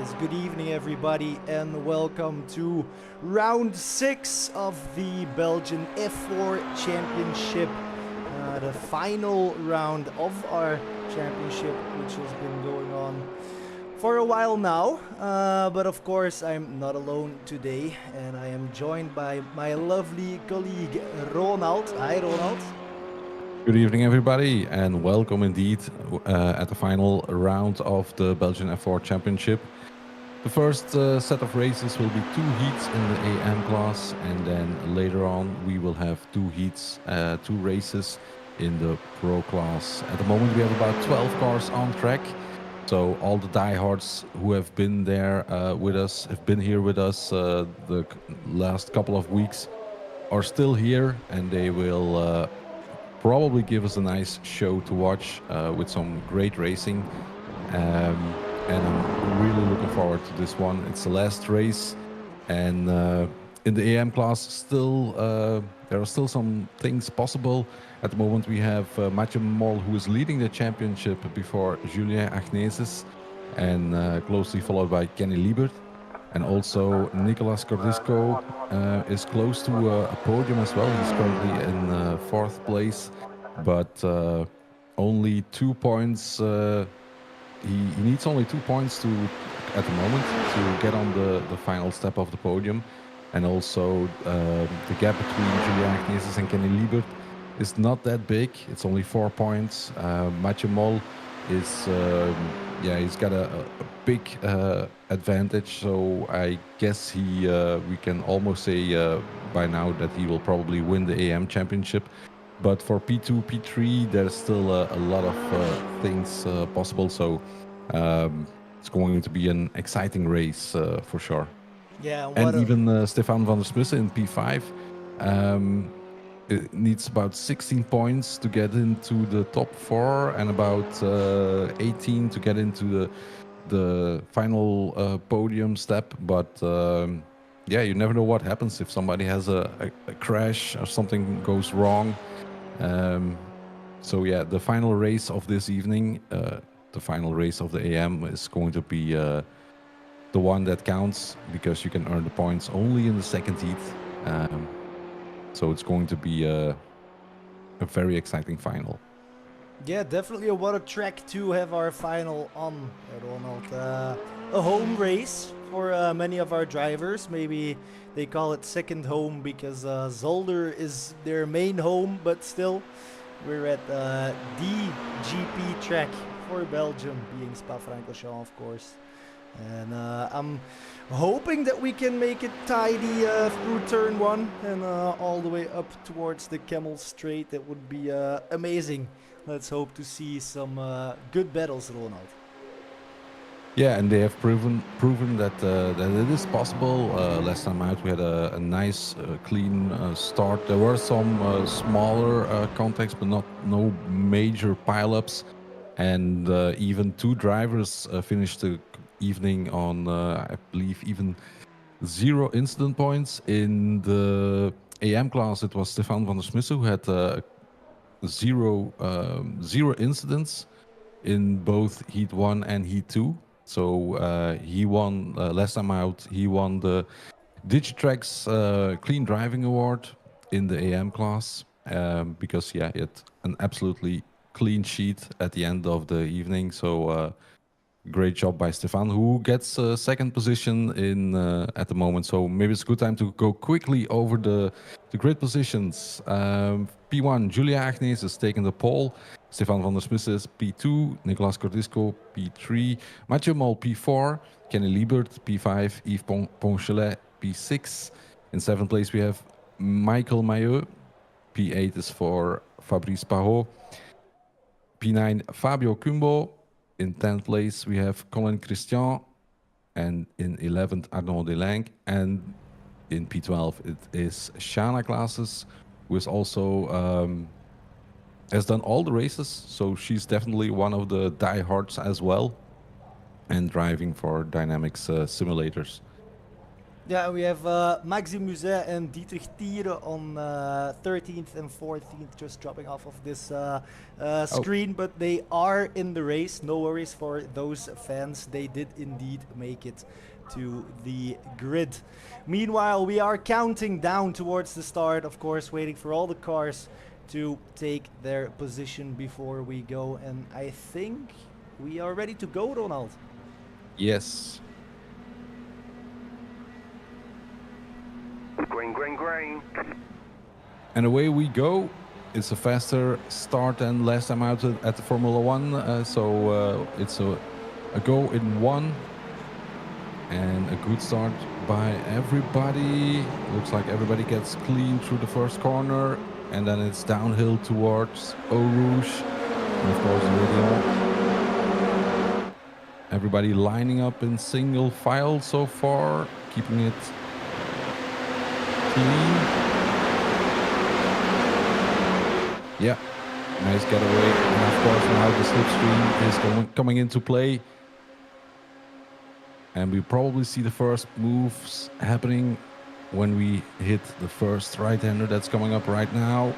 guys. Good evening, everybody, and welcome to round 6 of the Belgian F4 Championship. The final round of our championship, which has been going on for a while now. But of course, I'm not alone today, and I am joined by my lovely colleague, Ronald. Hi, Ronald. Good evening, everybody, and welcome indeed at the final round of the Belgian F4 Championship. The first set of races will be 2 heats in the AM class, and then later on we will have 2 heats, 2 races in the Pro class. At the moment we have about 12 cars on track, so all the diehards who have been there with us, have been here with us the last couple of weeks, are still here, and they will probably give us a nice show to watch with some great racing. And I'm really looking forward to this one. It's the last race, and in the AM class still there are still some things possible. At the moment we have Mathieu Moll, who is leading the championship before Julien Agneses, and closely followed by Kenny Liebert. And also Nicolas Cordisco is close to a podium as well. He's currently in 4th place, but only 2 points. He needs only 2 points at the moment to get on the final step of the podium. And also the gap between Julien Agneses and Kenny Liebert is not that big. It's only 4 points. Mathieu Moll is he's got a big advantage, so I guess we can almost say by now that he will probably win the AM championship. But for P2, P3, there's still a lot of things possible, so it's going to be an exciting race for sure. Yeah, and even Stefan van der Smussen in P5 it needs about 16 points to get into the top 4 and about 18 to get into the final podium step. But yeah, you never know what happens if somebody has a crash or something goes wrong. So yeah, the final race of this evening, the final race of the AM, is going to be the one that counts, because you can earn the points only in the second heat. So it's going to be a very exciting final. Yeah, definitely what a track to have our final on, Ronald. A home race for many of our drivers. Maybe they call it second home because Zolder is their main home, but still, we're at the GP track for Belgium, being Spa-Francorchamps, of course. And I'm hoping that we can make it tidy through turn 1 and all the way up towards the Camel Straight. That would be amazing. Let's hope to see some good battles, Ronald. Yeah, and they have proven that it is possible. Last time out we had a nice clean start. There were some smaller contacts, but no major pileups. And even 2 drivers finished the evening on, I believe, even 0 incident points. In the AM class, it was Stefan van der Smussen who had zero incidents in both Heat 1 and Heat 2. So he won, last time out, he won the Digitrax Clean Driving Award in the AM class, because he had an absolutely clean sheet at the end of the evening. So great job by Stefan, who gets second position in at the moment. So maybe it's a good time to go quickly over the grid positions. P1, Julien Agneses is taking the pole. Stefan van der Smussen is P2. Nicolas Cordisco, P3. Mathieu Moll, P4. Kenny Liebert, P5. Yves Ponchelet, P6. In 7th place we have Michael Maillot. P8 is for Fabrice Parot. P9, Fabio Cumbo. In 10th place, we have Colin Christian, and in 11th, Arnaud Delang. And in P12, it is Shana Classes, who is also has done all the races, so she's definitely one of the diehards as well, and driving for Dynamics simulators. Yeah, we have Maxime Muset and Dietrich Thiere on 13th and 14th, just dropping off of this screen, but they are in the race. No worries for those fans. They did indeed make it to the grid. Meanwhile, we are counting down towards the start, of course, waiting for all the cars to take their position before we go. And I think we are ready to go, Ronald. Yes. Green, green, green. And away we go. It's a faster start than last time out at the Formula One. So it's a go in one. And a good start by everybody. Looks like everybody gets clean through the first corner. And then it's downhill towards Eau Rouge. And of course, Meridian. Everybody lining up in single file so far, keeping it clean. Yeah, nice getaway. And of course now the slipstream is coming into play. And we probably see the first moves happening when we hit the first right-hander that's coming up right now.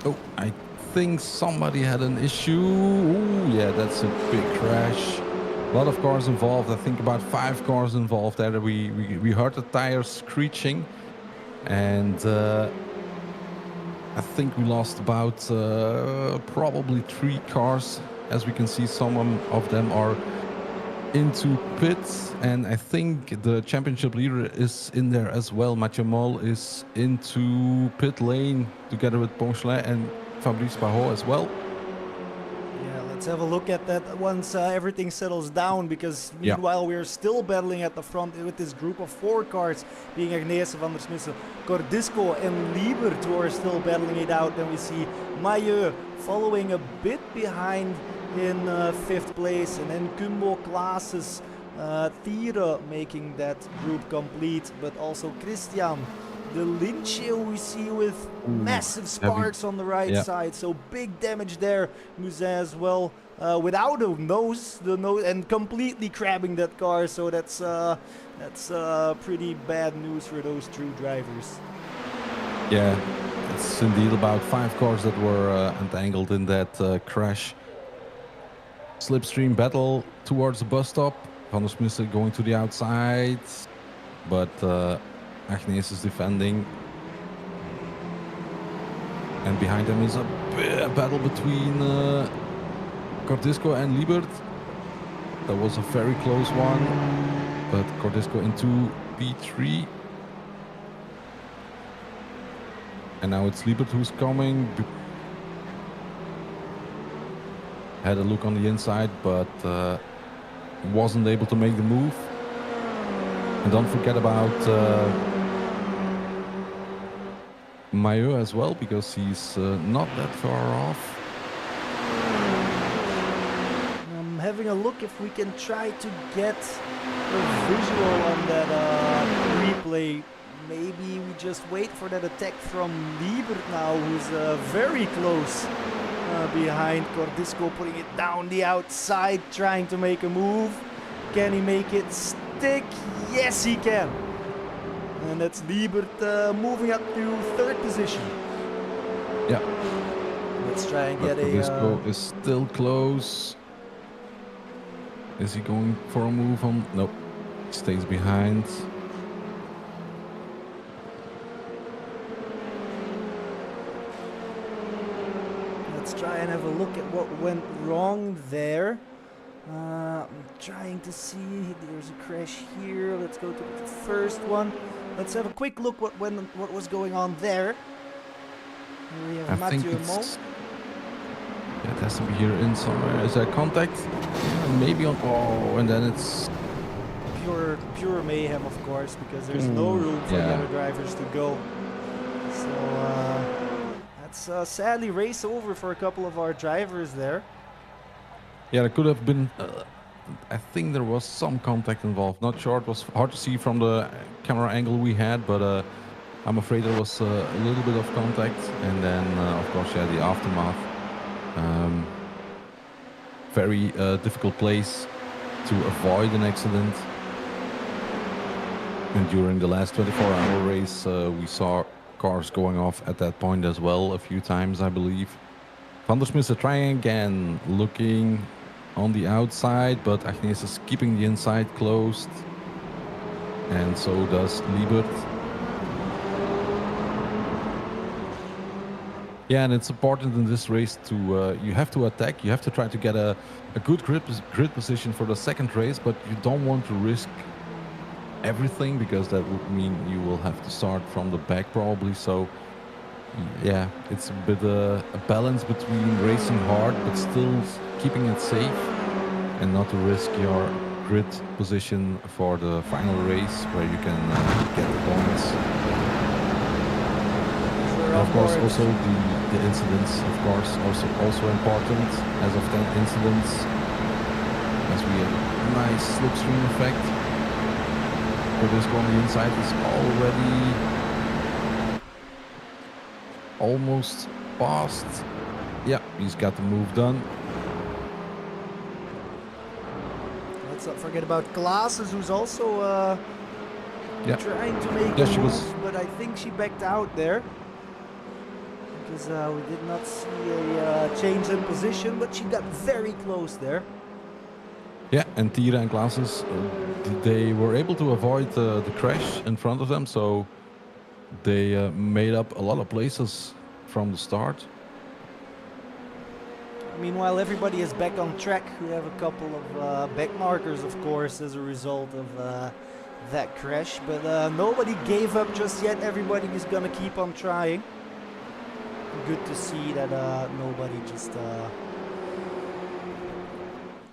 Oh, I think somebody had an issue. Ooh, yeah, that's a big crash. A lot of cars involved. I think about 5 cars involved there. We heard the tires screeching, and I think we lost about probably 3 cars. As we can see, some of them are into pits, and I think the championship leader is in there as well. Mathieu Moll is into pit lane together with Poncelet and Fabrice Barrault as well. Yeah, let's have a look at that once everything settles down, because meanwhile we're still battling at the front with this group of 4 cars, being Agnese, Van der Smissen, Cordisco and Liebert, who are still battling it out. Then we see Mailleux following a bit behind in 5th place, and then Kumbo, Klaases, Thiere making that group complete, but also Christian De Lince we see with massive sparks on the right side, so big damage there. Muset as well, without a nose, and completely crabbing that car, so that's pretty bad news for those 2 drivers. Yeah, it's indeed about 5 cars that were entangled in that crash. Slipstream battle towards the bus stop. Van der Smissen going to the outside, but Agnese is defending. And behind them is a battle between Cordisco and Liebert. That was a very close one, but Cordisco into P3. And now it's Liebert who's coming. Had a look on the inside, but wasn't able to make the move. And don't forget about Mailleux as well, because he's not that far off. I'm having a look if we can try to get a visual on that replay. Maybe we just wait for that attack from Liebert now, who's very close behind Cordisco, putting it down the outside, trying to make a move. Can he make it stick? Yes, he can. And that's Liebert moving up to 3rd position. Yeah. Let's try and get Cordisco is still close. Is he going for a move on? Nope. He stays behind. Let's try and have a look at what went wrong there. I'm trying to see. There's a crash here. Let's go to the first one. Let's have a quick look what was going on there. Here we have Mathieu Moll. Yeah, it has to be here in somewhere. Is there contact? Maybe on. Oh, and then it's pure mayhem, of course, because there's no room for the other drivers to go. So that's sadly race over for a couple of our drivers there. Yeah, there could have been. I think there was some contact involved. Not sure. It was hard to see from the camera angle we had, but I'm afraid there was a little bit of contact. And then, of course, yeah, the aftermath. Very difficult place to avoid an accident. And during the last 24-hour race, we saw cars going off at that point as well a few times, I believe. Van der Smisse trying again, looking on the outside, but Agnes is keeping the inside closed. And so does Liebert. Yeah, and it's important in this race to you have to attack. You have to try to get a good grid position for the second race, but you don't want to risk everything because that would mean you will have to start from the back probably. So yeah, it's a bit a balance between racing hard but still keeping it safe and not to risk your grid position for the final race where you can get the points. And of course also the incidents, of course, also important. As of 10 incidents, as we have a nice slipstream effect. For this one, the inside is already almost past. Yeah, he's got the move done. Let's not forget about Klaassen, who's also trying to make a move, but I think she backed out there. Because we did not see a change in position, but she got very close there. Yeah, and Tira and Klaassen, they were able to avoid the crash in front of them, so they made up a lot of places from the start. Meanwhile, everybody is back on track. We have a couple of back markers, of course, as a result of that crash, but nobody gave up just yet. Everybody is going to keep on trying. Good to see that nobody just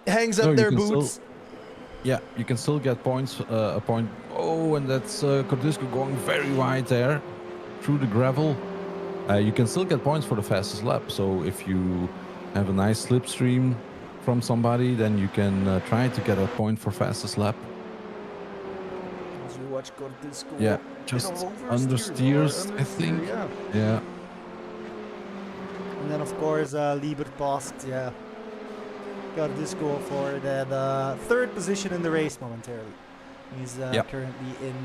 hangs up their boots. Yeah, you can still get points. A point. Oh, and that's Cordisco going very wide there through the gravel. You can still get points for the fastest lap. So if you have a nice slipstream from somebody, then you can try to get a point for fastest lap. As you watch Cordisco, yeah, just understeers, I think. Yeah. And then of course Liebert passed, Cordisco for that third position in the race momentarily. He's currently in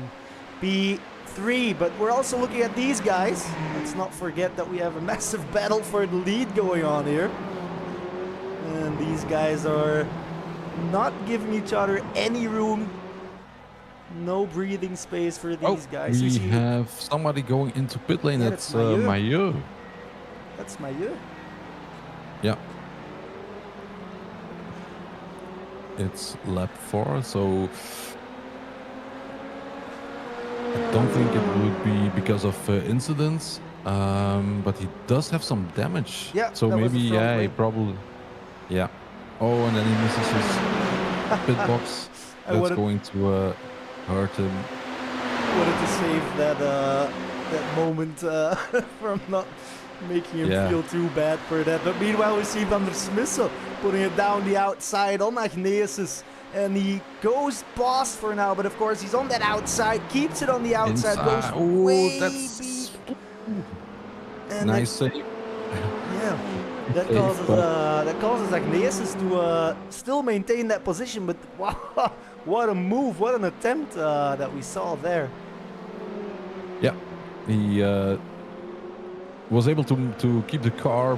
P3, but we're also looking at these guys. Let's not forget that we have a massive battle for the lead going on here. And these guys are not giving each other any room. No breathing space for these guys. We have somebody going into pit lane. That's Maillot. That's Maillot. Yeah. It's lap 4, so I don't think it would be because of incidents, but he does have some damage. Yeah. So maybe, he probably, Oh, and then he misses his pit box. That's going to hurt him. Wanted to save that moment from not making him feel too bad for that. But meanwhile, we see Van der Smisse putting it down the outside on Agnesis. And he goes past for now, but of course he's on that outside, keeps it on the outside, goes way deep. And nice save. Yeah, that causes Agnesis to still maintain that position, but wow, what a move, what an attempt that we saw there. Yeah, he was able to keep the car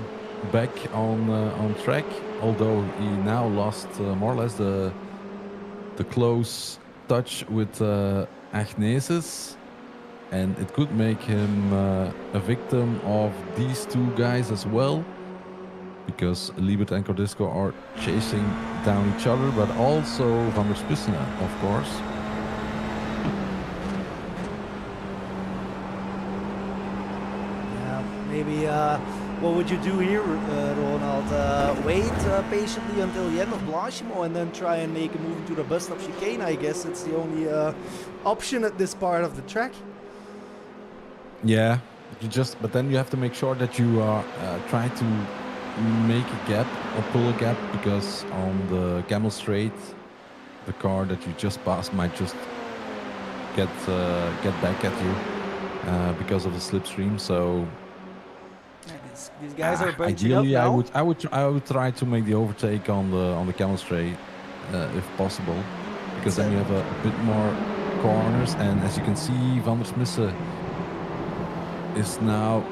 back on track, although he now lost more or less the close touch with Agnesis, and it could make him a victim of these two guys as well, because Liebert and Cordisco are chasing down each other, but also Van der Smisse, of course. Yeah, maybe what would you do here, Ronald? Wait patiently until the end of Blanchimont and then try and make a move into the bus stop chicane. I guess it's the only option at this part of the track. Yeah, but then you have to make sure that you try to make a gap or pull a gap, because on the Camel Straight, the car that you just passed might just get back at you because of the slipstream. So. These guys are bunching up ideally, now. I would try to make the overtake on the Camel Straight, if possible, because then you have a bit more corners. And as you can see, Van der Smissen is now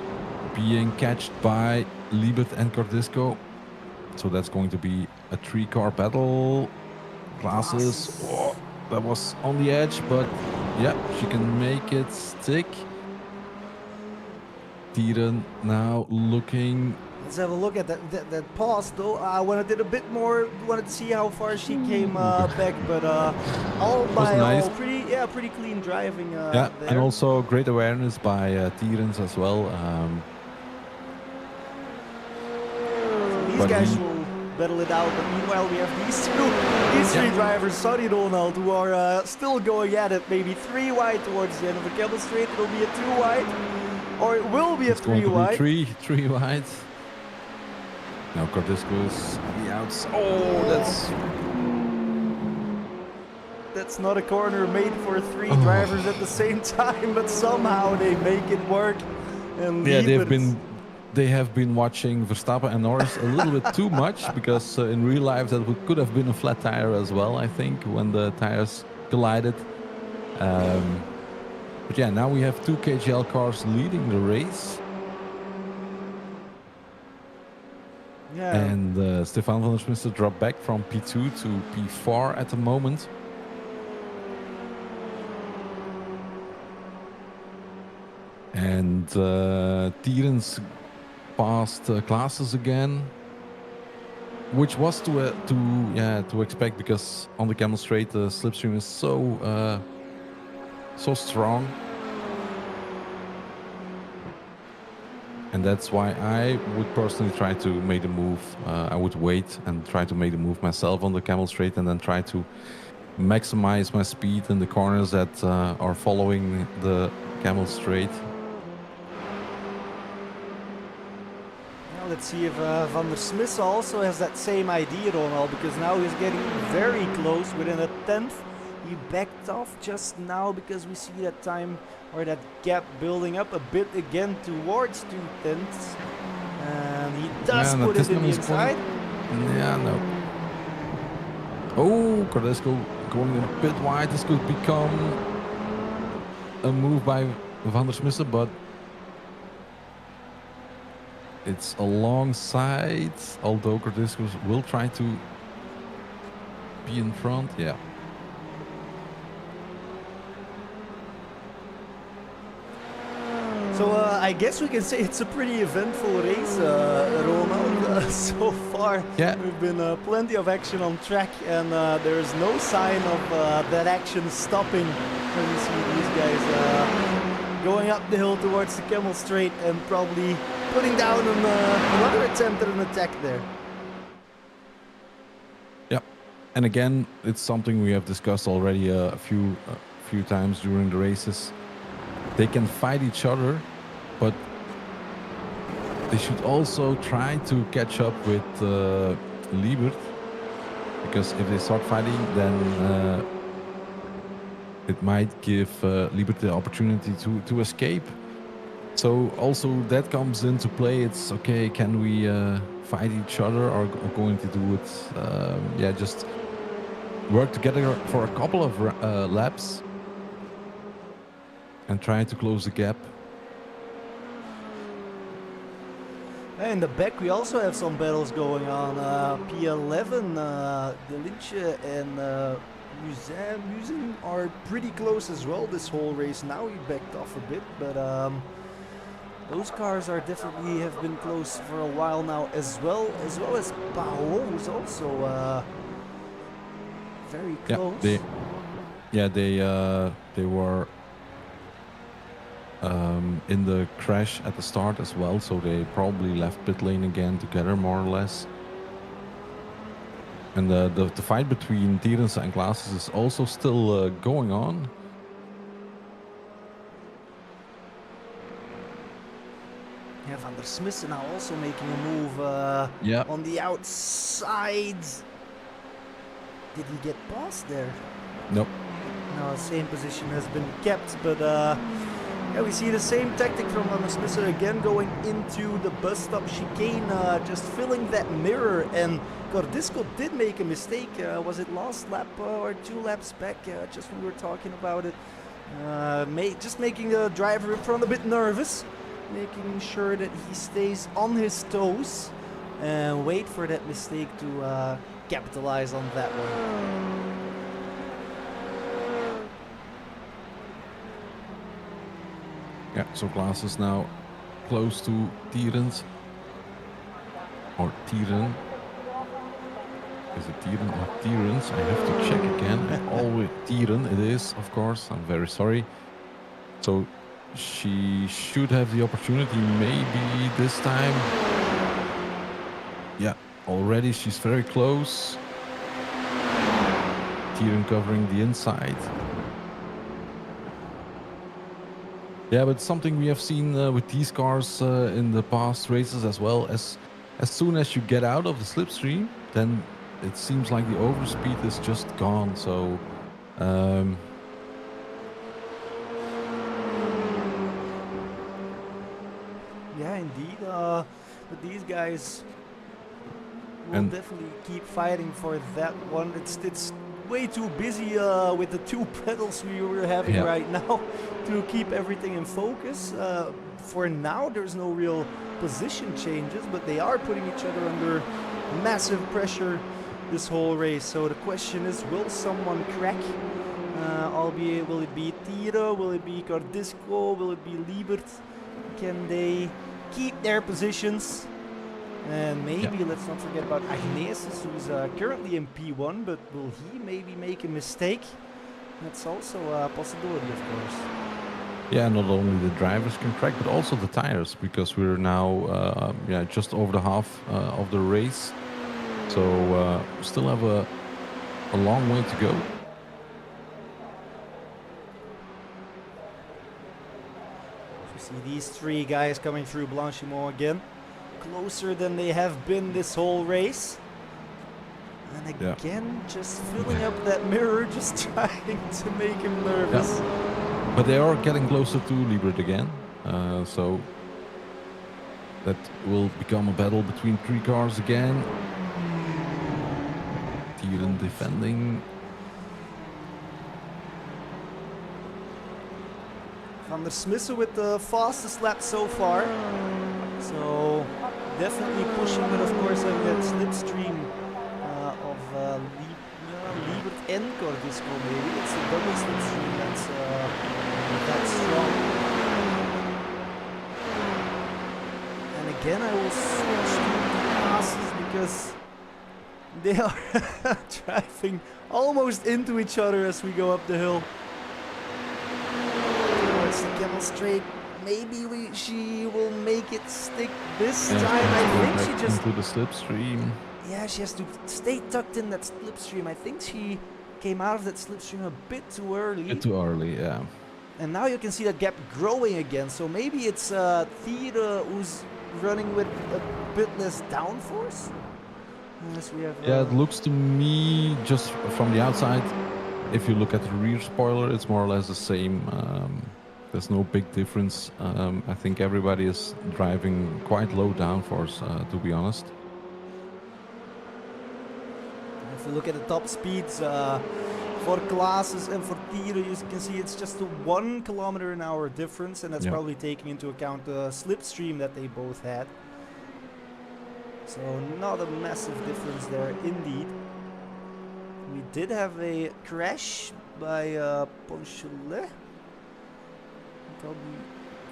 being catched by Liebert and Cordisco. So that's going to be a 3-car battle. Classes. Oh, that was on the edge, but yeah, she can make it stick. Tieren now looking. Let's have a look at that pause though. I wanted it a bit more. Wanted to see how far she came back, but all by nice. all, pretty clean driving. Yeah, there. and also great awareness by Tierens as well. These guys will battle it out, but meanwhile we have these three drivers, Sonny Ronald, who are still going at it. Maybe 3 wide towards the end of the Camel Straight. It'll be a 2 wide, or it will be a 3 wide. Three wide. Now Cordisco is on the outs. Oh, that's not a corner made for 3 drivers at the same time, but somehow they make it work. And yeah, they have been watching Verstappen and Norris a little bit too much, because in real life that could have been a flat tire as well, I think, when the tires collided. But yeah, now we have 2 KGL cars leading the race. Yeah. And Stefan van der Smissen dropped back from P2 to P4 at the moment. And Tierens passed classes again, which was to expect, because on the Camel Straight the slipstream is so strong, and that's why I would personally try to make the move. I would wait and try to make the move myself on the Camel Straight, and then try to maximize my speed in the corners that are following the Camel Straight. Let's see if Van der Smissen also has that same idea, Ronald, because now he's getting very close, within a 10th. He backed off just now because we see that time, or that gap building up a bit again towards 2/10. And he does put it in the inside. Yeah, no. Oh, Cordisco going a bit wide. This could become a move by Van der Smissen, but it's alongside, although Cordisco will try to be in front. Yeah. So I guess we can say it's a pretty eventful race, Ronald. So far, there's been plenty of action on track, and there is no sign of that action stopping when you see these guys going up the hill towards the Camel Straight and probably putting down another attempt at an attack there. Yeah, and again, it's something we have discussed already a few times during the races. They can fight each other, but they should also try to catch up with Liebert, because if they start fighting, then it might give Liebert the opportunity to escape. So also that comes into play. It's okay, can we fight each other, or going to do it, just work together for a couple of laps and try to close the gap. In the back we also have some battles going on. P11, De Linche and Musen are pretty close as well this whole race. Now he backed off a bit, but those cars are definitely have been close for a while now, as well as Pao, who's also very close. They were in the crash at the start as well, so they probably left pit lane again together, more or less. And the fight between Tierens and Classes is also still going on. Yeah, Van der Smissen now also making a move on the outside. Did he get past there? Nope. No, same position has been kept, but Yeah, we see the same tactic from Smith again, going into the bus stop chicane, just filling that mirror. And Gordisco did make a mistake. Was it last lap or 2 laps back? Just when we were talking about it, just making the driver in front a bit nervous, making sure that he stays on his toes and wait for that mistake to capitalize on that one. Yeah, so Klaas is now close to Tierens. Or Tieren. Is it Tieren or Tierens? I have to check again. Always Tieren it is, of course. I'm very sorry. So she should have the opportunity maybe this time. Yeah, already she's very close. Tieren covering the inside. Yeah, but something we have seen with these cars in the past races as well. As soon as you get out of the slipstream, then it seems like the overspeed is just gone. So, yeah, indeed. But these guys will definitely keep fighting for that one. It's way too busy with the 2 pedals we were having right now to keep everything in focus. For now, there's no real position changes, but they are putting each other under massive pressure this whole race. So the question is, will someone crack? Albeit, will it be Tira? Will it be Gordisco? Will it be Liebert? Can they keep their positions? And maybe let's not forget about Agnesis, who's currently in P1, but will he maybe make a mistake? That's also a possibility, of course. Yeah, not only the drivers can crack, but also the tires, because we're now just over the half of the race. So still have a long way to go. You see these 3 guys coming through Blanchimont again. Closer than they have been this whole race. And again, just filling up that mirror, just trying to make him nervous. Yeah. But they are getting closer to Liebert again. So that will become a battle between 3 cars again. Tieren defending. Van der Smissen with the fastest lap so far. So definitely pushing, but of course having that slipstream of Liebert and Gordisco maybe. It's a double slipstream that's strong. And again I will switch to the passes because they are driving almost into each other as we go up the hill. Towards the Camel Straight. Maybe she will make it stick this time. I think she just into the slipstream. Yeah, she has to stay tucked in that slipstream. I think she came out of that slipstream a bit too early. A bit too early, yeah. And now you can see that gap growing again. So maybe it's Thira who's running with a bit less downforce. We have, yeah, it looks to me just from the outside. If you look at the rear spoiler, it's more or less the same. There's no big difference. I think everybody is driving quite low downforce, to be honest. If you look at the top speeds for classes and for Tira, you can see it's just a 1 km/h difference, and that's probably taking into account the slipstream that they both had. So not a massive difference there, indeed. We did have a crash by Ponchelet. I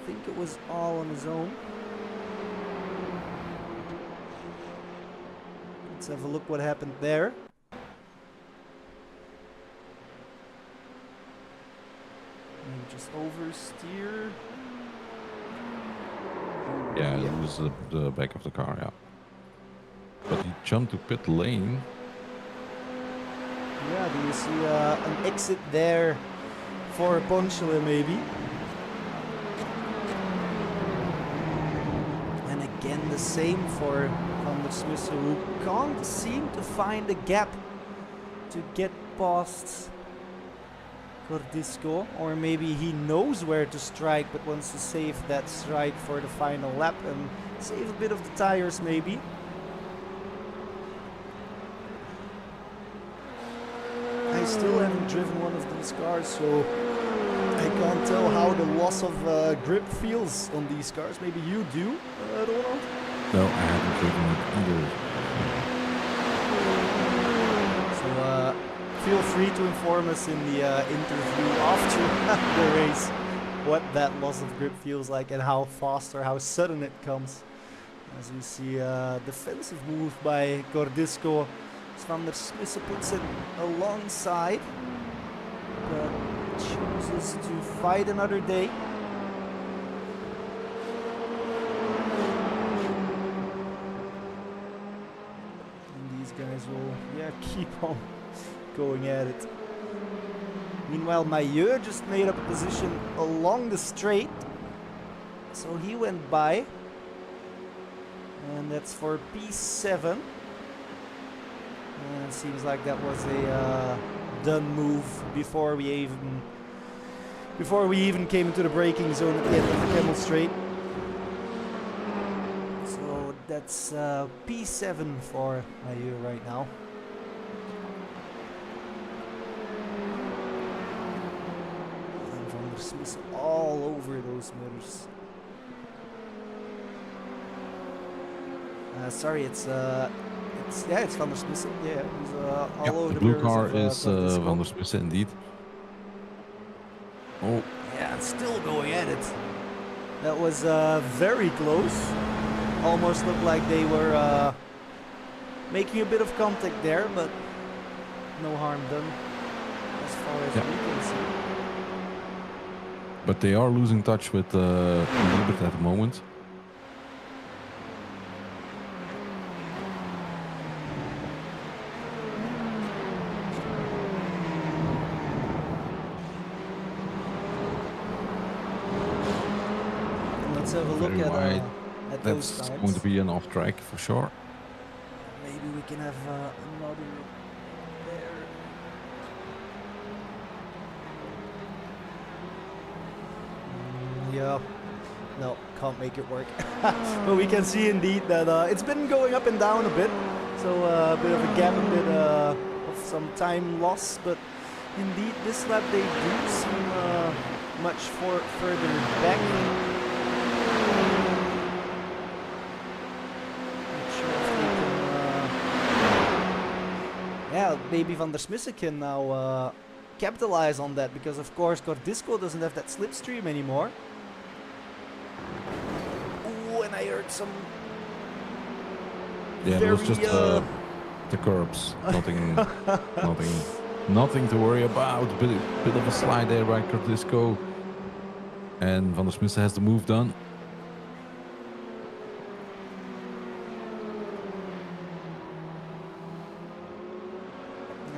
think it was all on his own. Let's have a look what happened there. Maybe just oversteer. Yeah, it was the back of the car, yeah. But he jumped to pit lane. Yeah, do you see an exit there for Ponchelet maybe? Again, the same for Van der Smissen, who can't seem to find a gap to get past Cordisco, or maybe he knows where to strike but wants to save that strike for the final lap and save a bit of the tires maybe. I still haven't driven one of these cars, so I can't tell how the loss of grip feels on these cars. Maybe you do, Ronald? No, I haven't driven it either. So feel free to inform us in the interview after the race what that loss of grip feels like and how fast or how sudden it comes. As we see a defensive move by Cordisco. Van der Smisse puts it alongside, but chooses to fight another day. And these guys will, keep on going at it. Meanwhile, Mailleux just made up a position along the straight, so he went by, and that's for P7. And it seems like that was a done move before we even came into the braking zone at the end of the Camel Straight. So that's P7 for Mailleux right now. And Van der Smisse all over those mirrors. Sorry, it's Van der Smisse. Yeah, he's all over the the blue mirrors car of, is Van der Smisse indeed. Oh, yeah, it's still going at it. That was very close. Almost looked like they were making a bit of contact there, but no harm done as far as we can see. But they are losing touch with Liebert at the moment. Let's have a look at those That's times. going to be an off track for sure. Maybe we can have another look there. Yeah, no, can't make it work. But we can see indeed that it's been going up and down a bit. So a bit of a gap, a bit of some time loss. But indeed, this lap they do seem much further back. Yeah, maybe Van der Smisse can now capitalize on that, because of course Cordisco doesn't have that slipstream anymore. Ooh, and I heard some. Yeah, it was just the curbs. Nothing to worry about. Bit of a slide there by Cordisco, and Van der Smisse has the move done.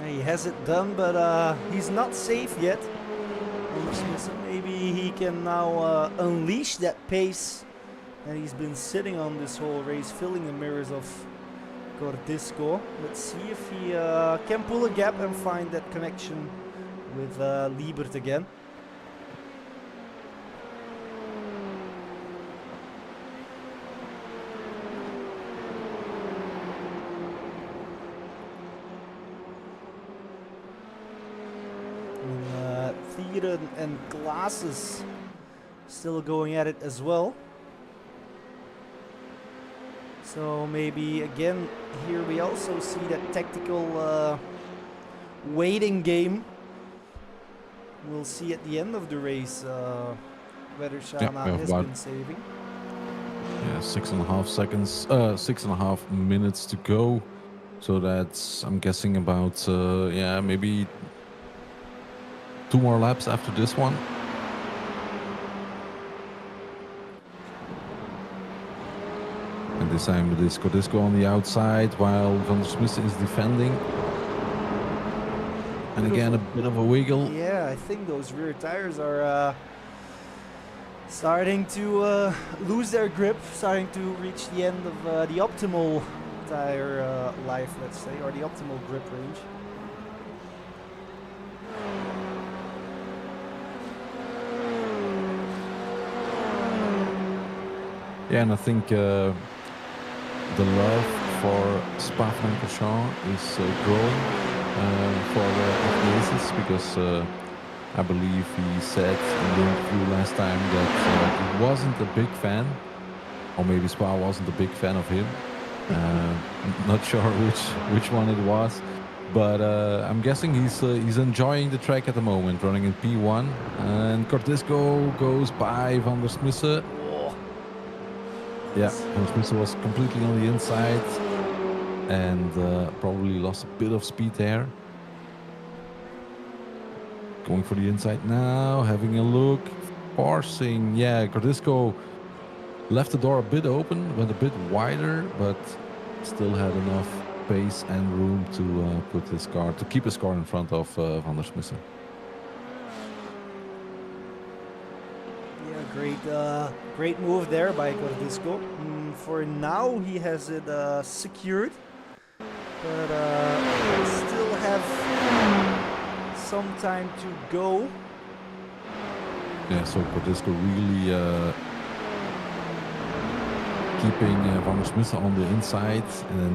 He has it done, but he's not safe yet. Maybe he can now unleash that pace that he's been sitting on this whole race, filling the mirrors of Cordisco. Let's see if he can pull a gap and find that connection with Liebert again. Thieren and Glasses still going at it as well. So maybe again here we also see that tactical waiting game. We'll see at the end of the race whether Shana has been saving. Yeah, 6.5 seconds, 6.5 minutes to go. So that's, I'm guessing, about yeah, maybe 2 more laps after this one. And this time it is Cordisco on the outside while Van der Smisse is defending. And again, a bit of a wiggle. Yeah, I think those rear tires are starting to lose their grip, starting to reach the end of the optimal tire life, let's say, or the optimal grip range. Yeah, and I think the love for Spa-Francorchamps is growing for the races, because I believe he said in the interview last time that he wasn't a big fan, or maybe Spa wasn't a big fan of him. Not sure which one it was, but I'm guessing he's enjoying the track at the moment, running in P1. And Cordisco goes by Van der Smissen. Yeah, Van der Smissen was completely on the inside and probably lost a bit of speed there. Going for the inside now, having a look, forcing. Yeah, Cordisco left the door a bit open, went a bit wider, but still had enough space and room to put his car, to keep his car in front of Van der Smissen. Yeah, great move there by Cordisco. For now, he has it secured, but still have some time to go. Yeah, so Cordisco really keeping Van der Smissen on the inside, and then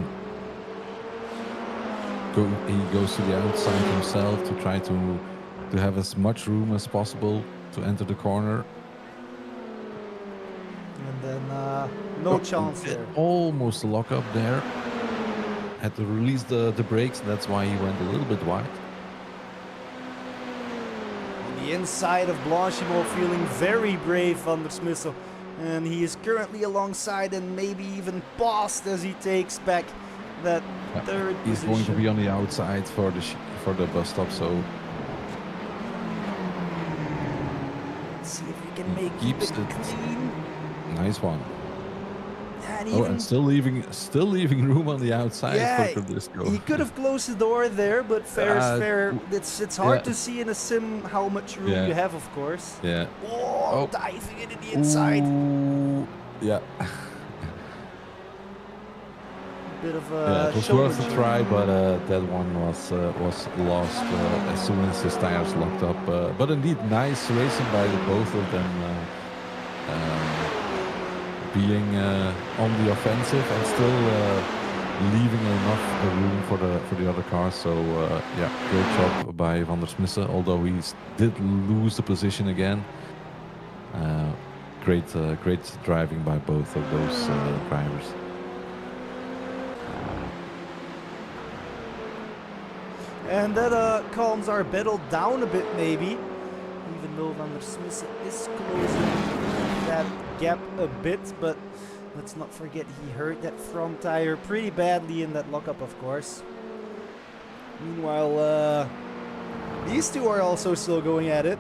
he goes to the outside himself to try to have as much room as possible to enter the corner. And then no chance there. Almost a lock up there. Had to release the brakes, and that's why he went a little bit wide. On the inside of Blanchimont, feeling very brave, Van der Smissen. And he is currently alongside and maybe even passed as he takes back that third He's position. going to be on the outside for the bus stop, so let's see if he can keep keeps it it clean. nice one. And and still leaving room on the outside for Cordisco. He could have closed the door there, but fair is fair. It's hard to see in a sim how much room you have, of course. Yeah. Oh, diving into the inside. Ooh. Yeah. Bit of a it was worth a try, but that one was lost as soon as his tires locked up. But indeed, nice racing by both of them, being on the offensive and still leaving enough room for the other cars. So yeah, great job by Van der Smissen, although he did lose the position again. Great driving by both of those drivers. And that calms our battle down a bit, maybe. Even though Van der Smissen is closing that gap a bit, but let's not forget he hurt that front tire pretty badly in that lockup, of course. Meanwhile, these two are also still going at it.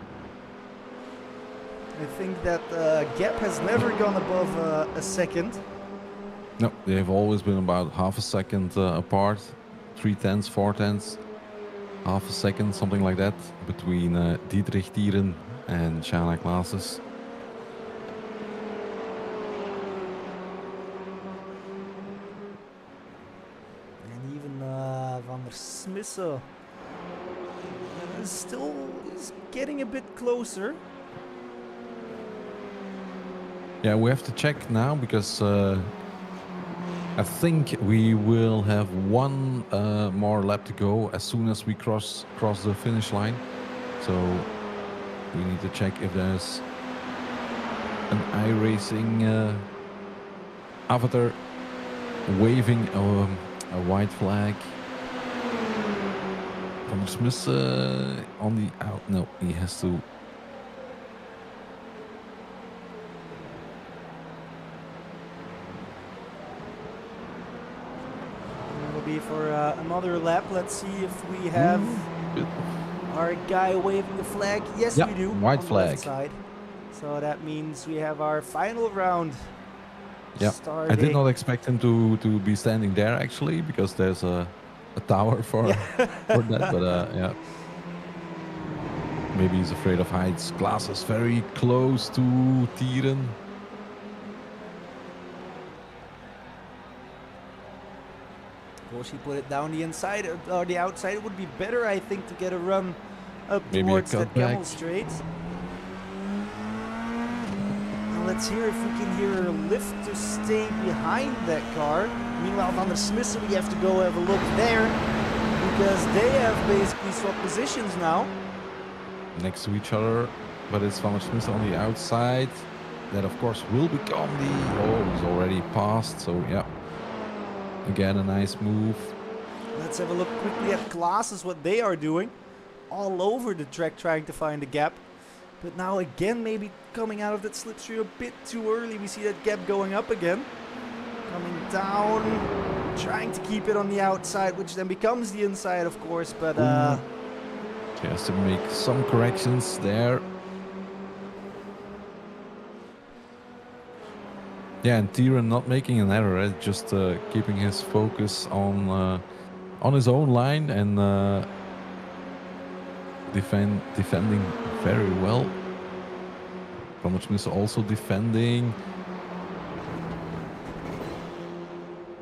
I think that gap has never gone above a second. No, they've always been about half a second apart, 3/10, 4/10, half a second, something like that, between Dietrich Thieren and Shana Klaases. And even Van der Smissen still is getting a bit closer. Yeah, we have to check now because I think we will have one more lap to go as soon as we cross the finish line. So we need to check if there's an iRacing avatar waving a white flag. Van der Smissen on the out. No, he has to. For another lap. Let's see if we have our guy waving the flag. Yes, we do. White on flag. The left side. So that means we have our final round. Yeah, starting. I did not expect him to be standing there actually, because there's a tower for that. But yeah, maybe he's afraid of heights. Klaases very close to Thieren. Of course, he put it down the inside or the outside. It would be better, I think, to get a run up Maybe towards that back. Camel Straight. let's hear if we can hear her lift to stay behind that car. Meanwhile, Van der Smissen, we have to go have a look there, because they have basically swapped positions now. Next to each other, but it's Van der Smissen on the outside. That, of course, will become the... Oh, he's already passed, so yeah. Again, a nice move. Let's have a look quickly at classes, what they are doing. All over the track trying to find a gap. But now again, maybe coming out of that slipstream a bit too early. We see that gap going up again. Coming down, trying to keep it on the outside, which then becomes the inside, of course. But She has to make some corrections there. Yeah, and Tieran not making an error, right? Just keeping his focus on his own line and defending very well. Van der Smissen also defending.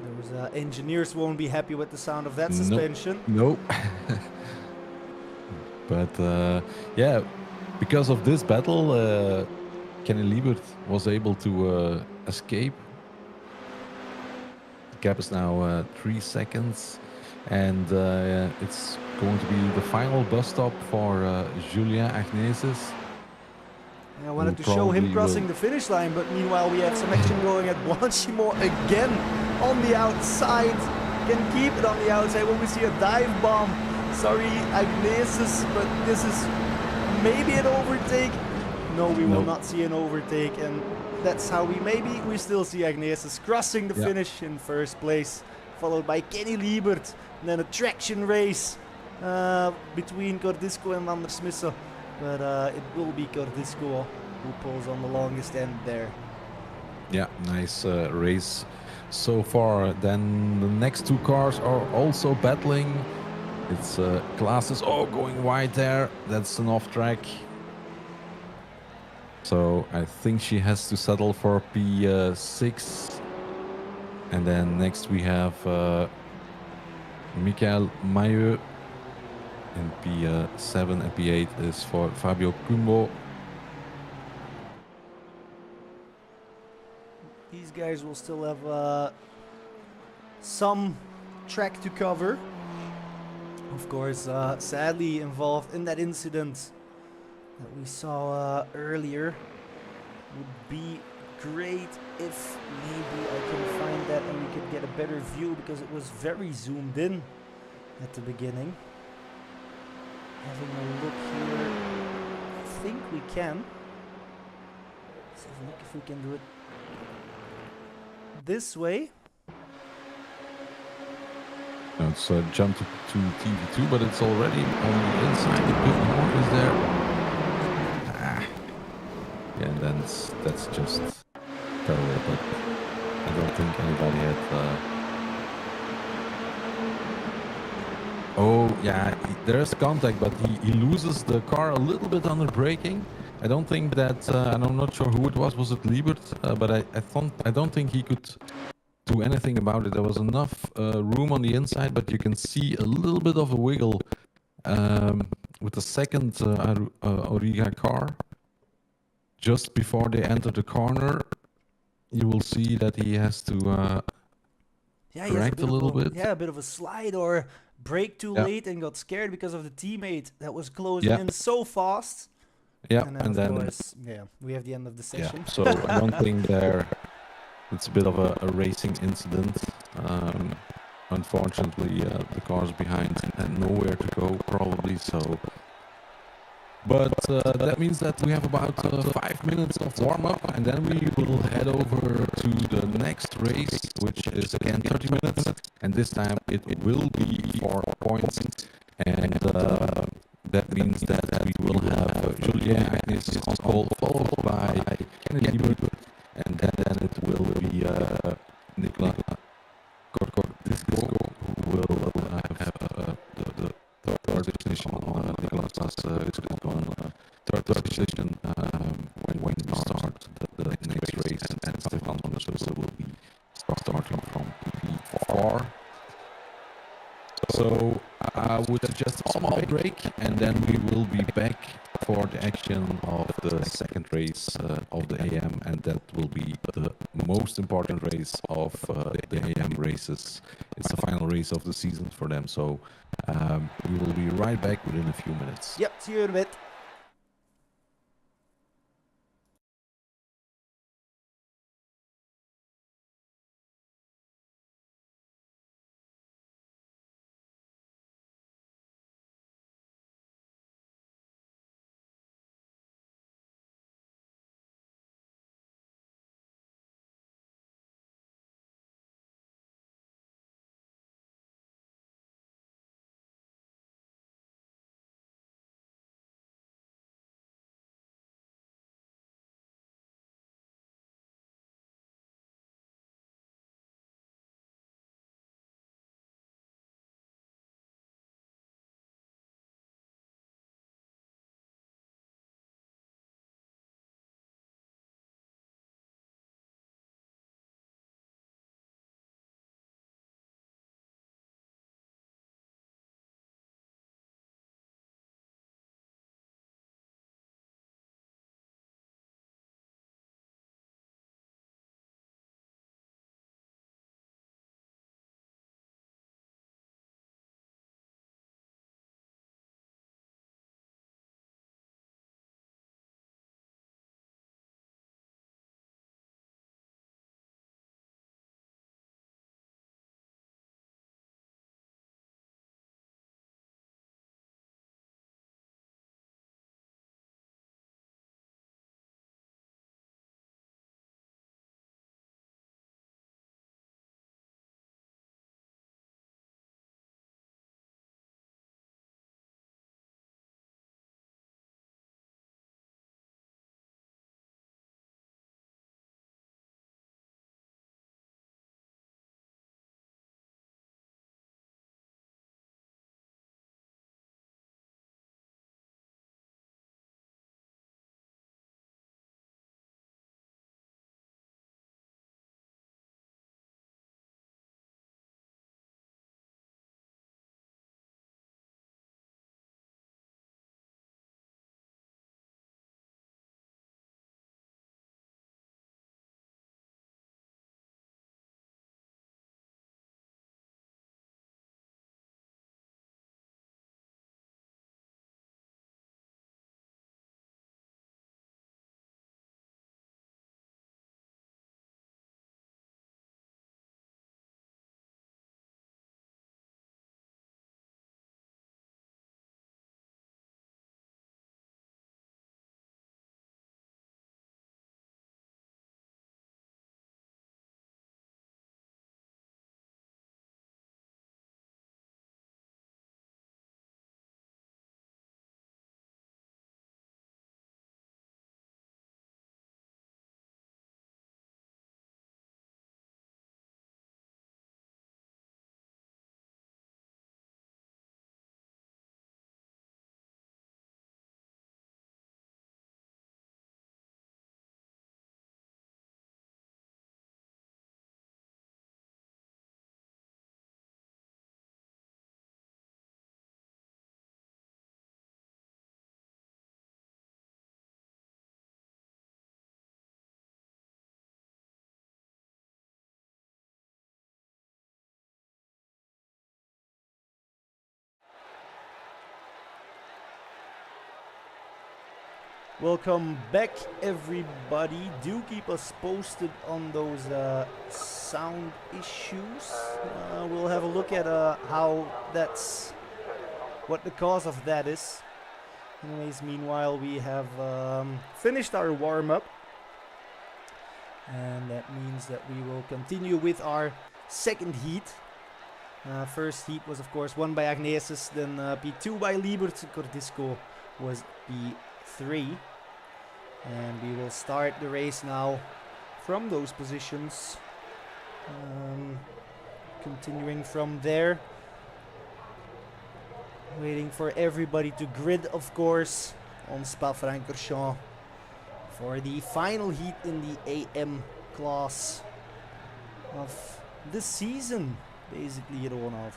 Those engineers won't be happy with the sound of that suspension. Nope. But yeah, because of this battle, Kenny Liebert was able to escape. The gap is now 3 seconds, and it's going to be the final bus stop for Julien Agnesis. I wanted to show him crossing the finish line, but meanwhile we have some action going at Blanchimont again on the outside. Can keep it on the outside when we see a dive bomb. Sorry, Agnesis, but this is maybe an overtake. No, we will not see an overtake, and that's how we still see Agnesis crossing the finish in first place, followed by Kenny Liebert, and then a traction race between Cordisco and Van der Smissen, but it will be Cordisco who pulls on the longest end there. Yeah, nice race so far. Then the next two cars are also battling. It's classes going wide there. That's an off track. So I think she has to settle for P6. And then next we have Michael Mailleux in P7, and P8 is for Fabio Cumbo. These guys will still have some track to cover. Of course, sadly involved in that incident that we saw earlier. Would be great if maybe I can find that and we could get a better view, because it was very zoomed in at the beginning. Having a look here, I think we can. Let's have a look if we can do it this way. No, it's jumped to TV2, but it's already on the inside. The bit more is there. Yeah, and then that's just terrible, but I don't think anybody had... Oh, yeah, there's contact, but he loses the car a little bit under braking. I don't think that, and I'm not sure who it was it Liebert? But I don't think he could do anything about it. There was enough room on the inside, but you can see a little bit of a wiggle with the second Auriga car. Just before they enter the corner, you will see that he has to correct a little bit. Yeah, a bit of a slide or brake too late and got scared because of the teammate that was closing in so fast. Yeah, and then of course, we have the end of the session. Yeah, so I don't think it's a bit of a racing incident. Unfortunately, the car's behind and nowhere to go probably, so... But that means that we have about 5 minutes of warm-up, and then we will head over to the next race, which is again 30 minutes, and this time it will be 4 points, and that means that we will have Julien Agnesis on pole, followed by Kenny Liebert, and then it will be Nicolas Cordisco, who will have the third position on Nicolas Cordisco on third position when we start the next race, and Stefan van der Smissen will be starting from P4. So I would suggest a small break, and then we will be back for the action of the second race of the AM, and that will be the most important race of the AM races. It's the final race of the season for them, so we will be right back within a few minutes. Yep, see you in a bit. Welcome back, everybody. Do keep us posted on those sound issues. We'll have a look at what the cause of that is. Anyways, meanwhile, we have finished our warm-up, and that means that we will continue with our second heat. First heat was, of course, won by Agnesis, then P2 by Liebert. Cordisco was P3. And we will start the race now from those positions. Continuing from there. Waiting for everybody to grid, of course, on Spa-Francorchamps for the final heat in the AM class of the season, basically, Ronald.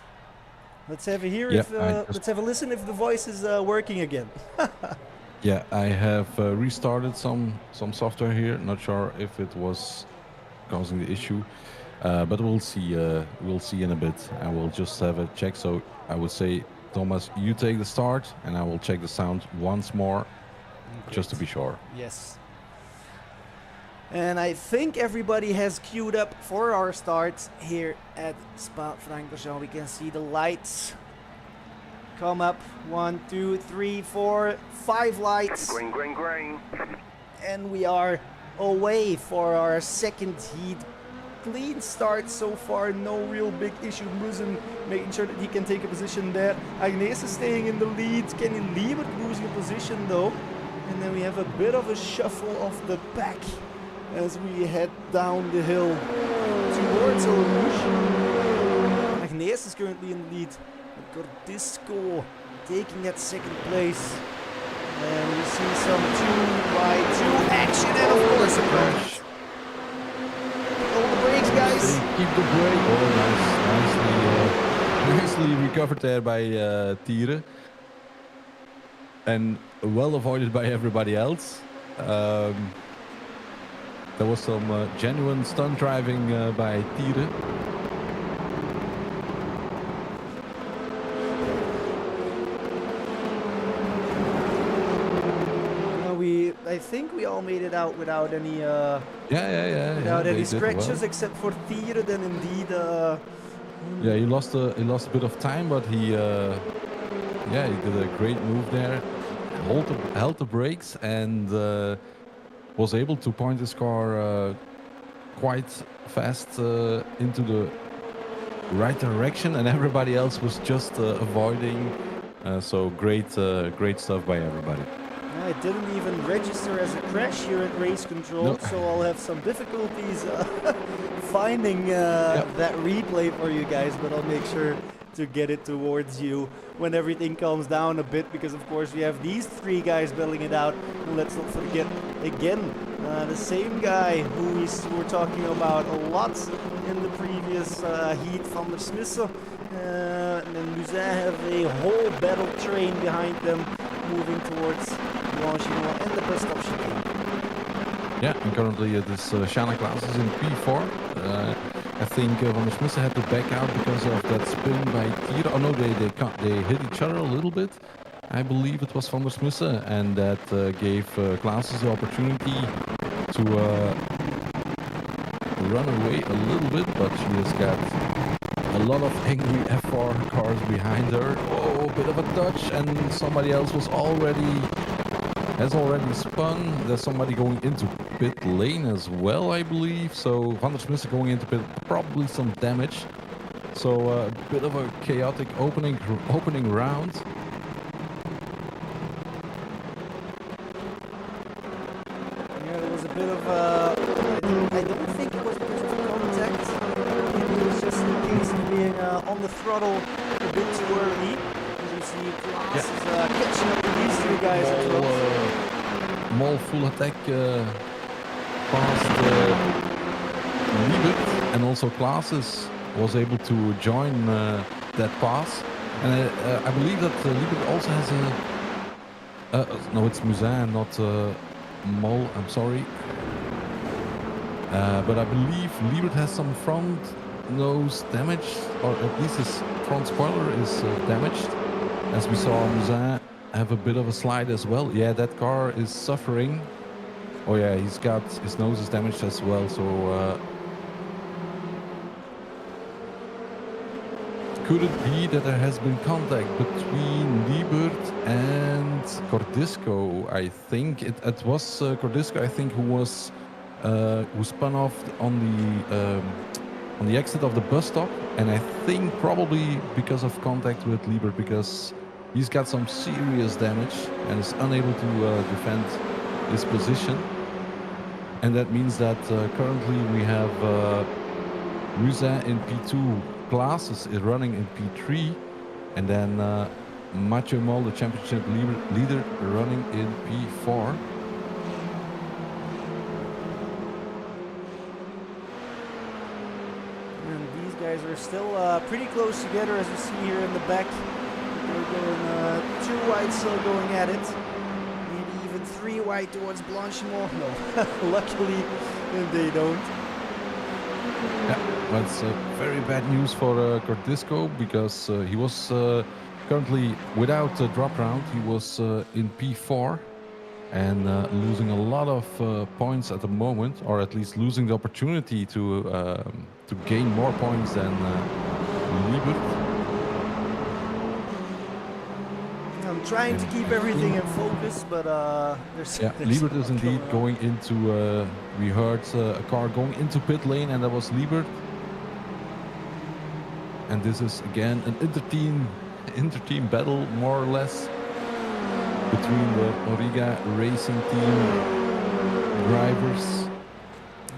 Let's have a hear. Yeah, Let's have a listen if the voice is working again. Yeah, I have restarted some software here. Not sure if it was causing the issue, but we'll see. We'll see in a bit, and we'll just have a check. So I would say, Thomas, you take the start, and I will check the sound once more, just to be sure. Yes. And I think everybody has queued up for our start here at Spa-Francorchamps. We can see the lights come up. 1, 2, 3, 4, 5 lights. Green, green, green. And we are away for our second heat. Clean start so far, no real big issue. Musen making sure that he can take a position there. Agnes is staying in the lead. Kenny Liebert losing a position though. And then we have a bit of a shuffle of the pack as we head down the hill towards Eau Rouge. Agnes is currently in the lead. Gordisco taking that second place. And we see some 2x2 action and of course a crash. Hold the brakes, guys. Keep the brake. Oh, nicely recovered there by Tiere. And well avoided by everybody else. There was some genuine stunt driving by Tiere. I think we all made it out without any without any scratches, except for Tiere. Then indeed, yeah, he lost a bit of time, but he did a great move there, held the brakes, and was able to point his car quite fast into the right direction, and everybody else was just avoiding. So great stuff by everybody. It didn't even register as a crash here at race control, no. So I'll have some difficulties finding that replay for you guys, but I'll make sure to get it towards you when everything calms down a bit, because of course we have these three guys battling it out. And let's not forget again the same guy who we were talking about a lot in the previous heat, Van der Smissen, and then Musin have a whole battle train behind them moving towards Blanchinois and the bus stop chicane. Yeah, and currently this Shana class is in P4. I think Van der Smissen had to back out because of that spin by Tiere. Oh no, they hit each other a little bit. I believe it was Van der Smissen, and that gave classes the opportunity to run away a little bit, but she has got a lot of angry F4 cars behind her. Oh, a bit of a touch, and somebody else has already spun. There's somebody going into pit lane as well, I believe. So Van der Smissen going into pit, probably some damage. So a bit of a chaotic opening round. Yeah, there was a bit of I don't think it was because of contact. It was just in case of being on the throttle a bit too early. As you see, Klaas is catching up with these three guys as well. Mol full attack past Liebert, and also Klaas was able to join that pass. And I believe that Liebert also has a... no, it's Musin, not Mol, I'm sorry. But I believe Liebert has some front nose damage, or at least his front spoiler is damaged. As we saw Musin have a bit of a slide as well. Yeah, that car is suffering. Oh yeah, he's got his nose is damaged as well. So could it be that there has been contact between Liebert and Gordisco? I think it was Gordisco, I think, who spun off on the exit of the bus stop, and I think probably because of contact with Liebert, because he's got some serious damage and is unable to defend his position. And that means that currently we have Musin in P2, Klaas is running in P3, and then Mathieu Mol, the championship leader, running in P4. And these guys are still pretty close together, as you see here in the back. They're going too wide, still going at it. Maybe wide towards Blanchimont. No, luckily they don't. Yeah, that's very bad news for Cordisco because he was currently without a drop round. He was in P4 and losing a lot of points at the moment, or at least losing the opportunity to gain more points than Liebert. I'm trying to keep everything in focus, but there's... Yeah, there's Liebert is indeed going into... we heard a car going into pit lane, and that was Liebert. And this is, again, an inter-team battle, more or less, between the Origa Racing Team drivers.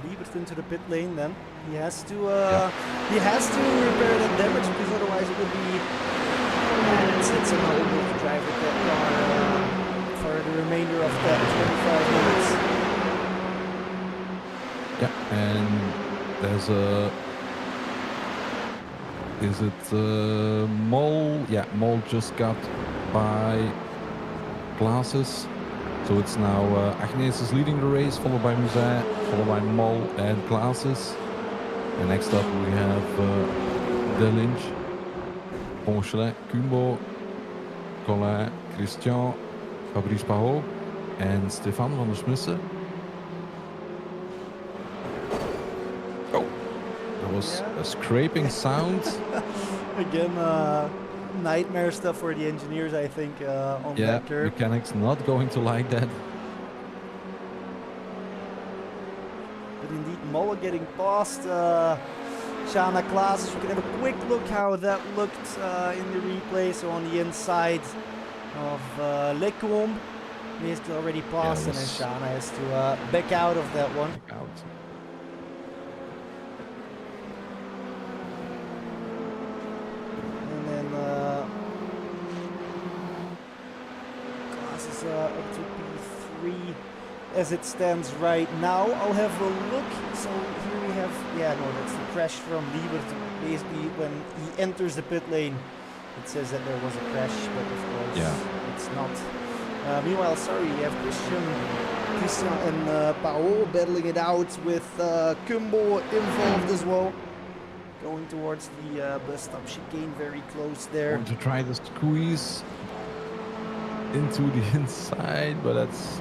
Liebert into the pit lane then. He has to repair that damage, because otherwise it would be... It's a no-go to drive with that car for the remainder of that 25 minutes. Yeah, and there's a... Is it Mol? Yeah, Mol just got by Glasses. So it's now Agnes is leading the race, followed by Musa, followed by Mol and Glasses. And next up we have Delinch, Ponchelet, Kumbo, Colin, Christian, Fabrice Pahot and Stefan van der Smussen. Oh, that was a scraping sound. Again, nightmare stuff for the engineers, I think, on that curve. Mechanics not going to like that. But indeed, Molle getting past Shana Klaas. We can have a quick look how that looked in the replay. So on the inside of Lecombe, he has to already pass, and then Shana has to back out of that one. And then Klaas is up to P3 as it stands right now. I'll have a look. So here we have, that's the crash from Liebert. Basically, when he enters the pit lane, it says that there was a crash, but of course it's not. Meanwhile, sorry, we have Christian and Paolo battling it out with Kumbo involved as well. Going towards the bus stop chicane, very close there. Going to try to squeeze into the inside, but that's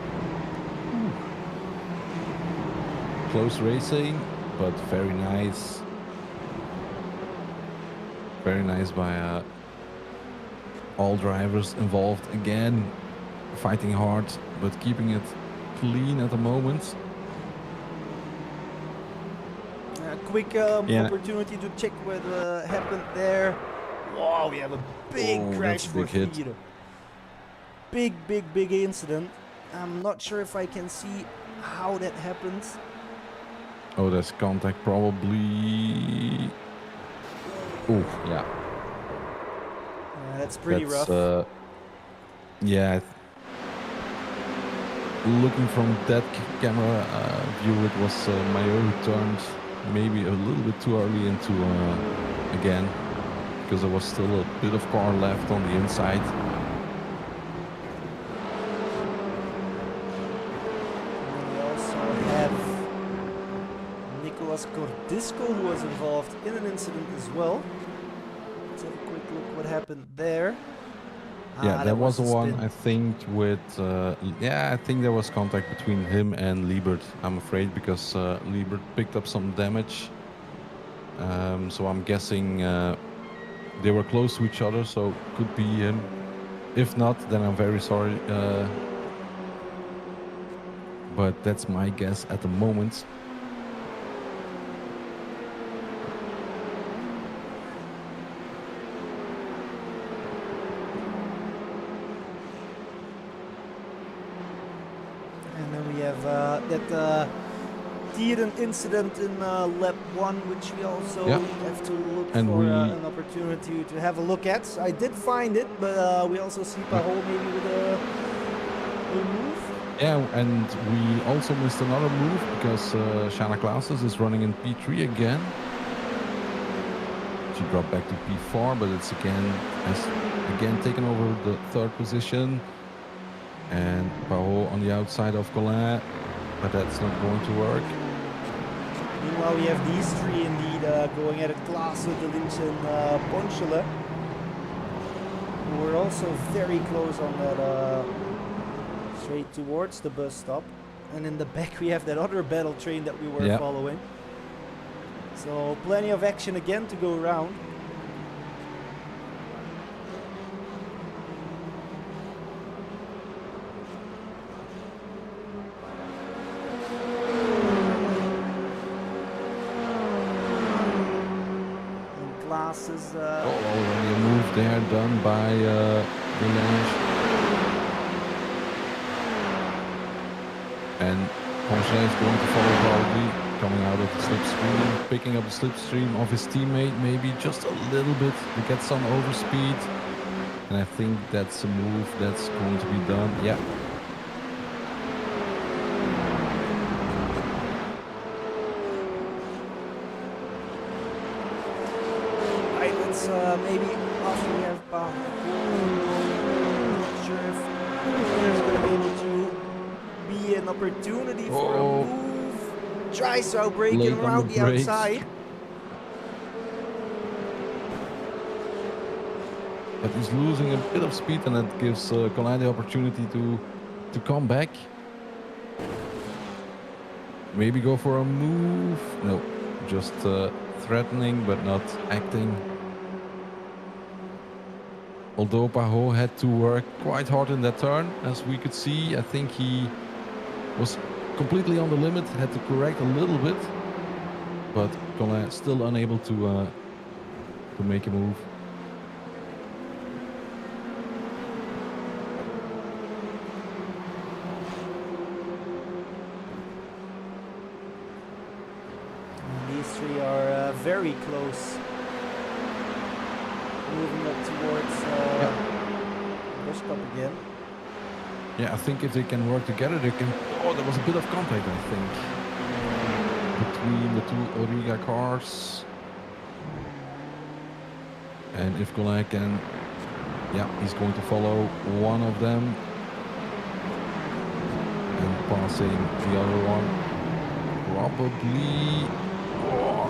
close racing, but very nice. Very nice by all drivers involved again, fighting hard, but keeping it clean at the moment. Quick opportunity to check what happened there. Wow, we have a big crash for Fido. Big incident. I'm not sure if I can see how that happened. Oh, there's contact probably. Oh, yeah. That's pretty rough. Yeah. Looking from that camera view, it was Mayo who turned maybe a little bit too early into again, because there was still a bit of car left on the inside. We also have Nicolas Cordisco, who was involved in an incident as well. Let's have a quick look what happened there. Yeah, that was the one, I think, with... I think there was contact between him and Liebert, I'm afraid, because Liebert picked up some damage. So I'm guessing they were close to each other, so could be him. If not, then I'm very sorry. But that's my guess at the moment. That Tieren incident in lap 1, which we also have to look for an opportunity to have a look at. I did find it, but we also see Pahol maybe with a move. Yeah, and we also missed another move because Shana Classes is running in P3 again. She dropped back to P4, but it's again taken over the third position. And Pao on the outside of Colin, but that's not going to work. Meanwhile, we have these three indeed going at it, Klaas, De Lynch and Ponchele. We're also very close on that straight towards the bus stop. And in the back we have that other battle train that we were following. So plenty of action again to go around. Is already a move there done by Delange. And Ponchele is going to follow probably, coming out of the slipstream, picking up the slipstream of his teammate, maybe just a little bit to get some overspeed. And I think that's a move that's going to be done. Yeah. Maybe after we have not sure if there's going to be able to be an opportunity for a move. Tries to braking around the outside. But he's losing a bit of speed, and that gives Colin the opportunity to come back. Maybe go for a move. No, just threatening but not acting. Although Pahot had to work quite hard in that turn, as we could see. I think he was completely on the limit, had to correct a little bit, but Colin still unable to make a move. And these three are very close. Moving up towards bus stop again. Yeah, I think if they can work together, they can. Oh, there was a bit of contact, I think, between the two Origa cars. And if Colin can, yeah, he's going to follow one of them and passing the other one. Probably. Oh.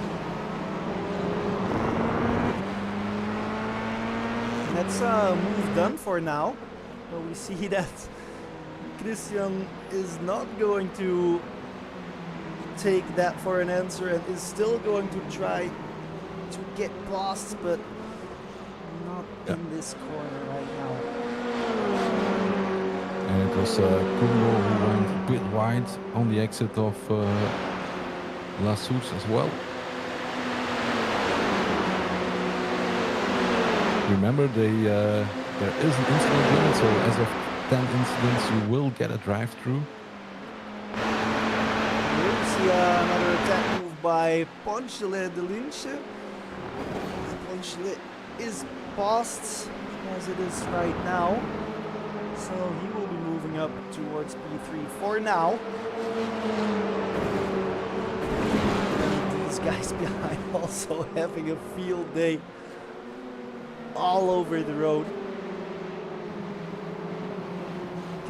That's a move done for now. But we see that Christian is not going to take that for an answer and is still going to try to get past, but not in this corner right now. And it was Kumbo who went a bit wide on the exit of La Source as well. Remember, there is an incident limit, so as of 10 incidents, you will get a drive-through. Here we see another attack move by Ponchele De Lynch. Ponchele is past as it is right now, so he will be moving up towards P3 for now. And these guys behind also having a field day all over the road.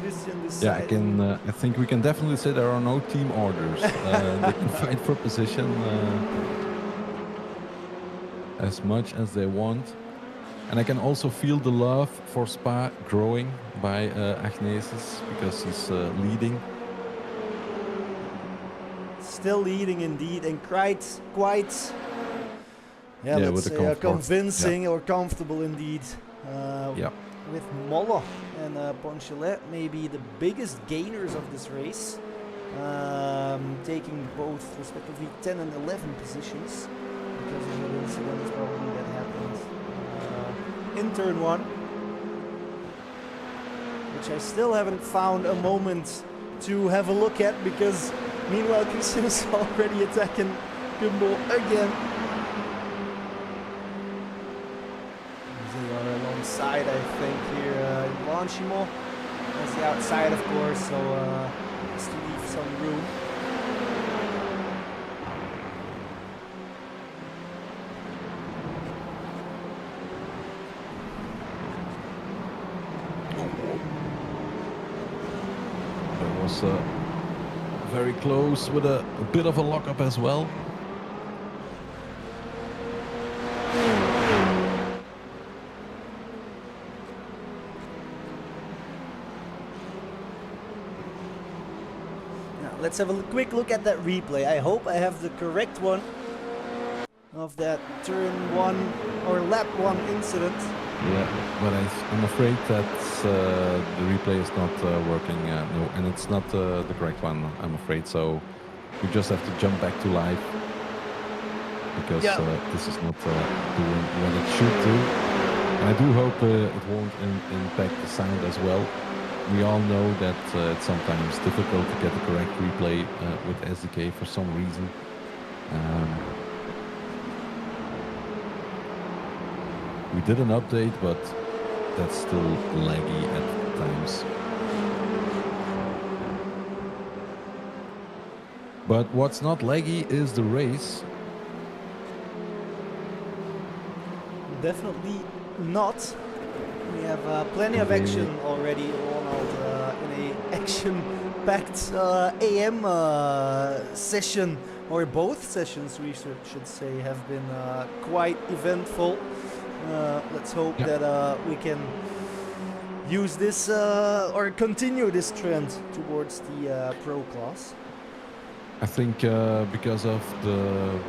Christian decided. Yeah, I think we can definitely say there are no team orders. They can fight for position as much as they want. And I can also feel the love for Spa growing by Agnesis, because he's leading. Still leading indeed, and quite let's say convincing or comfortable indeed. With Molla and Ponchele, maybe the biggest gainers of this race, taking both respectively 10 and 11 positions because of the incident probably that happened in turn 1, which I still haven't found a moment to have a look at, because meanwhile Christian is already attacking Kumbo again. They are alongside, I think, here in Blanchimont. That's the outside, of course, so just to leave some room. was very close with a bit of a lockup as well. Let's have a quick look at that replay. I hope I have the correct one of that turn 1 or lap 1 incident. Yeah, but I'm afraid that the replay is not working. No, and it's not the correct one, I'm afraid. So we just have to jump back to live because this is not doing what it should do. And I do hope it won't impact the sound as well. We all know that it's sometimes difficult to get the correct replay with SDK for some reason. We did an update, but that's still laggy at times. But what's not laggy is the race. Definitely not. We have plenty of action already, Ronald, in a action-packed AM session, or both sessions we should say have been quite eventful. Let's hope that we can use this or continue this trend towards the pro class. I think because of the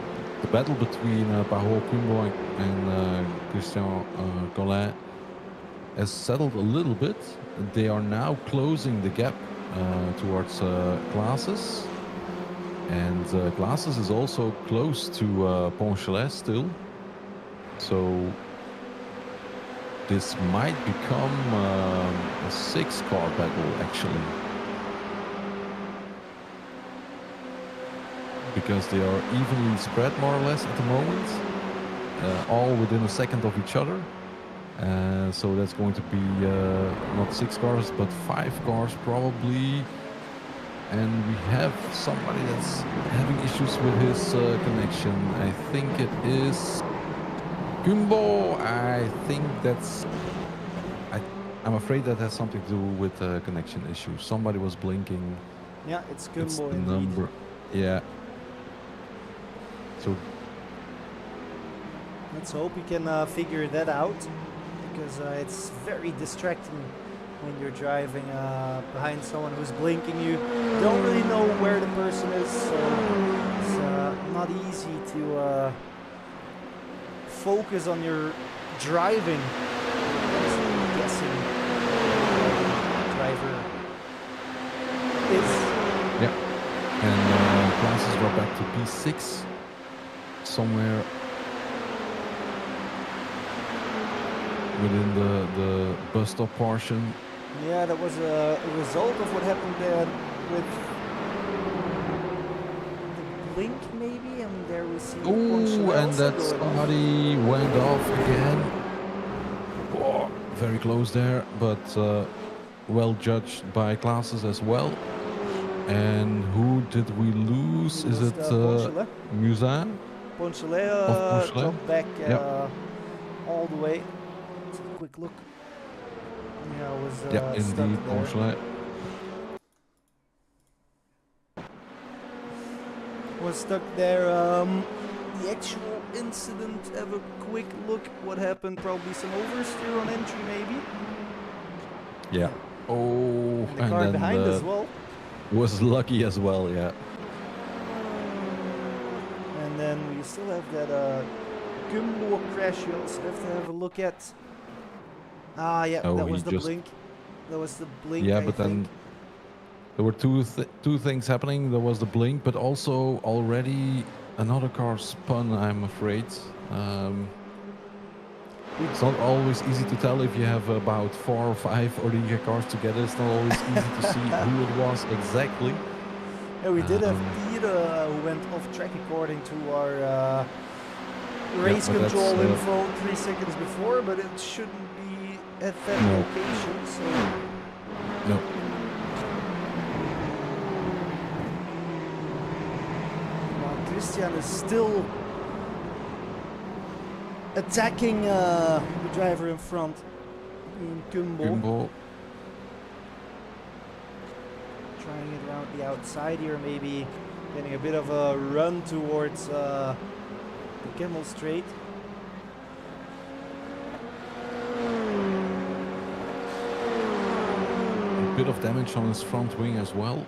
battle between Paho Kumbo and Christian Collin has settled a little bit. They are now closing the gap towards Classes, and Classes is also close to Ponchelet still. So this might become a 6-car battle actually, because they are evenly spread more or less at the moment, all within a second of each other. So that's going to be not 6 cars but 5 cars probably, and we have somebody that's having issues with his connection. I think it is Kumbo. I think that's... I'm afraid that has something to do with connection issues. Somebody was blinking. Yeah, it's Kumbo It's the indeed. number. Yeah. So let's hope we can figure that out, because it's very distracting when you're driving behind someone who's blinking. You don't really know where the person is, so it's not easy to focus on your driving. Just guessing driver is. yeah, and Classes drop back to P6 somewhere within the bus stop portion. Yeah, that was a result of what happened there with the blink, maybe, and there we see. Oh, and that somebody went off again. Oh, very close there, but well judged by Classes as well. And who did we lose? Is it Musin? Ponchelet dropped back all the way. Let's have a quick look. Yeah, it was indeed, Ponchelet was stuck there. The actual incident, have a quick look what happened. Probably some oversteer on entry, maybe. Yeah. Oh, and the car behind as well. Was lucky as well, yeah. And then we still have that Kumbo crash you also have to have a look at. Ah, yeah, that was the blink. That was the blink. Yeah, but then there were two things happening. There was the blink, but also already another car spun, I'm afraid. It's not always easy to tell if you have about 4 or 5 Ordiga cars together. It's not always easy to see who it was exactly. Yeah, we did have Peter who went off track according to our race control info 3 seconds before, but it shouldn't be at that location, so... No. Well, Christian is still attacking the driver in front, Kumbo. trying it around the outside here, maybe getting a bit of a run towards the Kemmel Straight. A bit of damage on his front wing as well.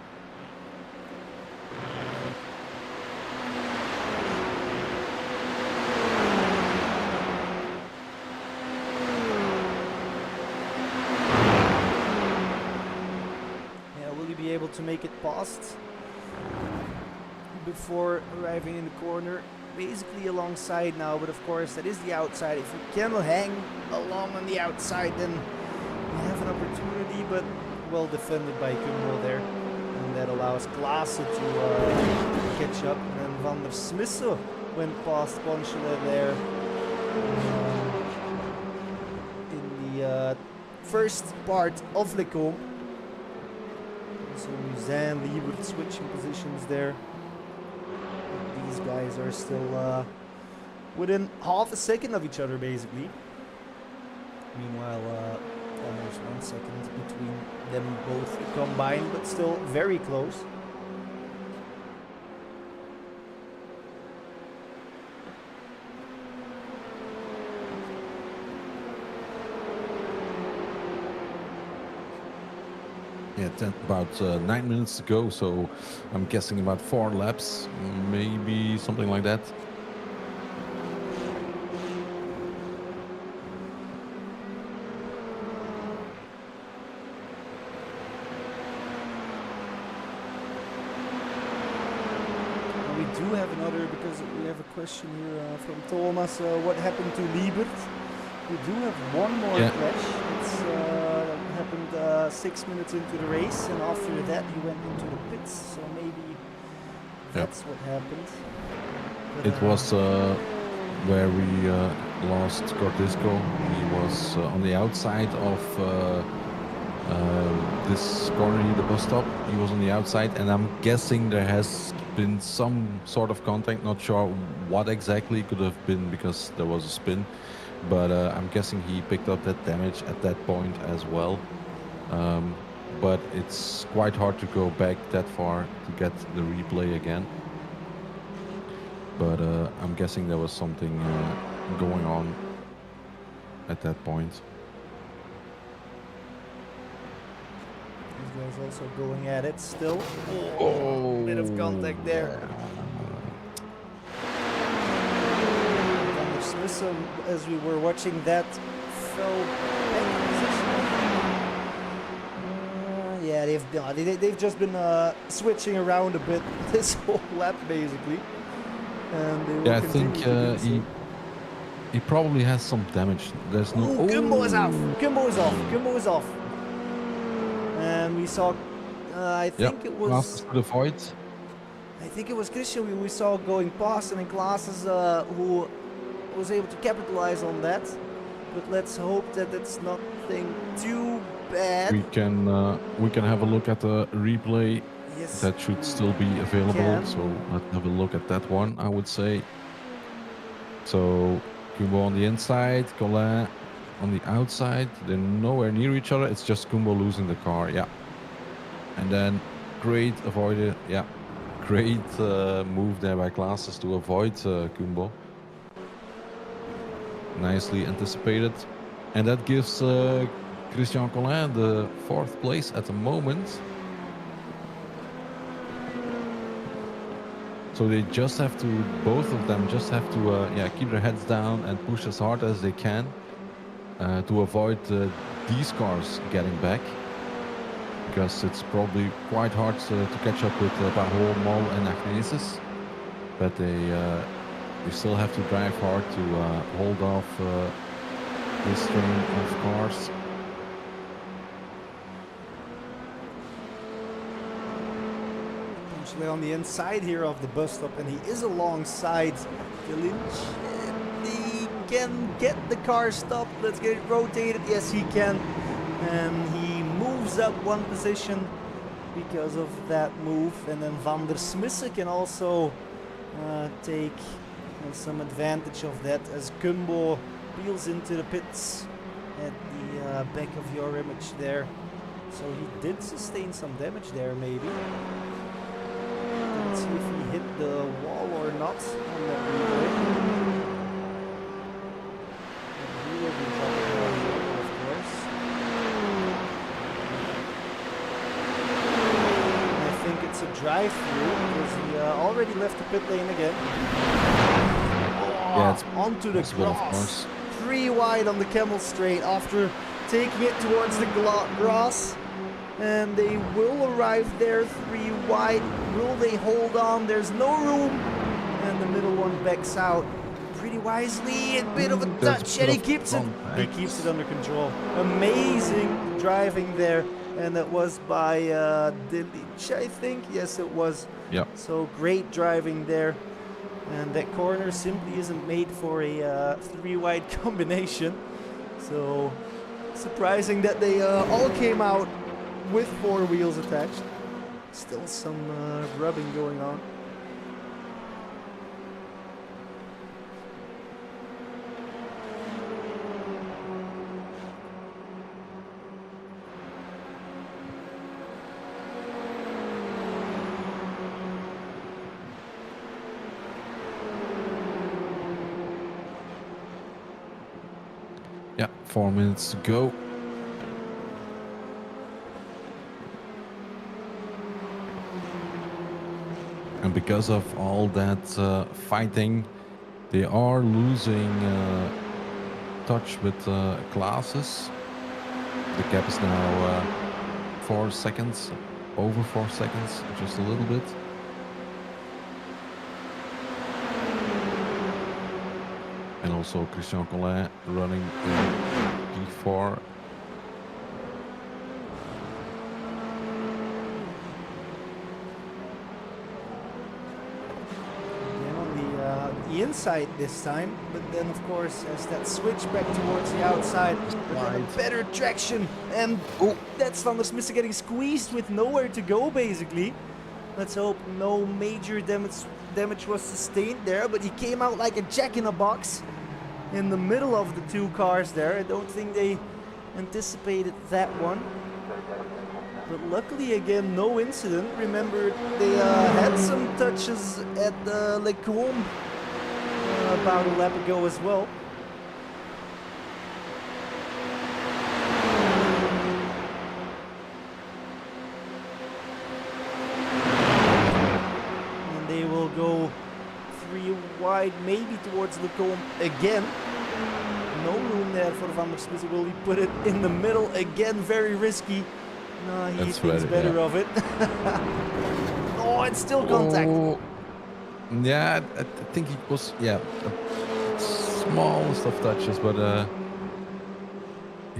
Able to make it past before arriving in the corner, basically alongside now, but of course that is the outside. If you can hang along on the outside, then you have an opportunity, but well defended by Kumbo there, and that allows Klaassen to catch up. And then Van der Smisse went past Ponchele there in the first part of Lecombe. So Muzan, Liebert switching positions there. These guys are still within half a second of each other, basically. Meanwhile, almost 1 second between them both combined, but still very close. Yeah, about 9 minutes to go, so I'm guessing about 4 laps, maybe something like that. We do have another, because we have a question here from Thomas. What happened to Liebert? We do have one more crash. It's happened 6 minutes into the race, and after that he went into the pits, so maybe that's what happened. But, it was where we lost Gordisco. He was on the outside of this corner here, the bus stop. He was on the outside, and I'm guessing there has been some sort of contact. Not sure what exactly it could have been, because there was a spin. But I'm guessing he picked up that damage at that point as well. But it's quite hard to go back that far to get the replay again. But I'm guessing there was something going on at that point. These guys also going at it still. Oh, bit of contact there. So as we were watching that, fell back in position. Yeah, they've just been switching around a bit this whole lap, basically. And they will I think he probably has some damage. There's no. Ooh, Kumbo is off. Kumbo is off. Kumbo is off. And we saw. I think it was. To the void. I think it was Christian we saw going past, and then Klaassen who was able to capitalize on that, but let's hope that it's nothing too bad. We can have a look at the replay. Yes, that should still be available. So let's have a look at that one, I would say. So Kumbo on the inside, Colin on the outside. They're nowhere near each other. It's just Kumbo losing the car. Yeah, and then great avoided. Yeah, great move there by Klaassen to avoid Kumbo. Nicely anticipated, and that gives Christian Collin the 4th place at the moment. So they just have to, both of them just have to keep their heads down and push as hard as they can to avoid these cars getting back, because it's probably quite hard to catch up with Bahol, Mol and Agnesis, but they still have to drive hard to hold off this train of cars. Actually on the inside here of the bus stop, and he is alongside the Lynch. He can get the car stopped. Let's get it rotated. Yes, he can. And he moves up 1 position because of that move. And then Van der Smisse can also take some advantage of that as Kumbo peels into the pits at the back of your image there. So he did sustain some damage there, maybe. Let's see if he hit the wall or not on that replay. He will be dropping down here, of course. I think it's a drive-through because he already left the pit lane again. Yeah, it's onto the possible, of grass. course. 3 wide on the Camel Straight after taking it towards the grass. And they will arrive there 3 wide. Will they hold on? There's no room. And the middle one backs out pretty wisely. A bit of a touch, and he keeps it. He keeps it under control. Amazing driving there, and that was by Dilich, I think. Yes, it was. Yeah. So great driving there. And that corner simply isn't made for a 3 wide combination. So surprising that they all came out with 4 wheels attached. Still some rubbing going on. Yeah, 4 minutes to go. And because of all that fighting, they are losing touch with classes. The gap is now 4 seconds, over 4 seconds, just a little bit. And also Christian Collin running in P4. The inside this time, but then of course as that switch back towards the outside, but then a better traction, and that's Van der Smissen getting squeezed with nowhere to go basically. Let's hope no major damage was sustained there, but he came out like a jack in a box in the middle of the 2 cars there. I don't think they anticipated that one. But luckily, again, no incident. Remember, they had some touches at the Le Combe about a lap ago as well. And they will go 3 wide, maybe towards Le Combe again. No room there for Van der Smissen. Will he put it in the middle again? Very risky. No, he thinks better of it. Oh, it's still contact. Oh, yeah, I think it was, smallest of touches, but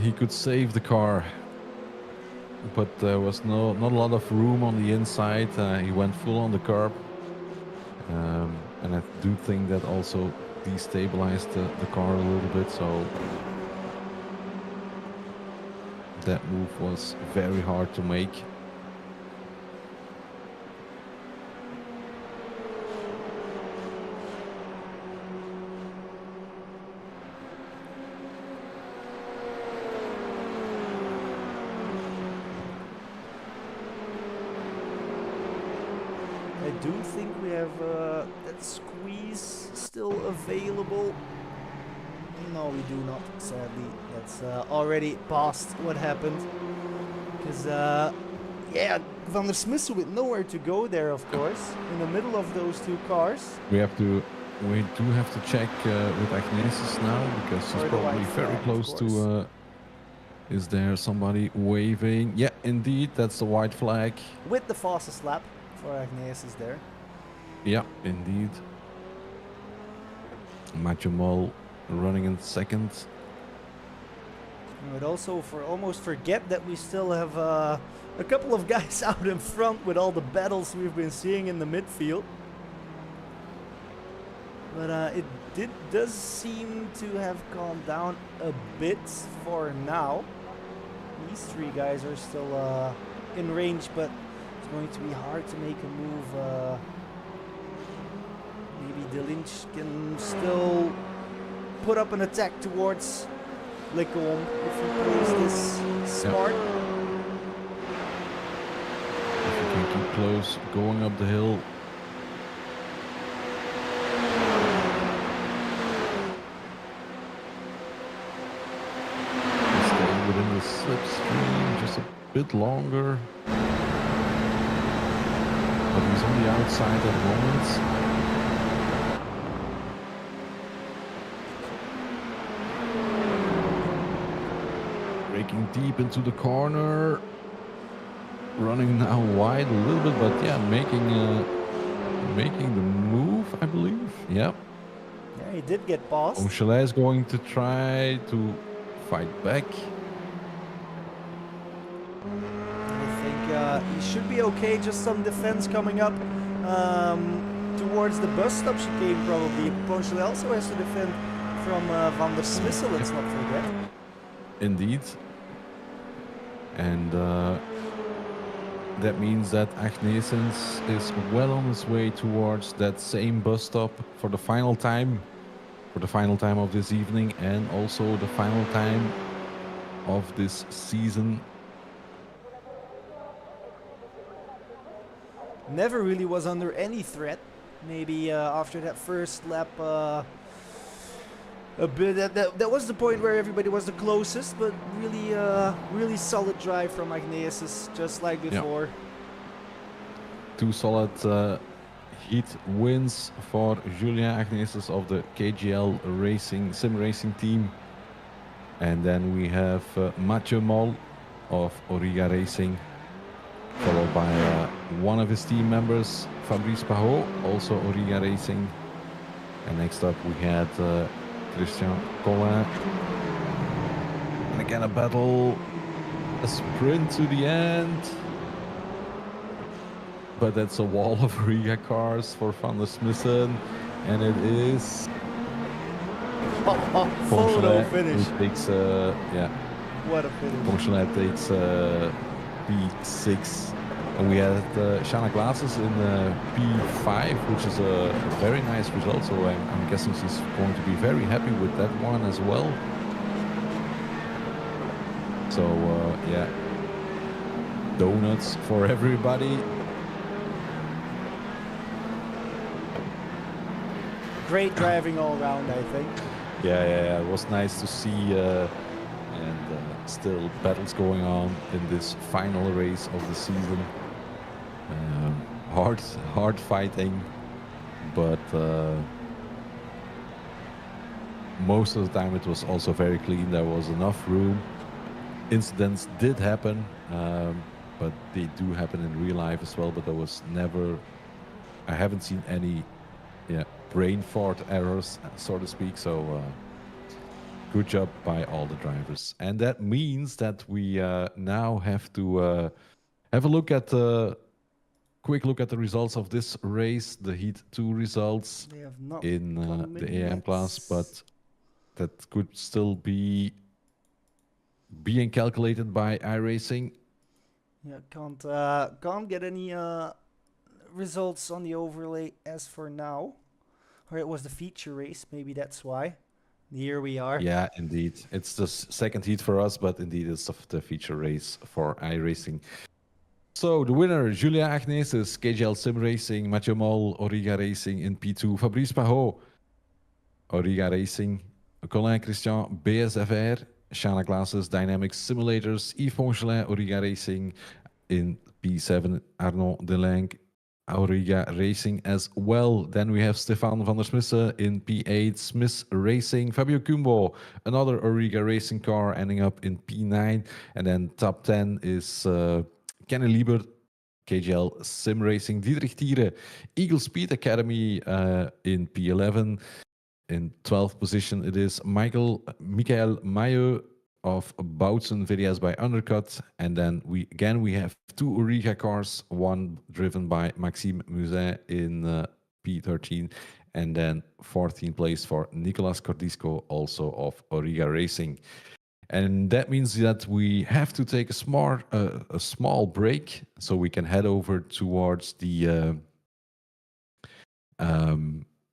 he could save the car. But there was not a lot of room on the inside. He went full on the curb. And I do think that also destabilized the car a little bit, so that move was very hard to make. I do think we have that squeeze still available. No, we do not, sadly. That's already past what happened. Because, yeah, Van der Smissen with nowhere to go there, of course, in the middle of those 2 cars. We do have to check with Agnesis now, because she's probably very close to... is there somebody waving? Yeah, indeed, that's the white flag. With the fastest lap for Agnesis there. Yeah, indeed. Mathieu Mol running in second. I would also almost forget that we still have a couple of guys out in front with all the battles we've been seeing in the midfield. But it does seem to have calmed down a bit for now. These 3 guys are still in range, but it's going to be hard to make a move. Maybe Dilich can still put up an attack towards Le Combe if he plays this smart. close going up the hill. Stay within the slipstream just a bit longer. But he's on the outside at the moment. Breaking deep into the corner. Running now wide a little bit, but yeah, making the move, I believe. Yeah. Yeah, he did get paused. Onchelet is going to try to fight back. I think he should be okay. Just some defense coming up towards the bus stop chicane probably. Ponchelet also has to defend from Van der Smisse, let's not forget. Indeed. And that means that Agnesens is well on his way towards that same bus stop for the final time of this evening, and also the final time of this season. Never really was under any threat. Maybe after that first lap, a bit. That was the point where everybody was the closest, but really solid drive from Agnesis, just like before. Yeah. Two solid heat wins for Julien Agnesis of the KGL Racing Sim Racing team, and then we have Mathieu Moll of Auriga Racing, followed by one of his team members, Fabrice Pahot, also Auriga Racing. And next up we had Christian Collin. And again a battle, a sprint to the end. But that's a wall of Auriga cars for Van der Smissen. And it is Photo finish. Who takes, yeah. What a finish. Ponchelet takes P6. And we had Shana Glasses in P5, which is a very nice result. So I'm guessing she's going to be very happy with that one as well. So yeah, donuts for everybody. Great driving all around, I think. Yeah, it was nice to see, and still battles going on in this final race of the season. Hard fighting, but most of the time it was also very clean. There was enough room. Incidents did happen, but they do happen in real life as well. But there was never, I haven't seen any, brain fart errors, so to speak. So good job by all the drivers. And that means that we now have to have a look at quick look at the results of this race, the Heat 2 results in the AM class, but that could still be being calculated by iRacing. Yeah, can't get any results on the overlay as for now. Or it was the feature race, maybe that's why. Here we are. Yeah, indeed. It's the second heat for us, but indeed it's the feature race for iRacing. So the winner, Julien Agnesis, KGL Sim Racing, Mathieu Moll, Auriga Racing in P2, Fabrice Pahot, Auriga Racing, Colin Christian, BSFR, Shana Glasses, Dynamics Simulators, Yves Ponchelet, Auriga Racing in P7, Arnaud Delange, Auriga Racing as well. Then we have Stefan van der Smisse in P8, Smith Racing, Fabio Cumbo, another Auriga Racing car ending up in P9, and then top 10 is Kenny Liebert, KGL Sim Racing, Dietrich Thiere, Eagle Speed Academy in P11. In 12th position it is Michael Mailleux of Boutsen VDS by Undercut, and then we have two Auriga cars, one driven by Maxime Muset in P13, and then 14th place for Nicolas Cordisco, also of Auriga Racing. And that means that we have to take a small break so we can head over towards the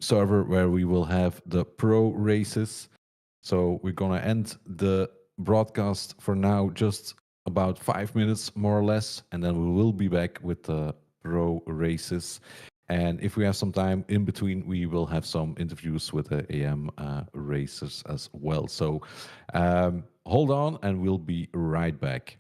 server where we will have the pro races. So we're gonna end the broadcast for now, just about 5 minutes more or less, and then we will be back with the Pro races. And if we have some time in between, we will have some interviews with the AM racers as well. So hold on, and we'll be right back.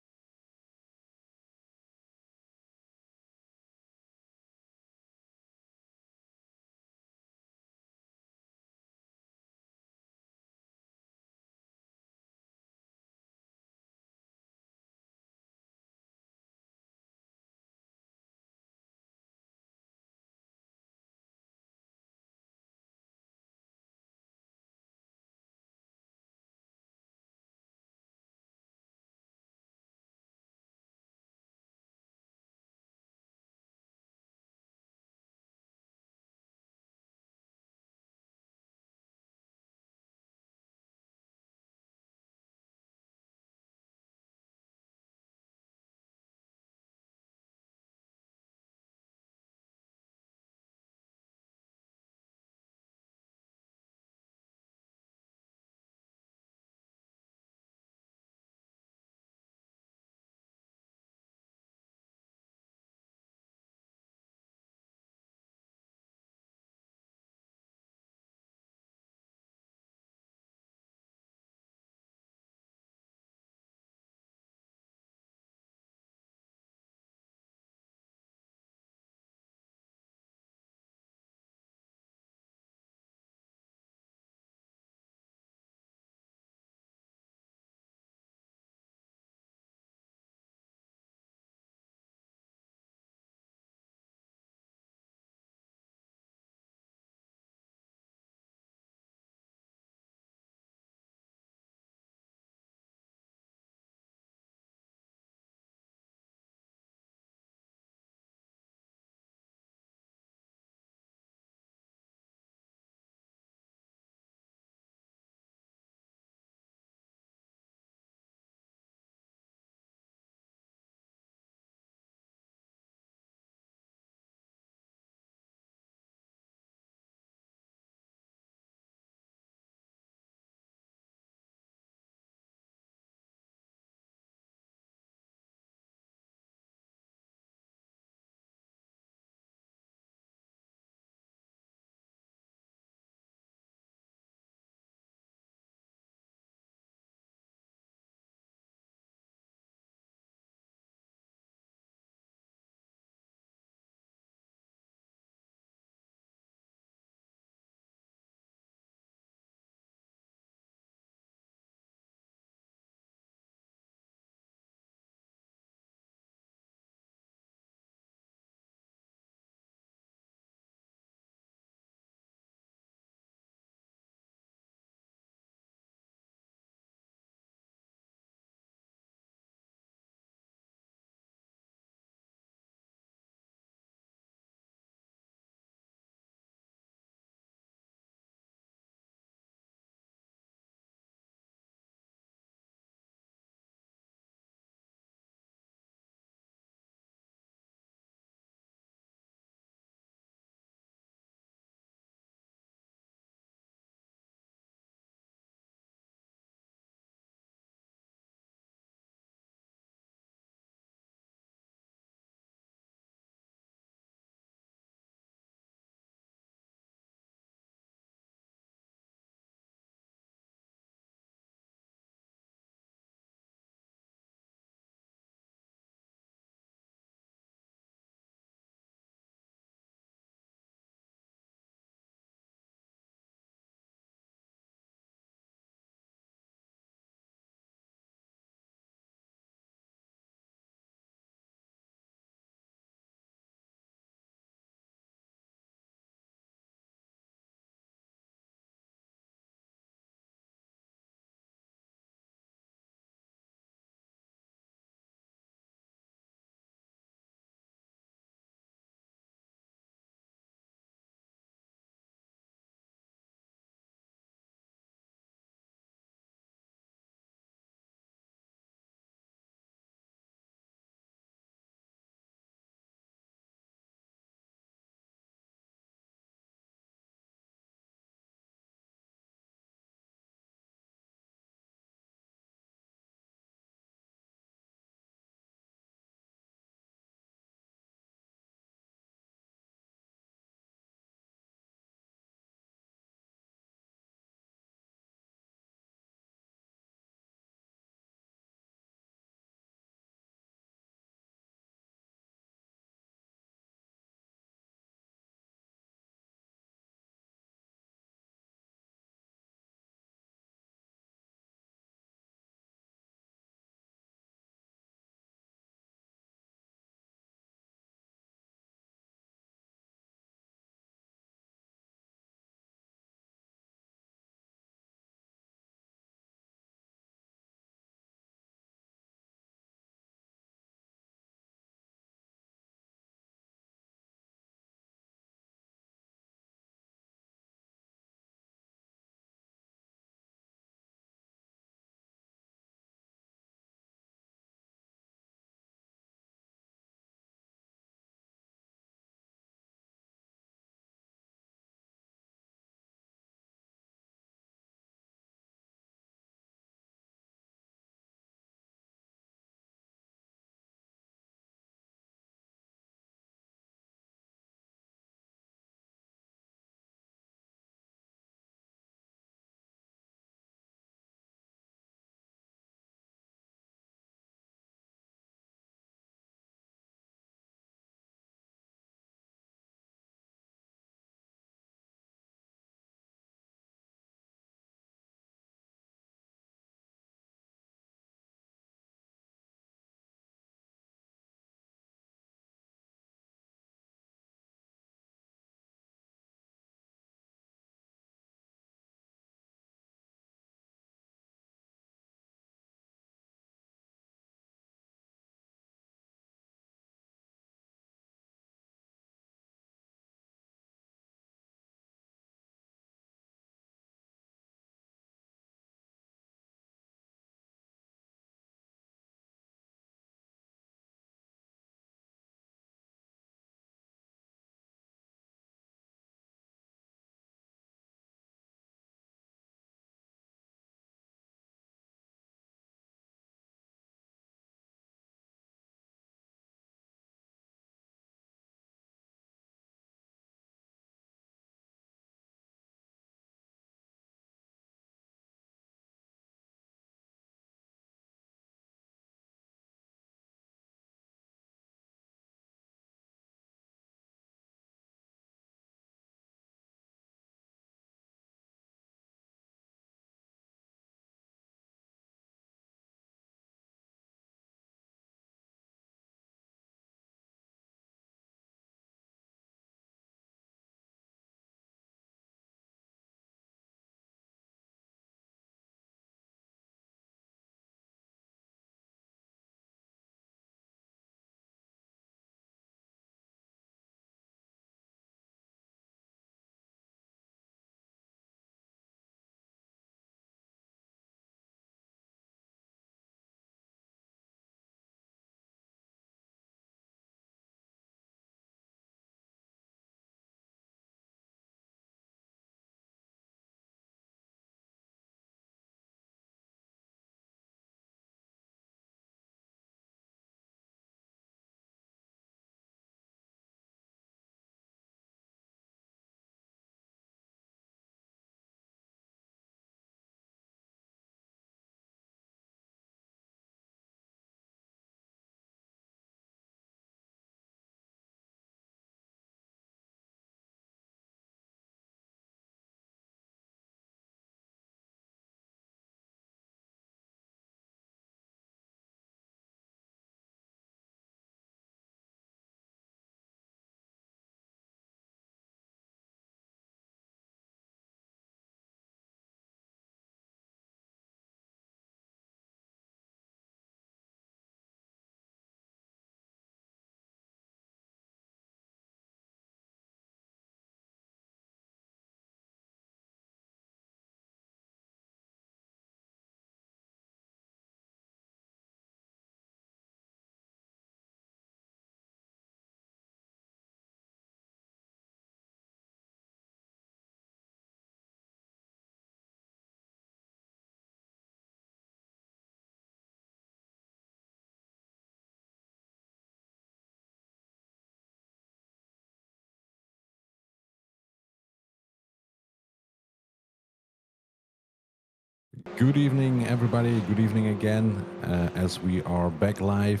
Good evening, everybody. Good evening again, as we are back live.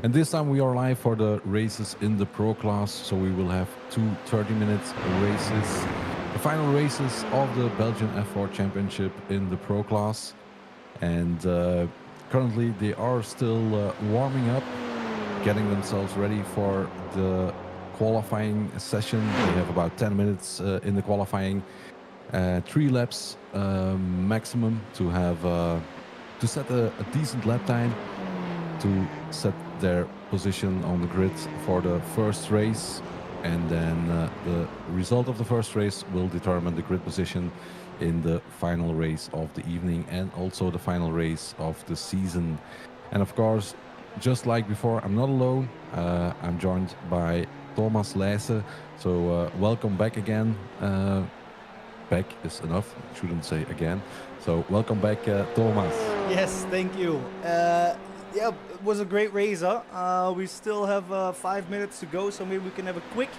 And this time we are live for the races in the Pro class. So we will have two 30-minute races, the final races of the Belgian F4 Championship in the Pro class. And currently they are still warming up, getting themselves ready for the qualifying session. They have about 10 minutes in the qualifying. 3 laps maximum to have to set a decent lap time to set their position on the grid for the first race, and then the result of the first race will determine the grid position in the final race of the evening and also the final race of the season. And of course, just like before, I'm not alone. I'm joined by Thomas Leijsen. So welcome back again. Back is enough, shouldn't say again. So welcome back, Thomas. Yes, thank you. Yeah, it was a great race, huh? We still have 5 minutes to go, so maybe we can have a quick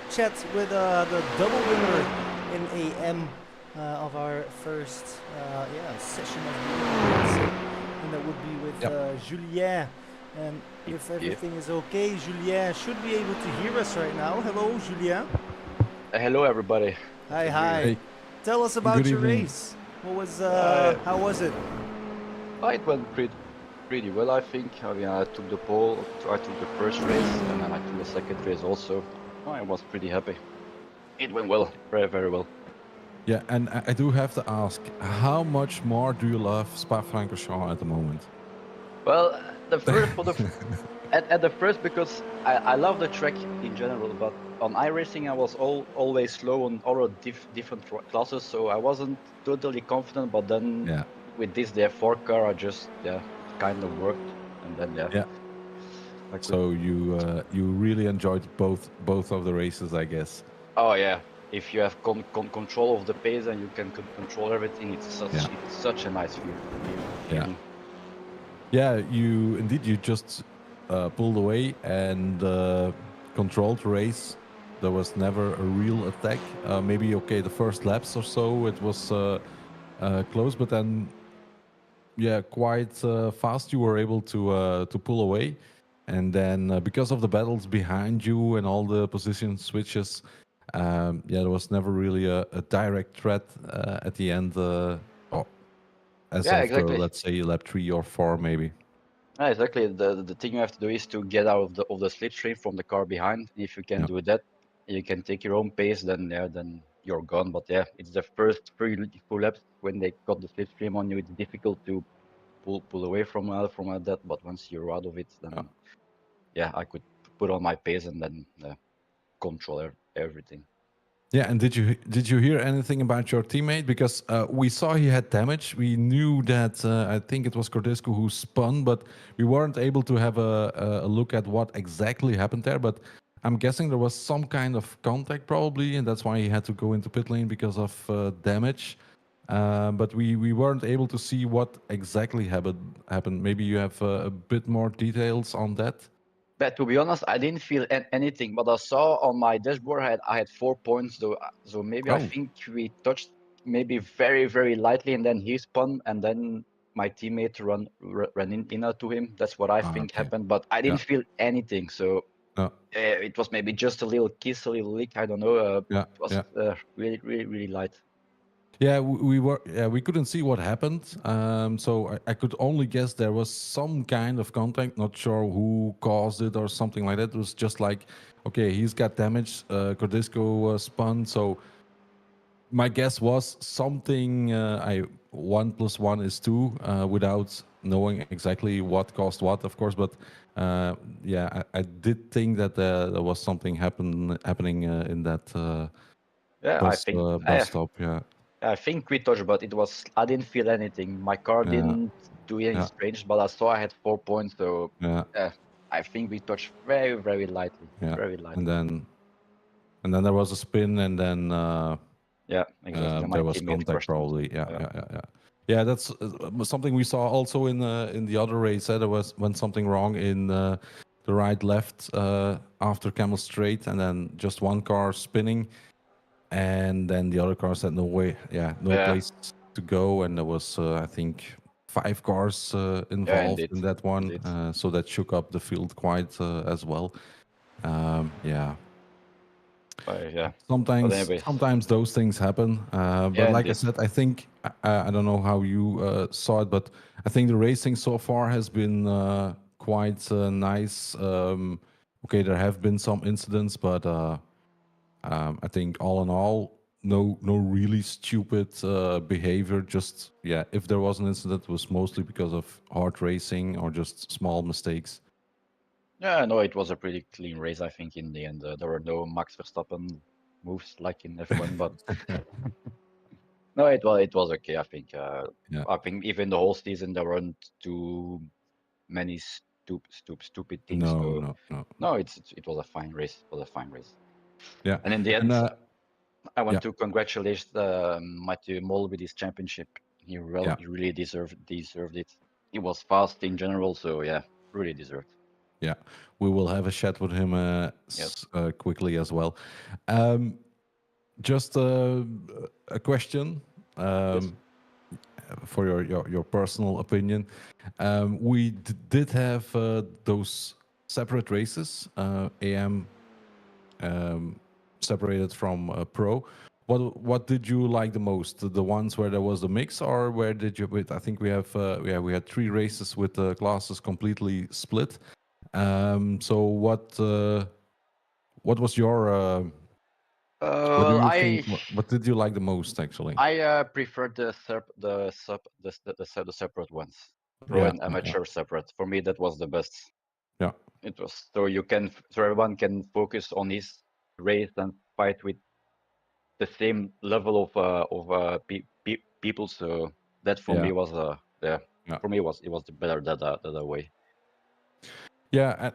chat with the double winner in AM of our first session of the evening. And that would be with Julien. And if everything is okay, Julien should be able to hear us right now. Hello, Julien. Hello, everybody. Hi. Hey. Tell us about your evening. race. What was how was it? It went pretty well, I think. I mean, I took the pole, I took the first race, and then I took the second race also. I was pretty happy. It went well, very well. Yeah, and I do have to ask, how much more do you love Spa-Francorchamps at the moment? Well, the first at the first, because I love the track in general, but on iRacing I was always slow on all different classes, so I wasn't totally confident. But then with this the F4 car, I just kind of worked, and then So you really enjoyed both of the races, I guess. Oh yeah, if you have control of the pace and you can control everything, it's such a nice feeling. Yeah, you just pulled away and controlled the race. There was never a real attack. Maybe the first laps or so it was close, but then quite fast you were able to pull away. And then because of the battles behind you and all the position switches, there was never really a direct threat at the end. Exactly. Let's say lap 3 or 4 maybe. Yeah, exactly. The thing you have to do is to get out of the slipstream from the car behind. If you can do that, you can take your own pace. Then you're gone. But it's the first 3 full laps when they got the slipstream on you. It's difficult to pull away from that. But once you're out of it, then I could put on my pace and then control everything. Yeah, and did you hear anything about your teammate? Because we saw he had damage. We knew that I think it was Cordesco who spun, but we weren't able to have a look at what exactly happened there. But I'm guessing there was some kind of contact probably, and that's why he had to go into pit lane because of damage. But we weren't able to see what exactly happened. Maybe you have a bit more details on that. But to be honest, I didn't feel anything. But I saw on my dashboard I had 4 points. So maybe I think we touched maybe very lightly, and then he spun, and then my teammate ran in to him. That's what I think happened. But I didn't feel anything. So it was maybe just a little kiss, a little lick. I don't know. It was really light. Yeah, we couldn't see what happened, so I could only guess there was some kind of contact. Not sure who caused it or something like that. It was just like, okay, he's got damage. Cordisco spun, so my guess was something. 1 + 1 is 2, without knowing exactly what caused what, of course. But I did think that there was something happening in that bus stop. Yeah. I think we touched, but I didn't feel anything. My car didn't do anything strange, but I saw I had 4 points, so I think we touched very lightly. Very lightly. And then there was a spin, and then exactly. there was contact probably. Yeah, that's something we saw also in the other race. There was went something wrong in the right left after Camel Straight, and then just one car spinning. And then the other car said, no way, no place to go, and there was I think 5 cars Yeah, involved indeed, in that one, indeed. so that shook up the field quite as well. Yeah, Yeah. But sometimes anyways, sometimes those things happen. But yeah, like I indeed. said, I think I don't know how you saw it, but I think the racing so far has been quite nice. Okay, there have been some incidents, but I think all in all, no really stupid behavior. Just yeah, if there was an incident, it was mostly because of hard racing or just small mistakes. Yeah, no, it was a pretty clean race, I think, in the end. There were no Max Verstappen moves like in F1, but no, it was okay, I think. Yeah. I think even the whole season there weren't too many stupid things. No, So no, no. no, it was a fine race. It was a fine race. Yeah. And in the And end, I yeah, want to congratulate Mathieu Mol with his championship. yeah, He really deserved it. He was fast in general, so yeah, really deserved. yeah. We will have a chat with him Yes, quickly as well. Just a question. yes, For your personal opinion. We did have those separate races, AM separated from Pro. What did you like the most? The ones where there was a mix, or where did you? I think we have we had 3 races with the classes completely split. So what was your what do you think? I What did you like the most actually? prefer the separate ones, pro Yeah, and yeah, amateur separate. For me, that was the best. yeah, It was so so everyone can focus on his race and fight with the same level of people. So that for yeah, me was yeah, yeah. for me it was the better that way. Yeah,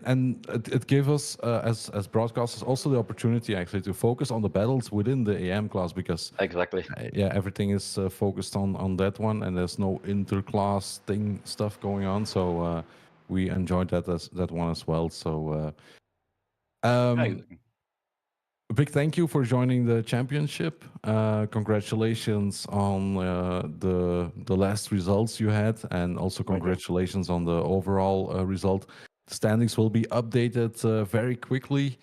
and it gave us as broadcasters also the opportunity actually to focus on the battles within the AM class because Exactly. yeah, everything is focused on that one, and there's no interclass thing stuff going on. So we enjoyed that one as well. So Yeah, um, exactly. a big thank you for joining the championship. Congratulations on the last results you had, and also Thank you. congratulations on the overall result. The standings will be updated very quickly,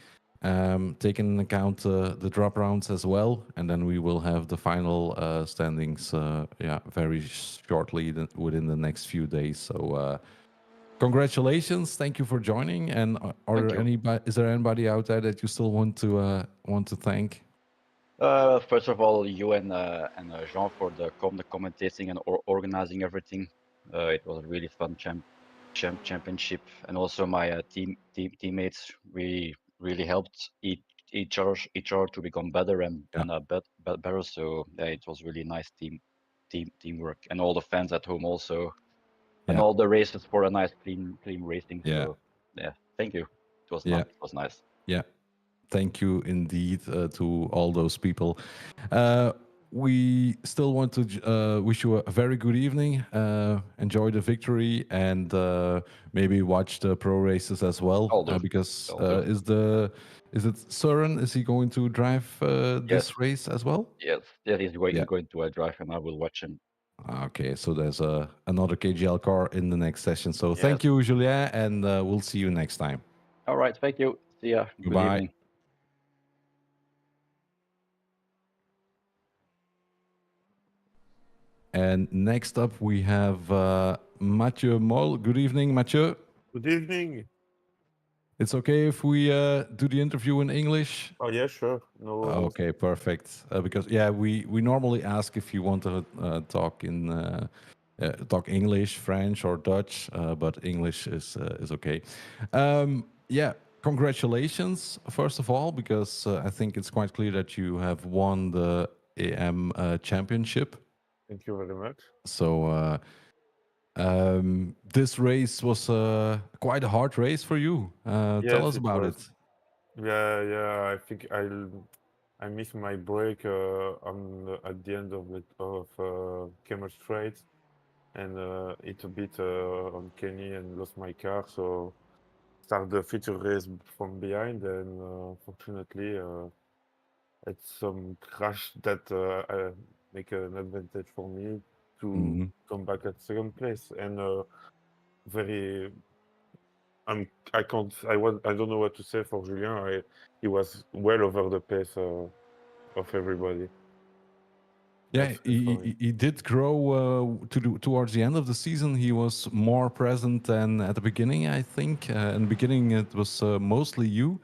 taking into account the drop rounds as well, and then we will have the final standings, yeah, very shortly within the next few days. So. Congratulations! Thank you for joining. And Thank you. is there anybody out there that you still want to thank? First of all, you and Jean for the commentating and organizing everything. It was a really fun championship, and also my teammates. We really helped each other to become better and Yeah, better. So yeah, it was really nice teamwork, and all the fans at home also, and yeah, all the races for a nice clean racing. yeah, So yeah, thank you. It was yeah, nice. It was nice. yeah. Thank you indeed to all those people. Uh, we still want to wish you a very good evening. Enjoy the victory, and maybe watch the pro races as well. I'll do. Because I'll do. is it Søren? Is he going to drive Yes. this race as well? Yes, yeah, Yeah. he's going to a drive, and I will watch him. Okay, so there's another KGL car in the next session. So Yes. thank you, Julien, and we'll see you next time. All right. Thank you. See ya. Good Goodbye. evening. And next up, we have Mathieu Mol. Good evening, Mathieu. Good evening. It's okay if we do the interview in English? Oh yeah, sure. No worries. Okay, perfect. Because yeah, we normally ask if you want to talk English, French, or Dutch, but English is okay. Yeah, congratulations first of all, because I think it's quite clear that you have won the AM championship. Thank you very much. So this race was quite a hard race for you. Tell Yes, us it about was. it. Yeah. I think I missed my break at the end of Kemmer Strait, and hit a bit on Kenny and lost my car. So start the feature race from behind, and fortunately, it's some crash that make an advantage for me to Mm-hmm. come back at second place. And very, I can't, I don't know what to say for Julien. He was well over the pace of everybody. Yeah, That's good for him. he did grow towards the end of the season. He was more present than at the beginning, I think. In the beginning, it was mostly you,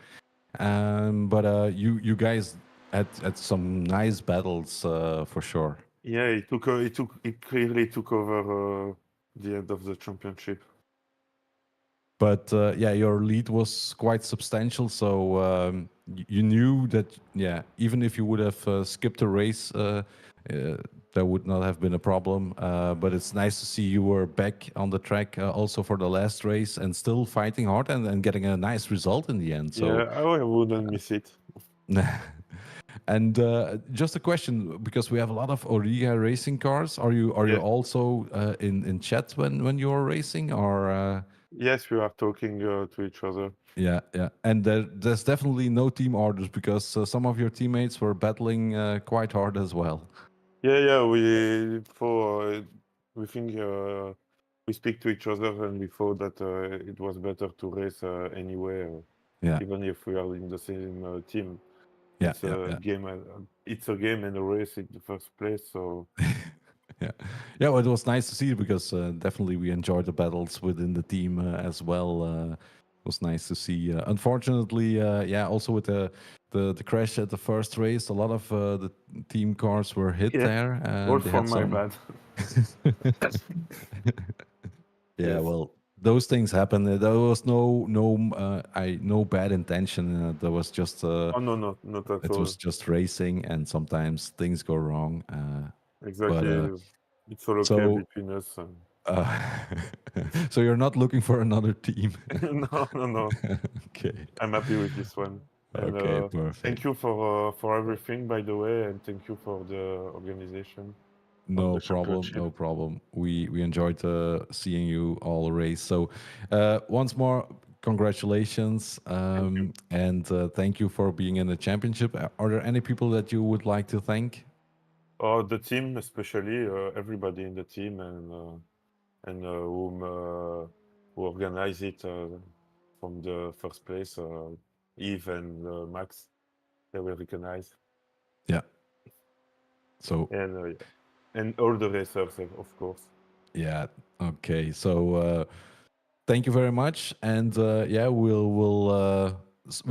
but you guys had some nice battles for sure. Yeah, he clearly took over the end of the championship. But yeah, your lead was quite substantial, so you knew that yeah, even if you would have skipped a race, there would not have been a problem. But it's nice to see you were back on the track also for the last race and still fighting hard and getting a nice result in the end. So Yeah, I wouldn't miss it. and just a question, because we have a lot of Origa racing cars. Are you Yeah. also in chat when you're racing or? Yes, we are talking to each other. Yeah, yeah, and there's definitely no team orders because some of your teammates were battling quite hard as well. Yeah, we think we speak to each other, and we thought that it was better to race anyway, Yeah, even if we are in the same team. yeah, It's yeah, a yeah. game. It's a game and a race in the first place. So Yeah, yeah. Well, it was nice to see because definitely we enjoyed the battles within the team as well. It was nice to see. Unfortunately, yeah, also with the crash at the first race, a lot of the team cars were hit yeah, there, all and they for had my some. bad. Yeah, Yes. well, those things happen. There was no bad intention. There was just Oh no, not at it all. was just racing, and sometimes things go wrong. But Exactly. It's all okay so between us. uh, so you're not looking for another team. No. Okay. I'm happy with this one. And Okay, thank perfect. you for everything, by the way, and thank you for the organization of No the problem, championship. no problem. We enjoyed seeing you all race. So once more, congratulations, Thank you. and thank you for being in the championship. Are there any people that you would like to thank? The team, especially everybody in the team, and who organize it from the first place, Yves and Max. They were recognized, Yeah. So and all the racers, of course. yeah. Okay. So thank you very much, and yeah, we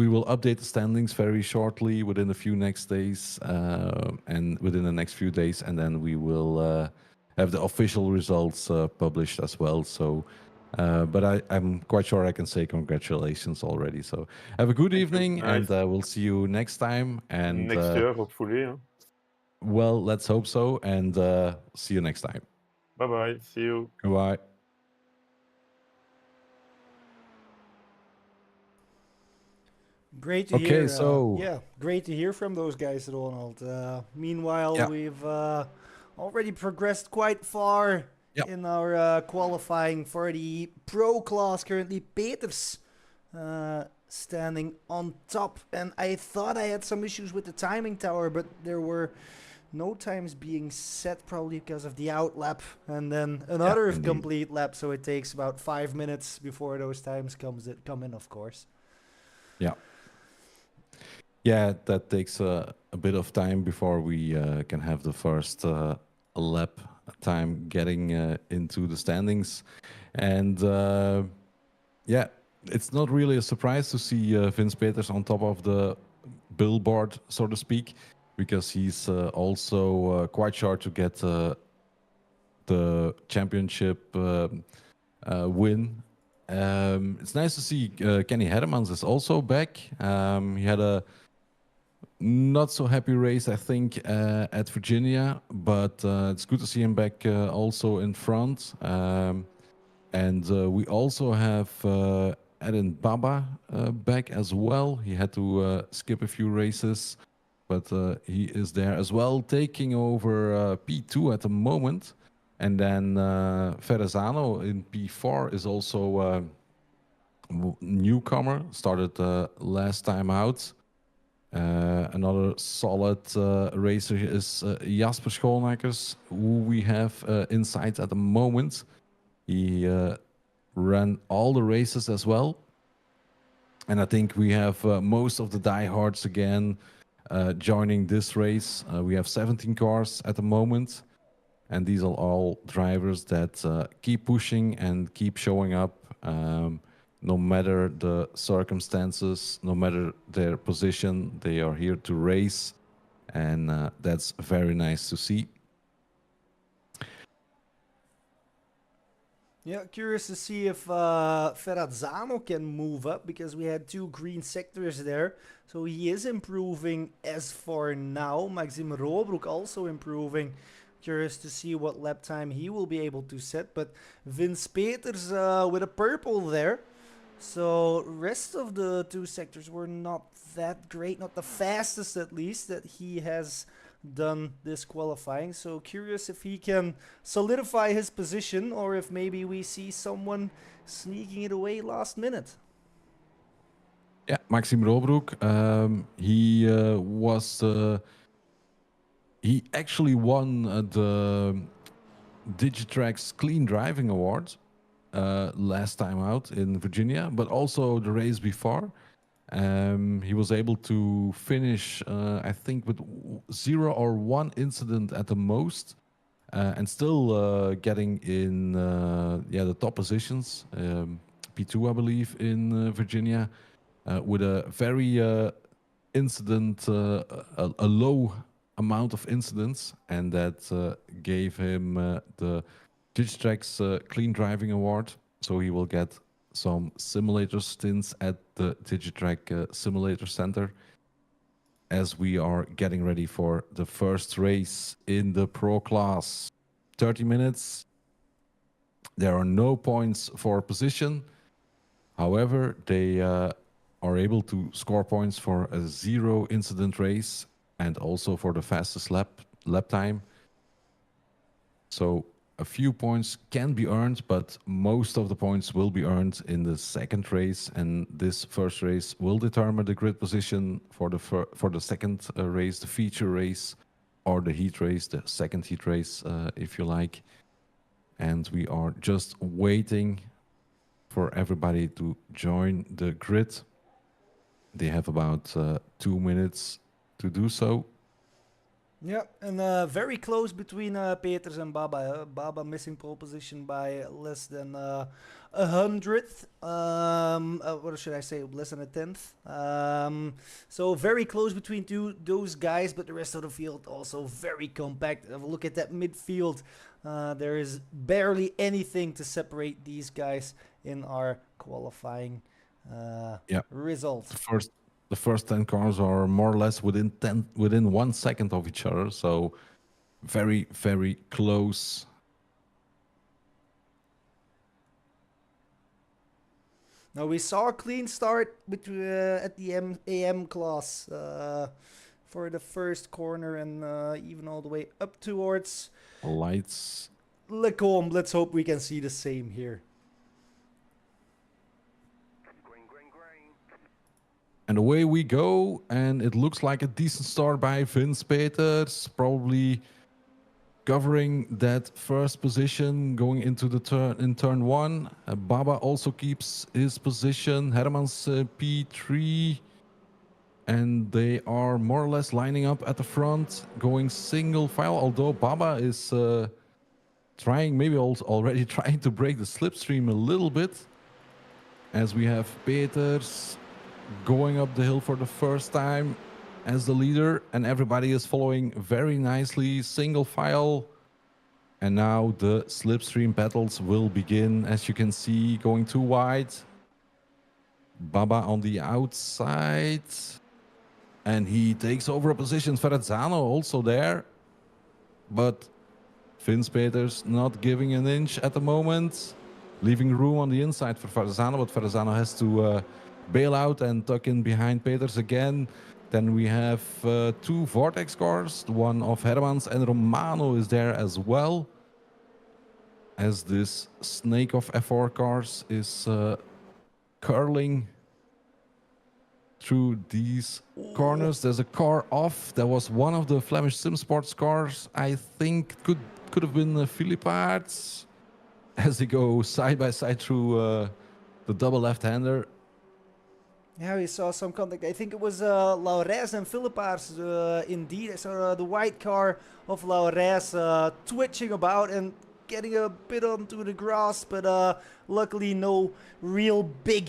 will update the standings very shortly within a few next days, and within the next few days, and then we will have the official results published as well. So, but I'm quite sure I can say congratulations already. So, have a good Thank you. evening, and Nice. we'll see you next time. And Next year, hopefully. Huh? well, let's hope so, and see you next time. Bye bye. See you. Goodbye. Great to Okay, hear. so Yeah, great to hear from those guys, Ronald. Meanwhile, yeah. we've already progressed quite far Yeah. in our qualifying for the pro class. Currently, Peters standing on top, and I thought I had some issues with the timing tower, but there were no times being set, probably because of the out lap, and then another indeed. complete lap. So it takes about 5 minutes before those times come in, of course. Yeah. Yeah, that takes a bit of time before we can have the first lap time getting into the standings. And yeah, it's not really a surprise to see Vince Peters on top of the billboard, so to speak, because he's also quite sure to get the championship win. It's nice to see Kenny Hedemans is also back. He had a not so happy race, I think, at Virginia, but it's good to see him back also in front. And we also have Eden Baba back as well. He had to skip a few races, but he is there as well, taking over P2 at the moment. And then Ferrazano in P4 is also newcomer, started last time out. Another solid racer is Jasper Schoolmakers, who we have inside at the moment. He ran all the races as well. And I think we have most of the diehards again joining this race. We have 17 cars at the moment. And these are all drivers that keep pushing and keep showing up, no matter the circumstances, no matter their position. They are here to race, and that's very nice to see. Yeah, curious to see if Ferrazzano can move up, because we had 2 green sectors there. So he is improving as for now. Maxime Robroek also improving. Curious to see what lap time he will be able to set. But Vince Peters with a purple there. So rest of the 2 sectors were not that great. Not the fastest, at least, that he has done this qualifying. So curious if he can solidify his position, or if maybe we see someone sneaking it away last minute. Yeah, Maxime Robroek, he actually won the Digitrack's Clean Driving Award last time out in Virginia, but also the race before. He was able to finish, I think, with 0 or 1 incident at the most, and still getting in the top positions, P2, I believe, in Virginia, with a very incident, a low amount of incidents, and that gave him the Digitrack's Clean Driving Award. So he will get some simulator stints at the Digitrack Simulator Center as we are getting ready for the first race in the Pro class. 30 minutes. There are no points for position. However, they are able to score points for a 0 incident race and also for the fastest lap time. So a few points can be earned, but most of the points will be earned in the second race, and this first race will determine the grid position for the second race, the feature race, or the heat race, the second heat race, if you like. And we are just waiting for everybody to join the grid. They have about 2 minutes to do so. Yeah, and very close between Peters and Baba. Baba missing pole position by less than a hundredth. What should I say? Less than a tenth. So very close between those guys, but the rest of the field also very compact. Have a look at that midfield. There is barely anything to separate these guys in our qualifying result. The first 10 cars are more or less within 1 second of each other, so very, very close. Now we saw a clean start at the AM class for the first corner, and even all the way up towards lights. Lecombe. Let's hope we can see the same here. And away we go, and it looks like a decent start by Vince Peters, probably covering that first position going into the turn 1. Baba also keeps his position. Hermans P3, and they are more or less lining up at the front, going single file. Although Baba is already trying to break the slipstream a little bit, as we have Peters going up the hill for the first time as the leader, and everybody is following very nicely, single file. And now the slipstream battles will begin, as you can see, going too wide. Baba on the outside, and he takes over a position. Ferrazzano also there, but Vince Peters not giving an inch at the moment, leaving room on the inside for Ferrazzano, but Ferrazzano has to bail out and tuck in behind Peters again. Then we have 2 Vortex cars. The one of Hermans and Romano is there as well, as this snake of F4 cars is curling through these corners. There's a car off. That was one of the Flemish Sim Sports cars. I think could have been Philippaerts as they go side by side through the double left-hander. Yeah, we saw some contact. I think it was Laurès and Philippaerts. Indeed, I saw the white car of Laurès twitching about and getting a bit onto the grass, but luckily no real big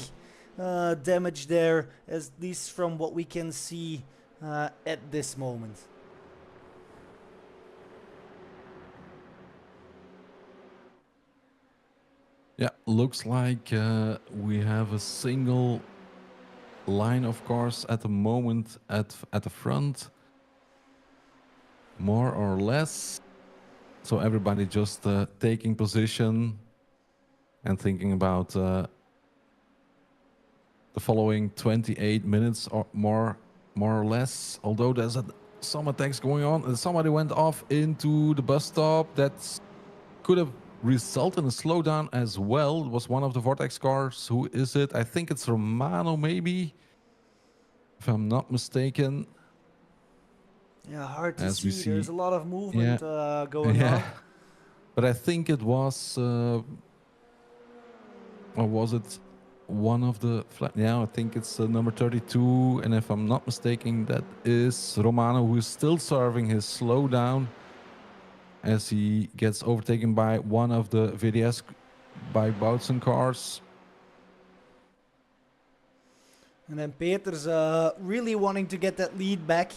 damage there, at least from what we can see at this moment. Yeah, looks like we have a single line of cars at the moment at the front, more or less. So everybody just taking position and thinking about the following 28 minutes or more or less. Although there's some attacks going on, and somebody went off into the bus stop. That could have resulted in a slowdown as well. It was one of the Vortex cars. Who is it? I think it's Romano, maybe, if I'm not mistaken. Yeah, hard to As we see. There's see. a lot of movement going Yeah. on. But I think it was, or was it one of the yeah, I think it's number 32, and if I'm not mistaken, that is Romano, who is still serving his slowdown as he gets overtaken by one of the VDS by Boutsen cars. And then Peters really wanting to get that lead back,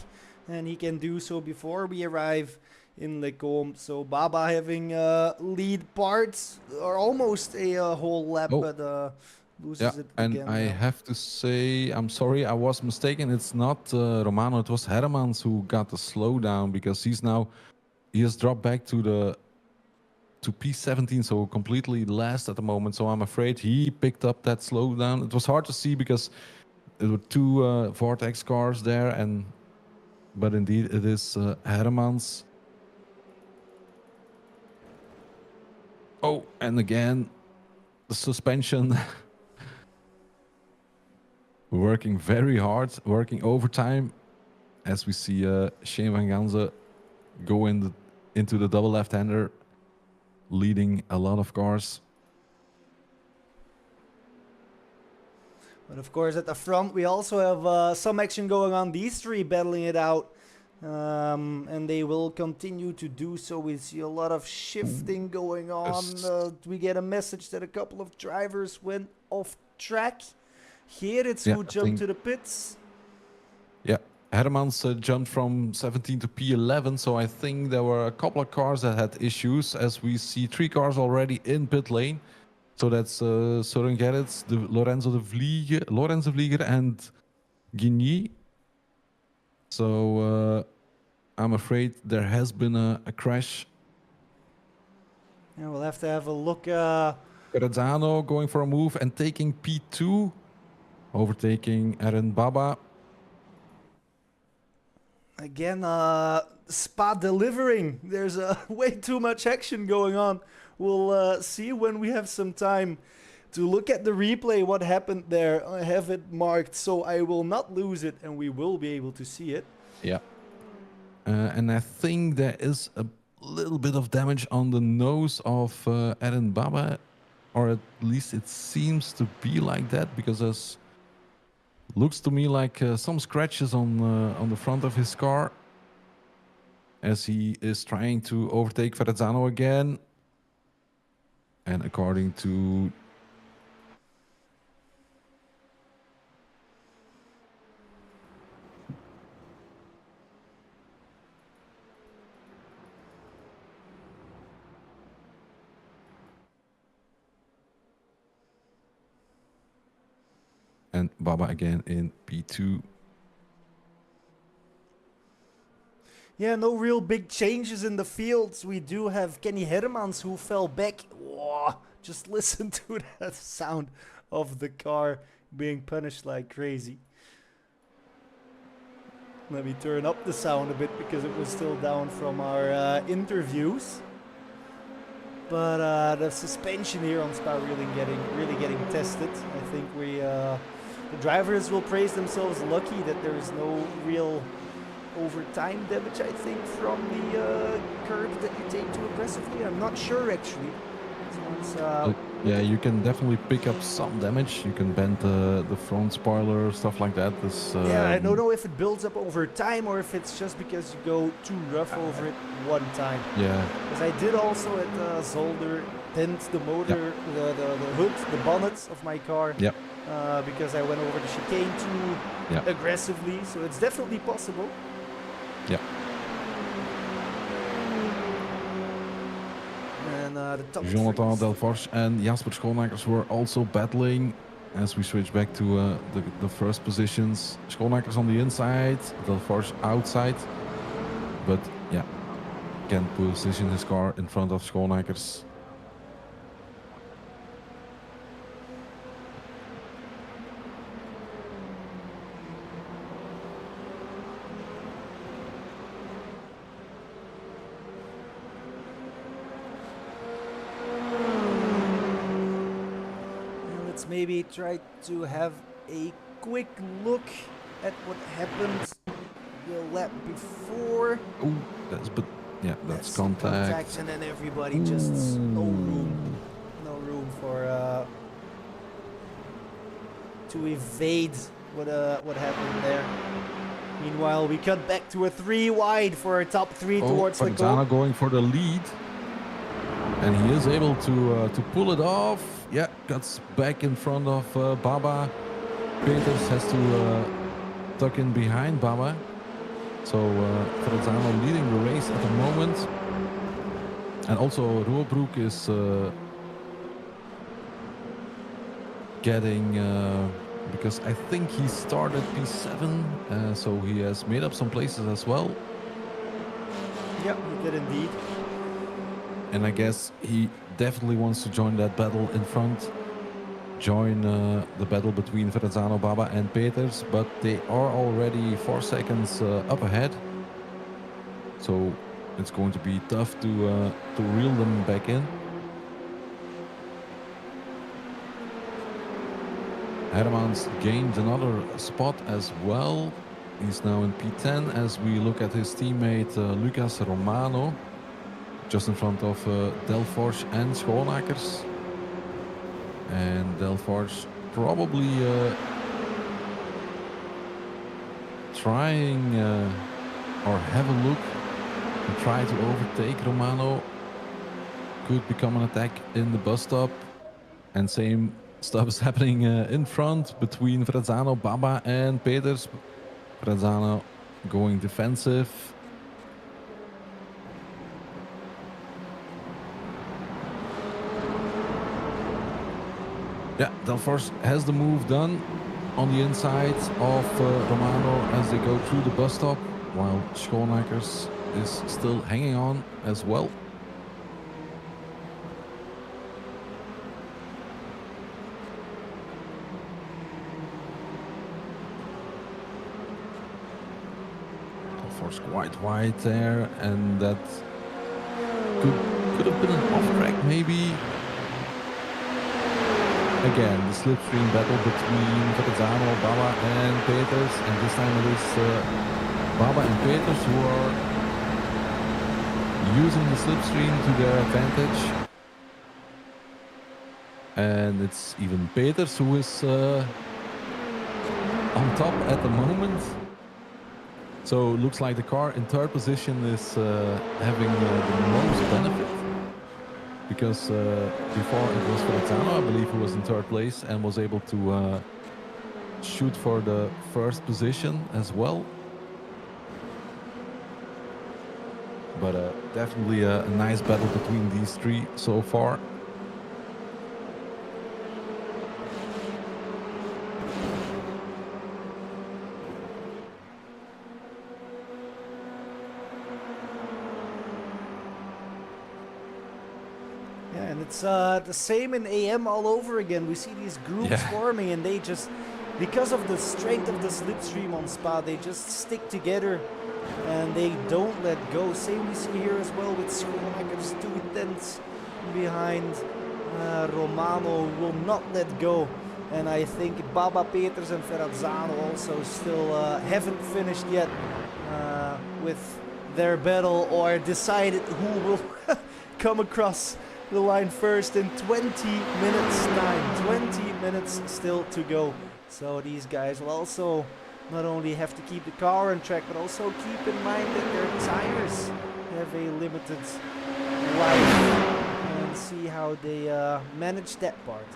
and he can do so before we arrive in Lecombe. So Baba having lead parts, or almost a whole lap, but loses it again. And I have to say, I'm sorry, I was mistaken. It's not Romano, it was Hermans who got the slowdown, because he has dropped back to P17, so completely last at the moment. So I'm afraid he picked up that slowdown. It was hard to see because there were two Vortex cars there, but indeed it is Hermans. Oh, and again, the suspension working very hard, working overtime, as we see Shane van Gansen go into the double left-hander, leading a lot of cars. But of course, at the front, we also have some action going on. These three battling it out, and they will continue to do so. We see a lot of shifting going on. We get a message that a couple of drivers went off track. Here it's who jumped to the pits. Yeah, Hermans jumped from 17 to P11, so I think there were a couple of cars that had issues, as we see 3 cars already in pit lane. So that's Søren Gerrits, Lorenzo de Vlieger, and Guigny. So I'm afraid there has been a crash. Yeah, we'll have to have a look. Perezzano going for a move and taking P2, overtaking Aaron Baba. Again, Spa delivering. There's way too much action going on. We'll see when we have some time to look at the replay what happened there. I have it marked so I will not lose it, and we will be able to see it. Yeah. And I think there is a little bit of damage on the nose of Aaron Baba, or at least it seems to be like that, because there's looks to me like some scratches on the front of his car as he is trying to overtake Verrazzano again. And according to and Baba again in P2. Yeah, no real big changes in the fields. We do have Kenny Hermans who fell back. Whoa, just listen to that sound of the car being punished like crazy. Let me turn up the sound a bit because it was still down from our interviews. But the suspension here on Spa really getting tested. I think we the drivers will praise themselves lucky that there is no real overtime damage, I think, from the curb that you take too aggressively. I'm not sure actually. This one's, yeah, you can definitely pick up some damage. You can bend the front spoiler, stuff like that. This, yeah, I don't know if it builds up over time or if it's just because you go too rough over it one time. Yeah. Because I did also at Zolder dent the motor, the hood, the bonnet of my car. Yep. Because I went over the chicane too aggressively. So it's definitely possible. Yeah. And the top Jonathan Delforge and Jasper Schoonmakers were also battling as we switch back to the first positions. Schoonmakers on the inside, Delforge outside. But yeah, can position his car in front of Schoonmakers. Maybe try to have a quick look at what happened the lap before. Oh, that's contact. And then everybody just no room for to evade what happened there. Meanwhile, we cut back to a 3 wide for our top 3 towards the goal. Going for the lead, and he is able to pull it off. Yeah, cuts back in front of Baba. Peters has to tuck in behind Baba. So Verrazzano leading the race at the moment. And also Roobroek is getting, because I think he started P7, so he has made up some places as well. Yeah, he did indeed. And I guess he definitely wants to join that battle in front. Join the battle between Verrazzano, Baba and Peters, but they are already 4 seconds up ahead. So it's going to be tough to reel them back in. Hermans gained another spot as well. He's now in P10 as we look at his teammate Lucas Romano, just in front of Delforge and Schoonmakers. And Delforge probably trying or have a look and try to overtake Romano. Could become an attack in the bus stop. And same stuff is happening in front between Verrazzano, Baba and Peters. Verrazzano going defensive. Yeah, Delforge has the move done on the inside of Romano as they go through the bus stop, while Schoonmakers is still hanging on as well. Delforge quite wide there, and that could have been an off track maybe. Again, the slipstream battle between Verrazzano, Baba and Peters, and this time it is Baba and Peters who are using the slipstream to their advantage. And it's even Peters who is on top at the moment. So it looks like the car in third position is having the most benefit. Because before it was Verrazzano, I believe, who was in third place and was able to shoot for the first position as well. But definitely a nice battle between these three so far. It's the same in AM all over again. We see these groups forming, and they just, because of the strength of the slipstream on Spa, they just stick together and they don't let go. Same we see here as well with Schoonmakers 2 tenths behind. Romano will not let go And I think Baba Peters and Ferrazzano also still haven't finished yet with their battle or decided who will come across the line first in 20 minutes time. 20 minutes still to go. So these guys will also not only have to keep the car on track, but also keep in mind that their tires have a limited life, and see how they manage that part.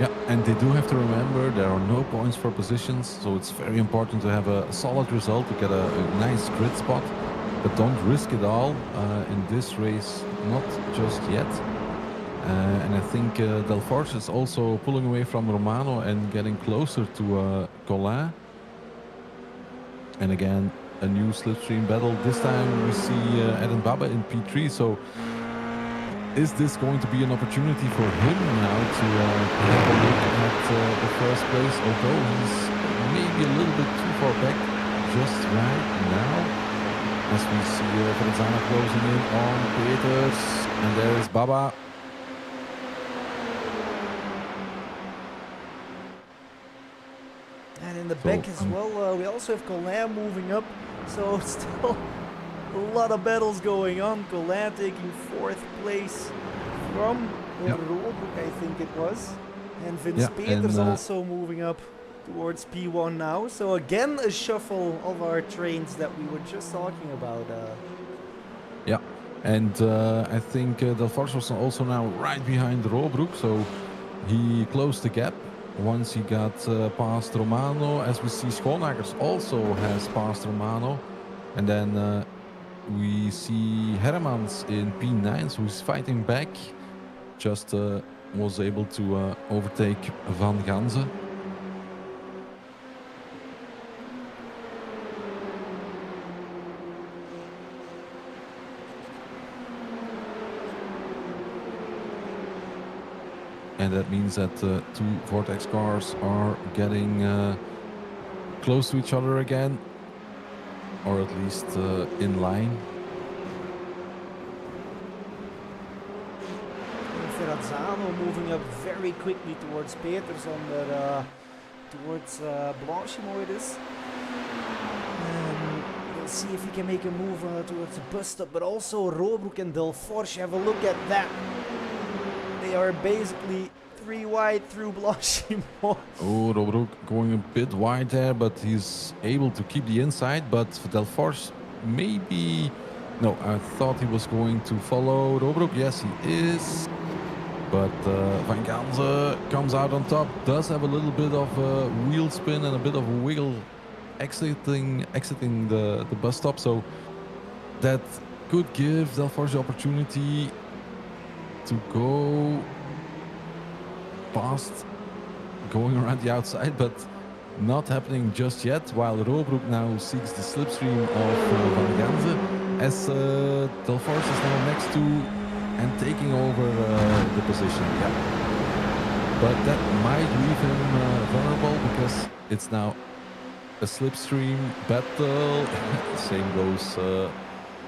Yeah, and they do have to remember there are no points for positions, so it's very important to have a solid result to get a nice grid spot, but don't risk it all in this race, not just yet. And I think Delforge is also pulling away from Romano and getting closer to Collin. And again, a new slipstream battle. This time we see Eden Baba in P3, so is this going to be an opportunity for him now to have a look at the first place, although he's maybe a little bit too far back just right now, as we see Verenzana closing in on Peters, and there is Baba. And in the back as well, we also have Collin moving up, so still a lot of battles going on. Collin taking 4th place from Rolbroek, I think it was. And Vince Peters also moving up towards P1 now. So again, a shuffle of our trains that we were just talking about. Yeah, and I think Delforge was also now right behind Rolbroek, so he closed the gap once he got past Romano. As we see, Schoonmakers also has passed Romano. And then we see Hermans in P9, so he's fighting back. Just was able to overtake Van Ganze. And that means that two Vortex cars are getting close to each other again, or at least in line. Ferrazzano moving up very quickly towards Peters on the towards Blanchimont it is. We'll see if he can make a move towards the bus stop, but also Rolbroek and Delforge, have a look at that. They are basically 3 wide through Blanchimont. Oh, Rolbroek going a bit wide there, but he's able to keep the inside. But Delforge maybe... No, I thought he was going to follow Rolbroek. Yes, he is. But Van Ganze comes out on top. Does have a little bit of a wheel spin and a bit of a wiggle exiting the bus stop. So that could give Delforge the opportunity to go past, going around the outside, but not happening just yet, while Rolbroek now seeks the slipstream of Van Ganze, as Delforge is now next to and taking over the position. Yeah. But that might leave him vulnerable, because it's now a slipstream battle.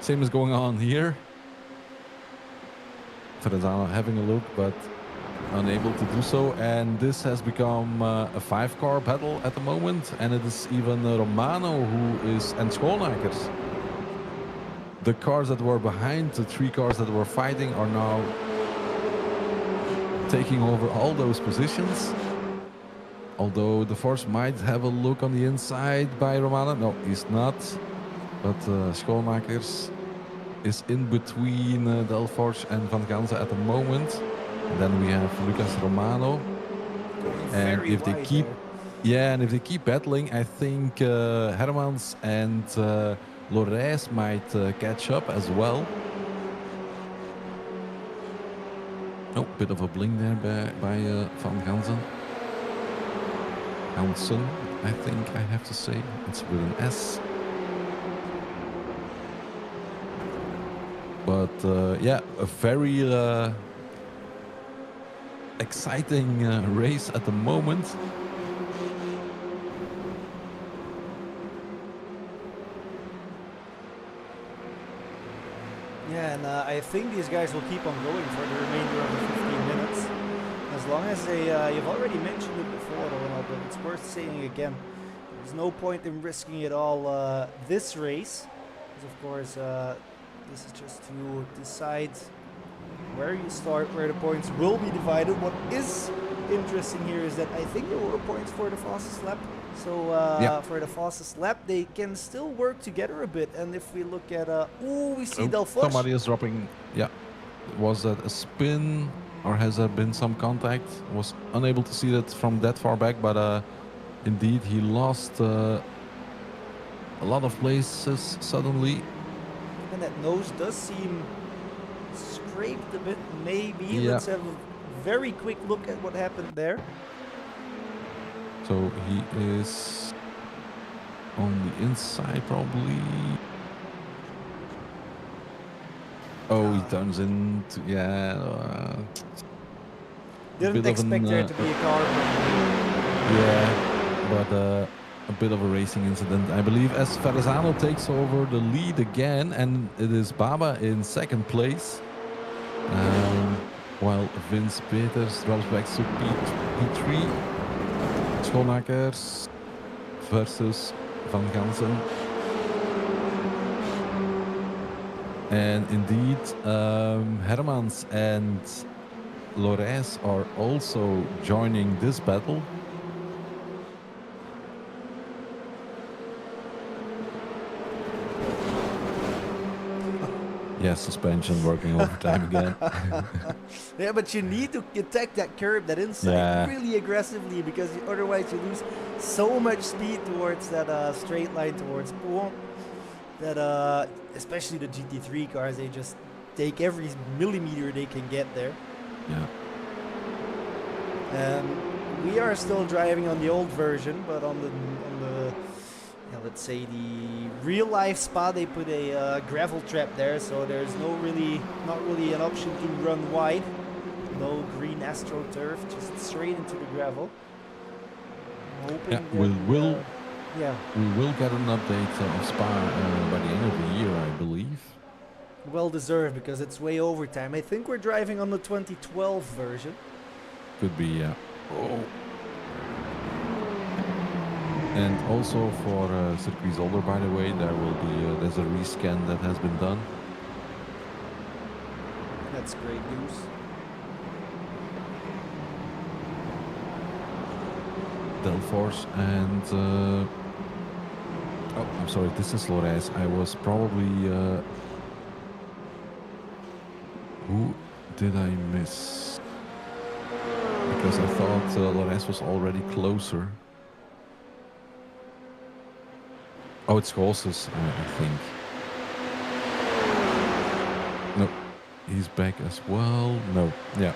Same is going on here. Ferrazzano having a look, but unable to do so, and this has become a 5-car battle at the moment, and it is even Romano who is, and Schoonmakers. The cars that were behind, the 3 cars that were fighting, are now taking over all those positions. Although the Force might have a look on the inside by Romano. No, he's not. But Schoonmakers is in between Delforge and Van Ganze at the moment. And then we have Lucas Romano. And if they keep, and if they keep battling, I think Hermans and Lorraes might catch up as well. Oh, bit of a bling there by Van Ganze. Hansen, I think I have to say. It's with an S. But yeah, a very exciting race at the moment. Yeah, and I think these guys will keep on going for the remainder of the 15 minutes. As long as they, you've already mentioned it before, Ronald, but it's worth saying again. There's no point in risking it all this race. Because of course, this is just to decide where you start, where the points will be divided. What is interesting here is that I think there were points for the fastest lap. So for the fastest lap, they can still work together a bit. And if we look at, we see Delphos. Somebody is dropping. Yeah, was that a spin or has there been some contact? Was unable to see that from that far back, but indeed he lost a lot of places suddenly. And that nose does seem scraped a bit, maybe. Yeah. Let's have a very quick look at what happened there. So he is on the inside probably. Oh, he turns into, Didn't expect there to be a car. Yeah, but a bit of a racing incident, I believe, as Verrazano takes over the lead again, and it is Baba in second place, while Vince Peters drops back to P3. Schoonmakers versus Van Gansen. And indeed, Hermans and Lores are also joining this battle. Yeah, suspension working overtime again. Yeah, but you need to attack that curb, that inside, really aggressively, because otherwise you lose so much speed towards that straight line towards Pool. That especially the GT3 cars, they just take every millimeter they can get there. Yeah. We are still driving on the old version, but on the let's say the real life Spa, they put a gravel trap there, so there's not really an option to run wide. No green AstroTurf, just straight into the gravel. Yeah, we will get an update of Spa by the end of the year, I believe. Well deserved, because it's way overtime. I think we're driving on the 2012 version. Could be, yeah. Oh. And also for Circuit Zolder, by the way, there's a rescan that has been done. That's great news. Delphos and oh, I'm sorry, this is Lores. I was probably who did I miss? Because I thought Lores was already closer. Oh, it's Gosses, I think. No, he's back as well. No, yeah.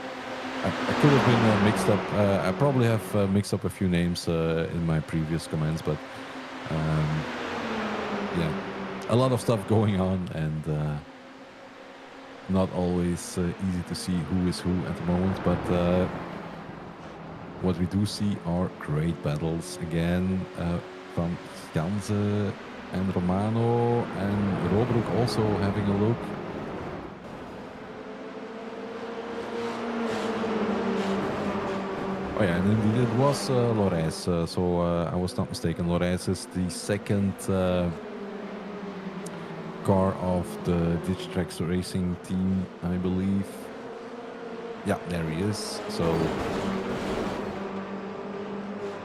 I could have been mixed up. I probably have mixed up a few names in my previous comments, but yeah, a lot of stuff going on, and not always easy to see who is who at the moment. But what we do see are great battles again from Janse and Romano, and Robroek also having a look. Oh yeah, and indeed it was Lores, so I was not mistaken. Lores is the second car of the Digitrax Racing team, I believe. Yeah, there he is. So,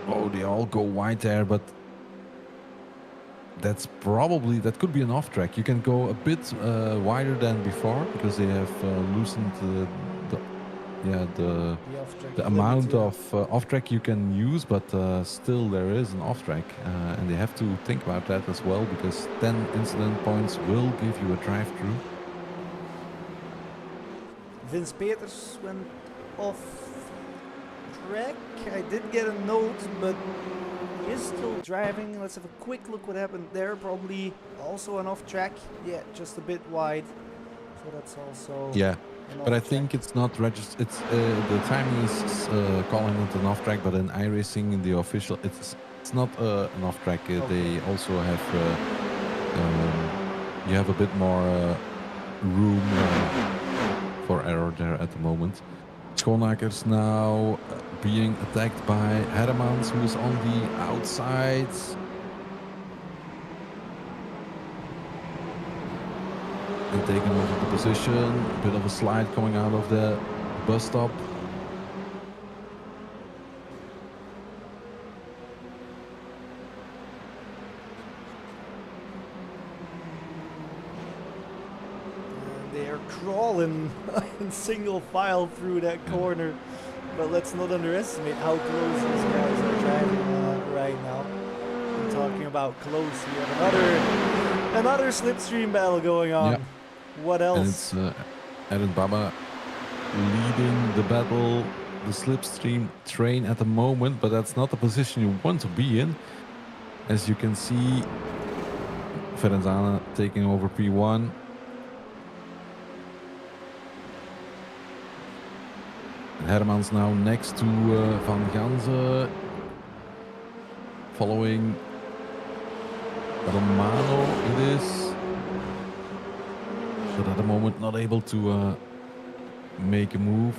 oh, they all go wide there, but that could be an off track. You can go a bit wider than before because they have loosened the amount of off track you can use, but still there is an off track, and they have to think about that as well, because 10 incident points will give you a drive through. Vince Peters went off track. I did get a note, but he is still driving. Let's have a quick look what happened there. Probably also an off track. Yeah, just a bit wide. So that's also... Yeah, but I think it's not registered. It's the timing is calling it an off track, but in iRacing, in the official, it's not an off track. They also have you have a bit more room for error there at the moment. Schoonmakers now being attacked by Hermans, who is on the outside. And taking over the position. A bit of a slide coming out of the bus stop. They're crawling in single file through that corner, but let's not underestimate how close these guys are driving right now. I'm talking about close. We have another slipstream battle going on. Yep. What else? And it's Aaron Baba leading the battle, the slipstream train at the moment, but that's not the position you want to be in. As you can see, Verenzana taking over P1. Hermans now next to Van Ganzen, following Romano it is, but at the moment not able to make a move.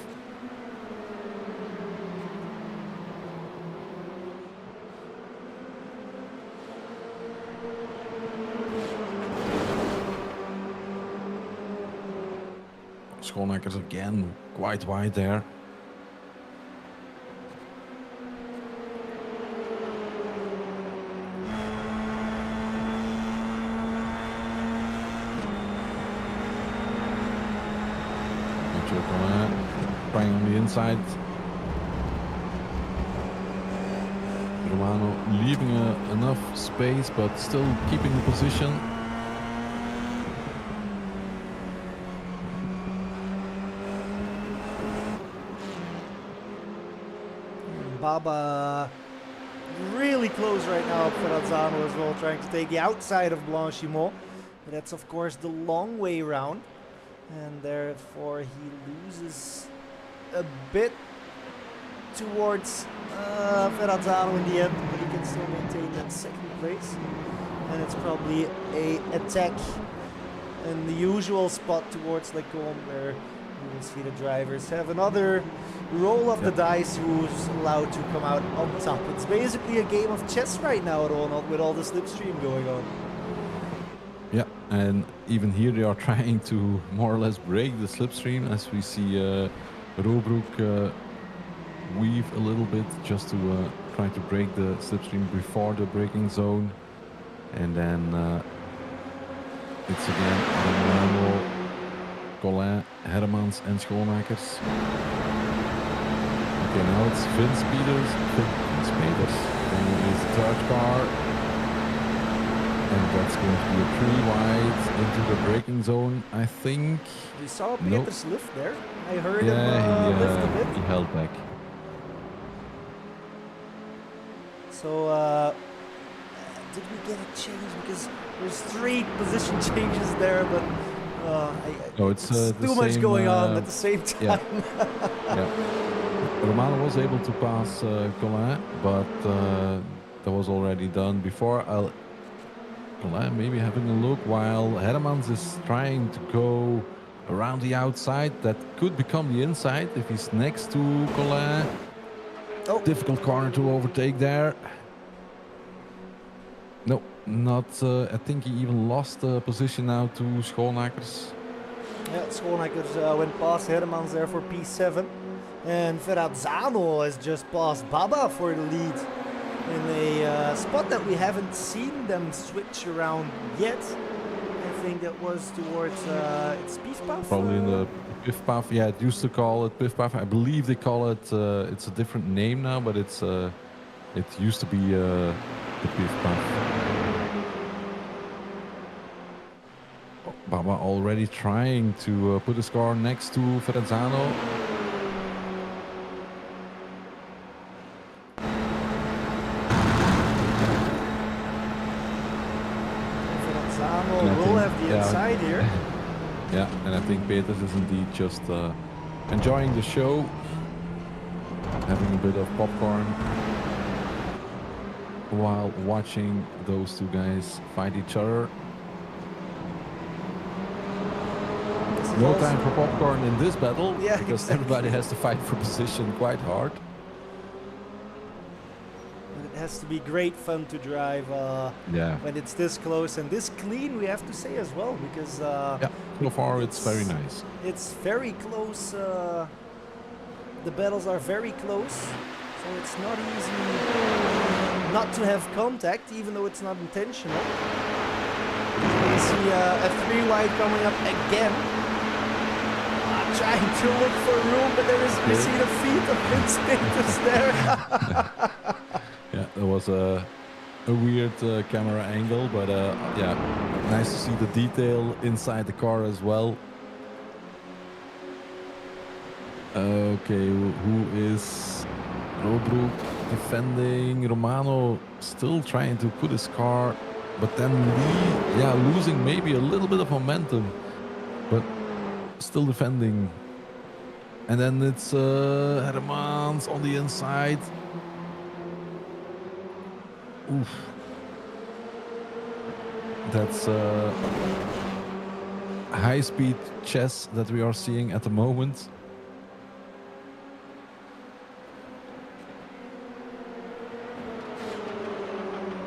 Schoonmakers again quite wide there. Trying on the inside. Romano leaving enough space, but still keeping the position. Baba really close right now. Verenzano as well, trying to take the outside of Blanchimont. But that's of course the long way round. And therefore he loses a bit towards Verenzano in the end, but he can still maintain that second place. And it's probably a attack in the usual spot towards Lecombe, where you will see the drivers have another roll of the dice who's allowed to come out on top. It's basically a game of chess right now, Ronald, with all the slipstream going on. Yeah, and even here they are trying to more or less break the slipstream, as we see Robroek weave a little bit just to try to break the slipstream before the braking zone. And then it's again Romano, Collin, Hermans and Schoonmakers. Okay, now it's Vince Peters, who is the third car. And that's going to be a pretty wide into the braking zone, I think. You saw Peters lift there? I heard him he, lift a bit. He held back. So, did we get a change? Because there's 3 position changes there, but no, it's too much going on at the same time. Yeah. Yeah. Romano was able to pass Collin, but that was already done before. Maybe having a look while Hermans is trying to go around the outside. That could become the inside if he's next to Collin. Oh. Difficult corner to overtake there. No, not. I think he even lost the position now to Schoonmakers. Yeah, Schoonmakers went past Hermans there for P7. And Verenzano has just passed Baba for the lead in a spot that we haven't seen them switch around yet. I think that was towards it's Piff Puff? Probably in the Piff Puff. Yeah, it used to call it Piff Puff. I believe they call it, it's a different name now, but it used to be the Piff Puff. Oh, Baba already trying to put a score next to Verenzano. Will have the inside here. Yeah, and I think Peters is indeed just enjoying the show, having a bit of popcorn while watching those two guys fight each other. is No also... time for popcorn in this battle, Yeah, because exactly. everybody has to fight for position quite hard. And it has to be great fun to drive Yeah. when it's this close and this clean, we have to say as well, because Yeah, so far it's very nice. It's very close. The battles are very close, so it's not easy not to have contact, even though it's not intentional. You see a 3 wide coming up again. Trying to look for room, but there is, we see the feet of Vince Peters there. Yeah, there was a weird camera angle, but yeah, nice to see the detail inside the car as well. Okay, who is Robru defending? Romano still trying to put his car, but then losing maybe a little bit of momentum, but still defending. And then it's Hermans on the inside. Oof. That's high-speed chess that we are seeing at the moment.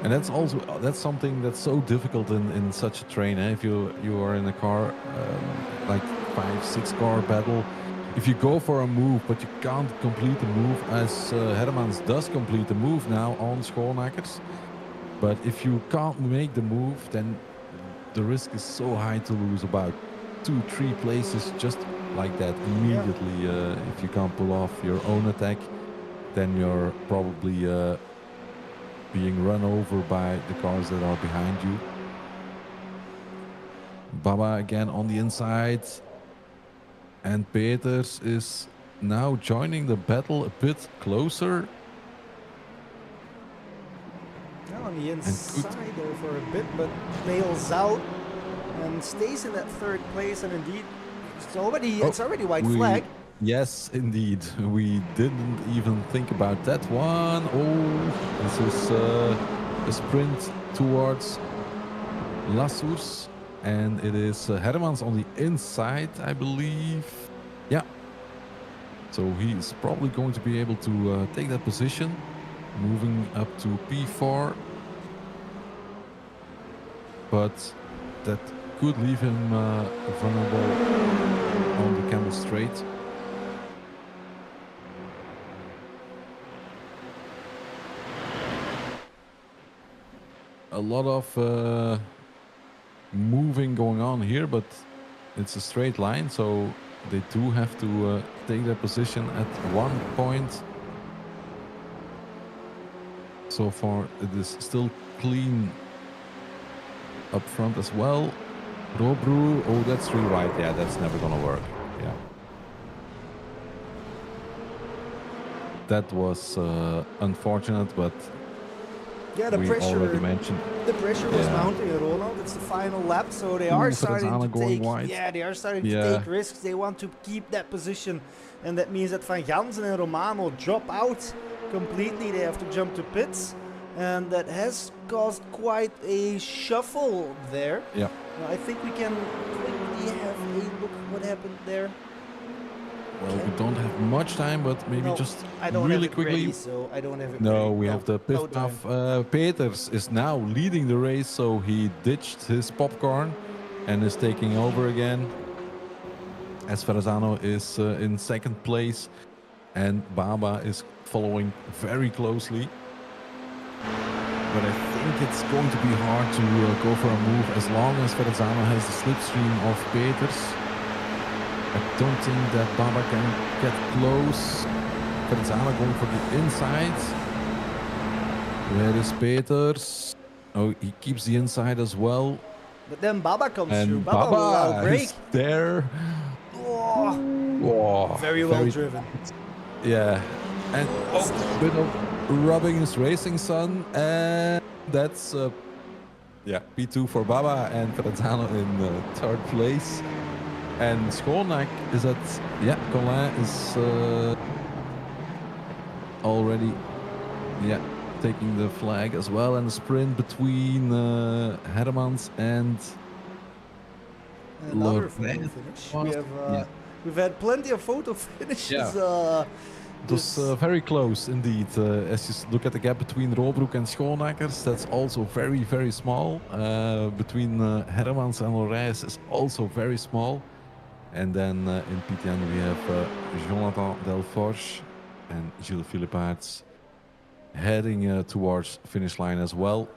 And that's something that's so difficult in such a train. If you are in a car, like 5-6 car battle, if you go for a move but you can't complete the move, as Hermans does complete the move now on Schoonmakers, but if you can't make the move, then the risk is so high to lose about 2-3 places just like that immediately. If you can't pull off your own attack, then you're probably being run over by the cars that are behind you. Baba again on the inside, and Peters is now joining the battle a bit closer. On the inside there for a bit, but nails out and stays in that 3rd place, and indeed it's already white flag. Yes, indeed. We didn't even think about that one. Oh, this is a sprint towards Lassours, and it is Hermans on the inside, I believe. Yeah. So he's probably going to be able to take that position, moving up to P4. But that could leave him vulnerable on the Campbell Straight. A lot of moving going on here, but it's a straight line, so they do have to take their position at one point. So far it is still clean up front as well. Robru, oh, that's 3 wide. Yeah, that's never gonna work. Yeah, that was unfortunate, but yeah, the we pressure already mentioned. The pressure was mounting at Ronald. It's the final lap, so they are starting to take. Wide. Yeah, they are starting to take risks. They want to keep that position, and that means that Van Jansen and Romano drop out completely. They have to jump to pits, and that has caused quite a shuffle there. Yeah. Now, I think we can quickly have a look what happened there. Well, we don't have much time, but maybe just I don't really have it quickly. ready, so I don't have it No, ready. we have the pit of Peters is now leading the race, so he ditched his popcorn and is taking over again. As Verrazano is in 2nd place, and Baba is following very closely. But I think it's going to be hard to go for a move as long as Verrazano has the slipstream of Peters. I don't think that Baba can get close. Verrazano going for the inside. Where is Peters? Oh, he keeps the inside as well. But then Baba comes And through. Baba will outbrake. is there. Oh, very well driven. Yeah. And a bit of rubbing his racing son. And that's P2 for Baba and Verrazano in 3rd place. And Schoonmak is at, Colin is already, taking the flag as well. And the sprint between Hermans and Another photo Lorenz finish. was, yeah, We've had plenty of photo finishes. it was very close indeed. As you look at the gap between Robroek and Schoonakers, that's also very, very small. Between Hermans and Lorenz is also very small. And then in P10 we have Jonathan Delforge and Gilles Philippaerts heading towards finish line as well.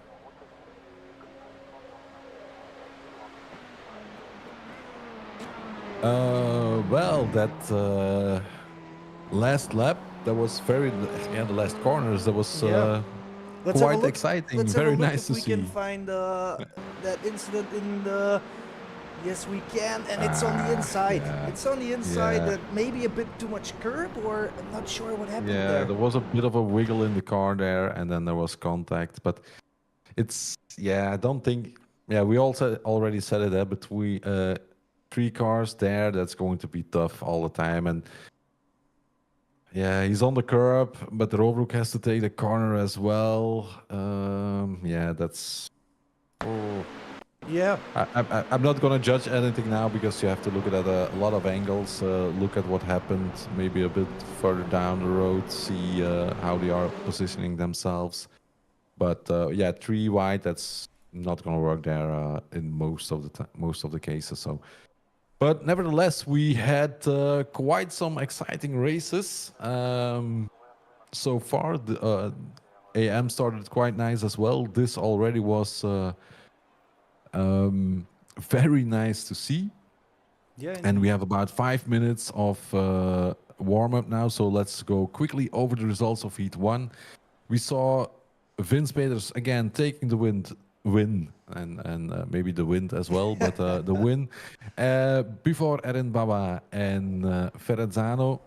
Well, that last lap, that was the last corners, that was quite exciting. Let's very have a look nice if to we see. can find that incident in the. Yes, we can, and it's on the inside. Yeah. It's on the inside. Maybe a bit too much curb, or I'm not sure what happened there. Yeah, there was a bit of a wiggle in the car there, and then there was contact. But it's, I don't think. Yeah, we also already said it. Between 3 cars there, that's going to be tough all the time. And yeah, he's on the curb, but Robroek has to take the corner as well. That's. Oh. Yeah. I'm not going to judge anything now because you have to look at a lot of angles, look at what happened maybe a bit further down the road, see how they are positioning themselves. But 3 wide, that's not going to work there in most of the cases. So, but nevertheless, we had quite some exciting races so far. The AM started quite nice as well. This already was. Very nice to see. Yeah. And we have about 5 minutes of warm-up now, so let's go quickly over the results of Heat 1. We saw Vince Peters again taking the win, and maybe the wind as well, but the win before Erin Baba and Ferrazzano,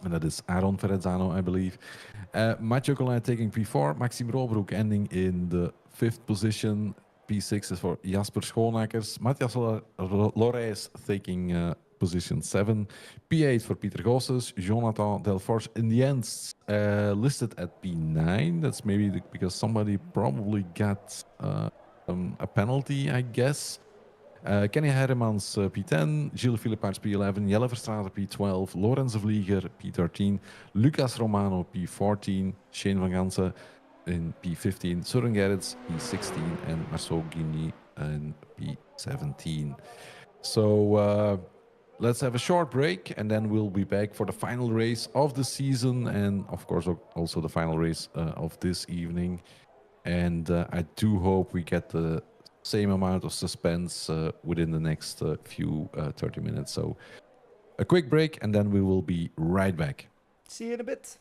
and that is Aaron Ferrazzano, I believe. Mathieu Collin taking P4, Maxime Robroek ending in the 5th position. P6 is for Jasper Schoonakers. Matthias Lorijs taking position 7. P8 for Pieter Gosses. Jonathan Delforge in the end listed at P9. That's maybe because somebody probably got a penalty, I guess. Kenny Hermans P10, Gilles Philippaerts P11, Jelle Verstraeten P12, Lorenz de Vlieger P13, Lucas Romano P14, Shane van Gansen in P15, Søren Gerrits P16, and Marceau Guigny in P17. So let's have a short break, and then we'll be back for the final race of the season, and of course also the final race of this evening. And I do hope we get the same amount of suspense within the next few 30 minutes. So a quick break, and then we will be right back. See you in a bit.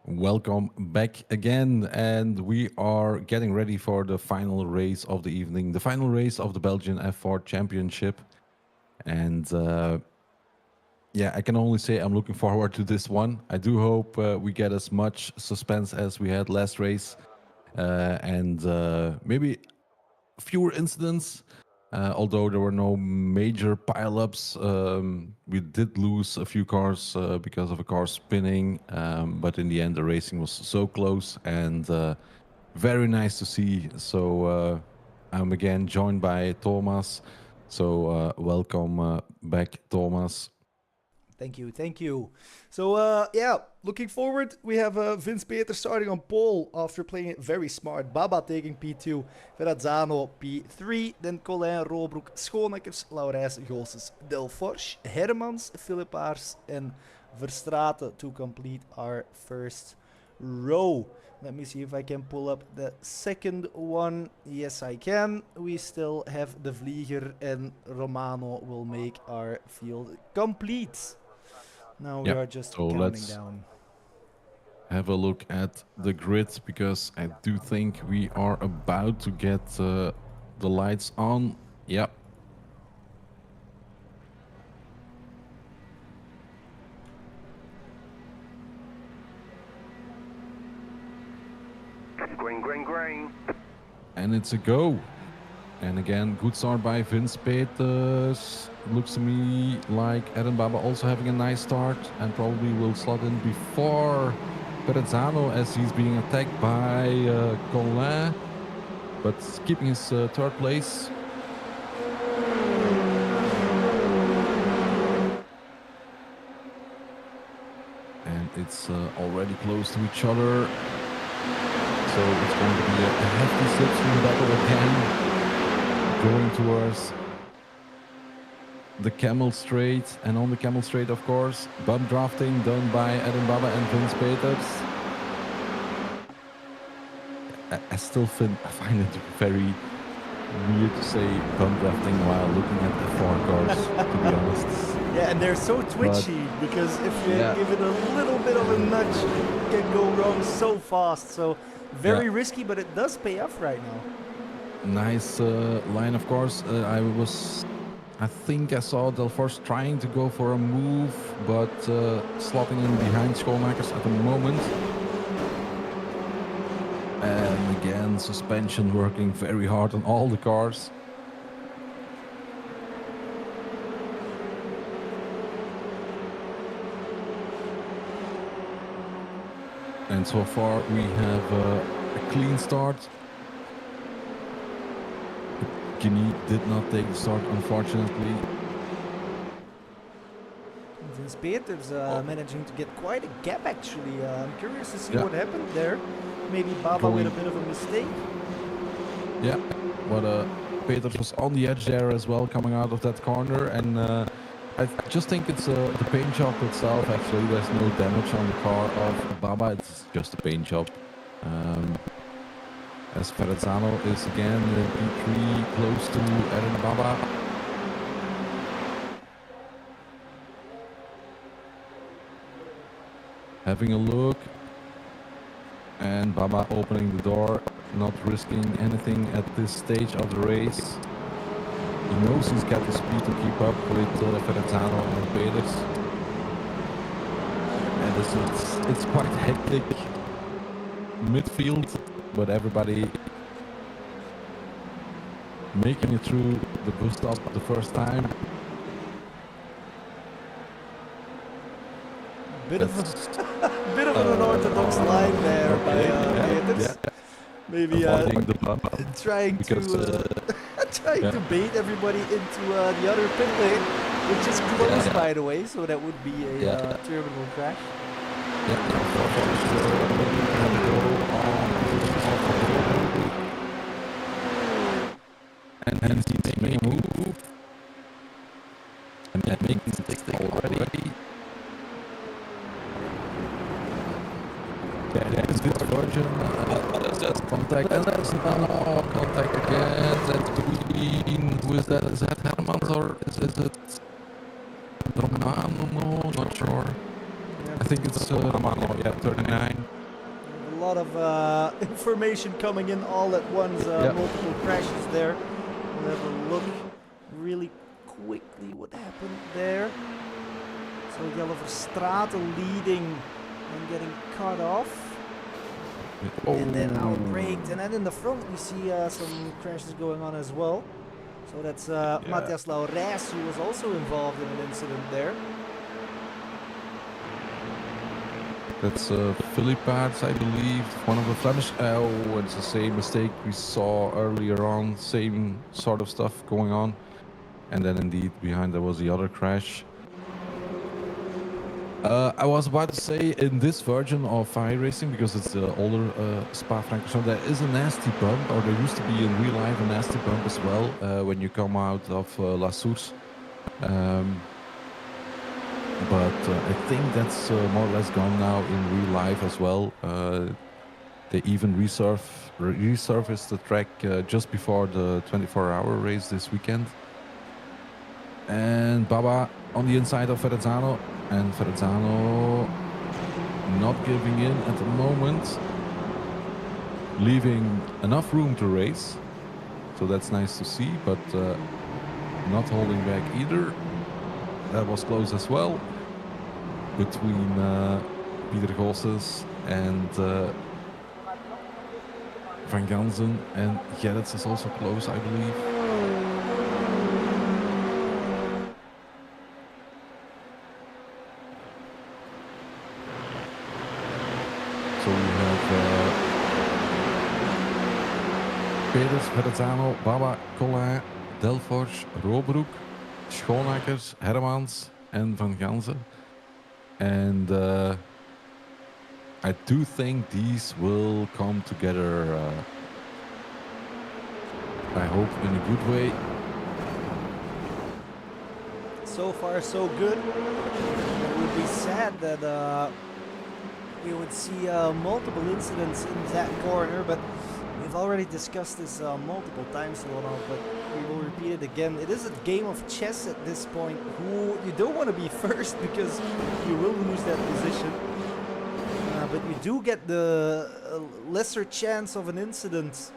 Welcome back again, and we are getting ready for the final race of the evening, the final race of the Belgian F4 Championship. And yeah, I can only say I'm looking forward to this one. I do hope we get as much suspense as we had last race, and maybe fewer incidents. Although there were no major pileups, we did lose a few cars because of a car spinning. But in the end, the racing was so close and very nice to see. So I'm again joined by Thomas. So welcome back, Thomas. Thank you, thank you. So, yeah, looking forward, we have Vince Peter starting on pole after playing it very smart. Baba taking P2, Verrazzano P3, then Colin, Robroek, Schooneckers, Laurijs, Goossens, Delforge, Hermans, Philippaars, and Verstraeten to complete our first row. Let me see if I can pull up the second one. Yes, I can. We still have De Vlieger and Romano will make our field complete. Now we are just counting down. Have a look at the grid, because I do think we are about to get the lights on. Yep. Green. And it's a go. And again, good start by Vince Peters. Looks to me like Adam Baba also having a nice start and probably will slot in before Verrazzano as he's being attacked by Colin, but keeping his third place. And it's already close to each other. So it's going to be a hefty slipstream battle again, going towards the Camel Straight. And on the Camel Straight, of course, bump drafting done by Adam Baba and Vince Peters. I still find it very weird to say bump drafting while looking at the four cars, to be honest. Yeah, and they're so twitchy because if you give it a little bit of a nudge, it can go wrong so fast. So very risky, but it does pay off right now. Nice line, of course. I think I saw Delforce trying to go for a move, but slotting in behind Schoonmakers at the moment. And again, suspension working very hard on all the cars. And so far we have a clean start. Guinea did not take the start, unfortunately. Vince Peters managing to get quite a gap, actually. I'm curious to see what happened there. Maybe Baba with a bit of a mistake. Yeah, but Peters was on the edge there as well, coming out of that corner. And I just think it's the paint job itself, actually. There's no damage on the car of Baba. It's just a paint job. As Verrazzano is again in P3, close to Adam Baba. Having a look. And Baba opening the door, not risking anything at this stage of the race. He knows he's got the speed to keep up with Verrazzano and Peters. And it's quite hectic midfield, but everybody making it through the bus stop the first time. Bit of an unorthodox line there by Peters. Maybe trying to bait everybody into the other pit lane, which is closed by the way, so that would be a terminal crash. And then he's making a move. And then making the mistake already. That is good Virgin. That's contact. And that's contact again. That's between. Who is that? Is that Hermans or is it Romano? Not sure. I think it's Romano. Yeah, 39. information coming in all at once. Multiple crashes there. We'll have a look really quickly what happened there. So Jelle Verstraeten leading and getting cut off. And then outbraked. And then in the front we see some crashes going on as well. So that's Matthias Laurijs, who was also involved in an incident there. That's Philippe Paerts, I believe, one of the Flemish. Oh, it's the same mistake we saw earlier on. Same sort of stuff going on. And then indeed behind there was the other crash. I was about to say, in this version of iRacing, because it's the older Spa-Francorchamps, there is a nasty bump, or there used to be in real life a nasty bump as well when you come out of La Source. But I think that's more or less gone now in real life as well. They even resurfaced the track just before the 24-hour race this weekend. And Baba on the inside of Verrazzano, and Verrazzano not giving in at the moment, leaving enough room to race, so that's nice to see, but not holding back either. That was close as well between Pieter Goossens and Van Gansen, and Gerrits is also close, I believe. So we have Peters, Verrazzano, Baba, Collin, Delforge, Roobroek, Schoonakers, Hermans and Van Gansen. And I do think these will come together, I hope in a good way. So far so good. It would be sad that we would see multiple incidents in that corner, but we've already discussed this multiple times, Laurent, but we will repeat it again. It is a game of chess at this point. You don't want to be first because you will lose that position. But you do get the lesser chance of an incident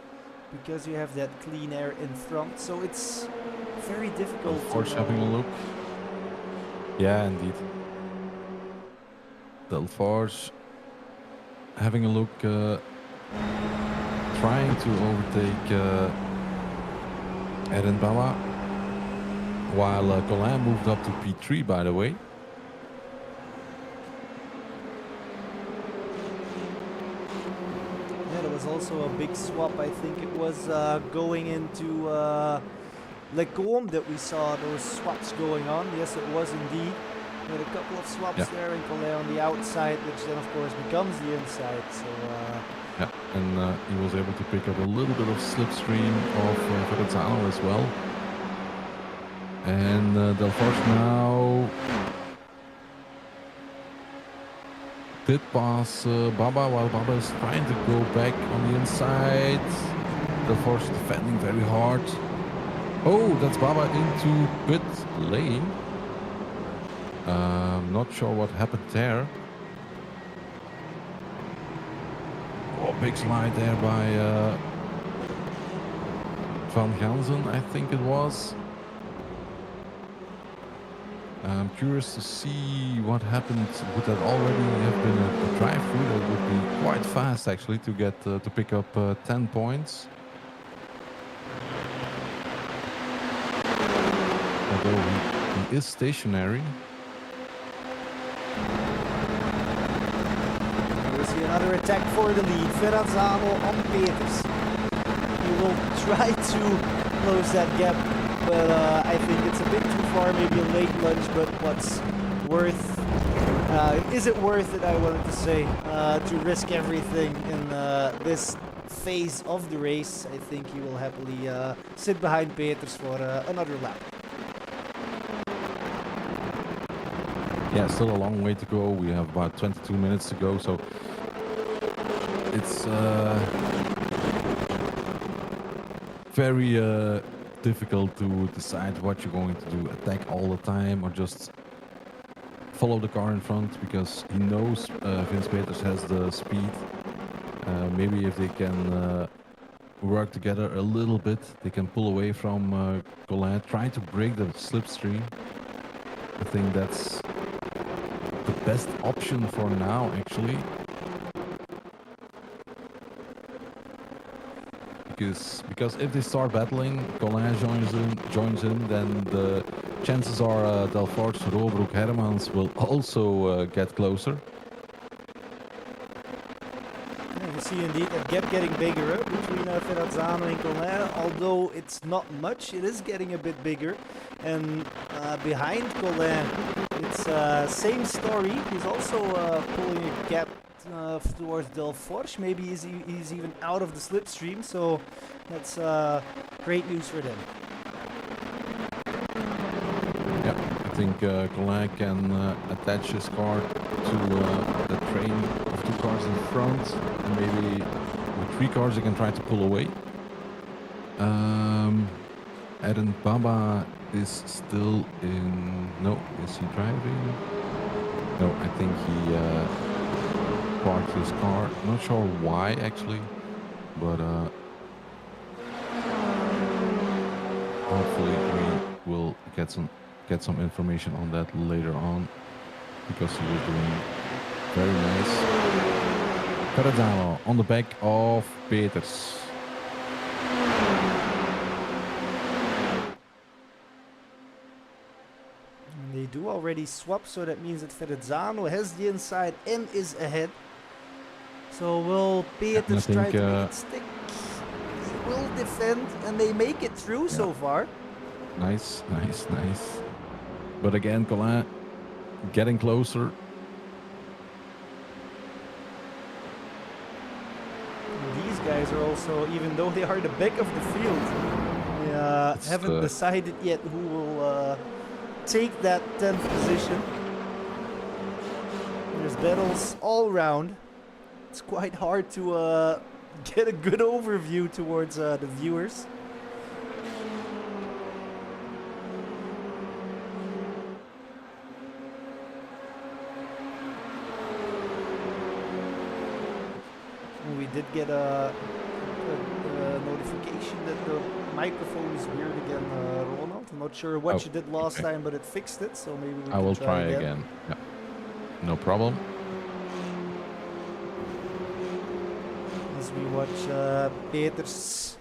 because you have that clean air in front. So it's very difficult. Of course, having a look. Yeah, indeed. Delforge having a look, trying to overtake Erin Baba, while Collin moved up to P3, by the way. Yeah, there was also a big swap. I think it was going into Le Combe that we saw those swaps going on. Yes, it was indeed. We had a couple of swaps there, and Collin on the outside, which then of course becomes the inside. So yeah, and he was able to pick up a little bit of slipstream of Verrazzano as well. And Delforge now did pass Baba, while Baba is trying to go back on the inside. Delforge defending very hard. Oh, that's Baba into pit lane. Not sure what happened there. Oh, big slide there by Van Gansen, I think it was. I'm curious to see what happened. Would that already have been a drive-through? That would be quite fast actually to get to pick up 10 points. Although he is stationary. we see another attack for the lead. Verrazzano on Peters. He will try to close that gap, but I think it's a bit too far, maybe a late lunge, but what's worth, is it worth it, I wanted to say, to risk everything in this phase of the race? I think he will happily sit behind Peters for another lap. Yeah, still a long way to go. We have about 22 minutes to go, so it's very difficult to decide what you're going to do. Attack all the time or just follow the car in front, because he knows Vince Peters has the speed. Maybe if they can work together a little bit, they can pull away from Colin, try to break the slipstream. I think that's the best option for now, actually. Because if they start battling, Colin joins in, then the chances are Delforge, Robroek, Hermans will also get closer. Yeah, you see indeed that gap getting bigger between Verrazzano and Colin. Although it's not much, it is getting a bit bigger. And behind Colin, it's same story. He's also pulling a gap towards Delforge. Maybe he's even out of the slipstream, so that's great news for them. Yeah, I think Colin can attach his car to the train of 2 cars in front, and maybe with 3 cars he can try to pull away. Eren Baba is still in... No, is he driving? No, I think he parked his car. Not sure why actually, but hopefully we will get some information on that later on, because he was doing very nice. Verrazzano on the back of Peters. And they do already swap, so that means that Verrazzano has the inside and is ahead. So will Peters try to make it stick? He will defend, and they make it through so far. Nice. But again, Colin getting closer. And these guys are also, even though they are the back of the field, they haven't decided yet who will take that 10th position. There's battles all round. It's quite hard to get a good overview towards the viewers. And we did get a notification that the microphone is weird again, Ronald. I'm not sure what you did last time, but it fixed it, so maybe we I will try again. Yeah. No problem. As we watch Peters,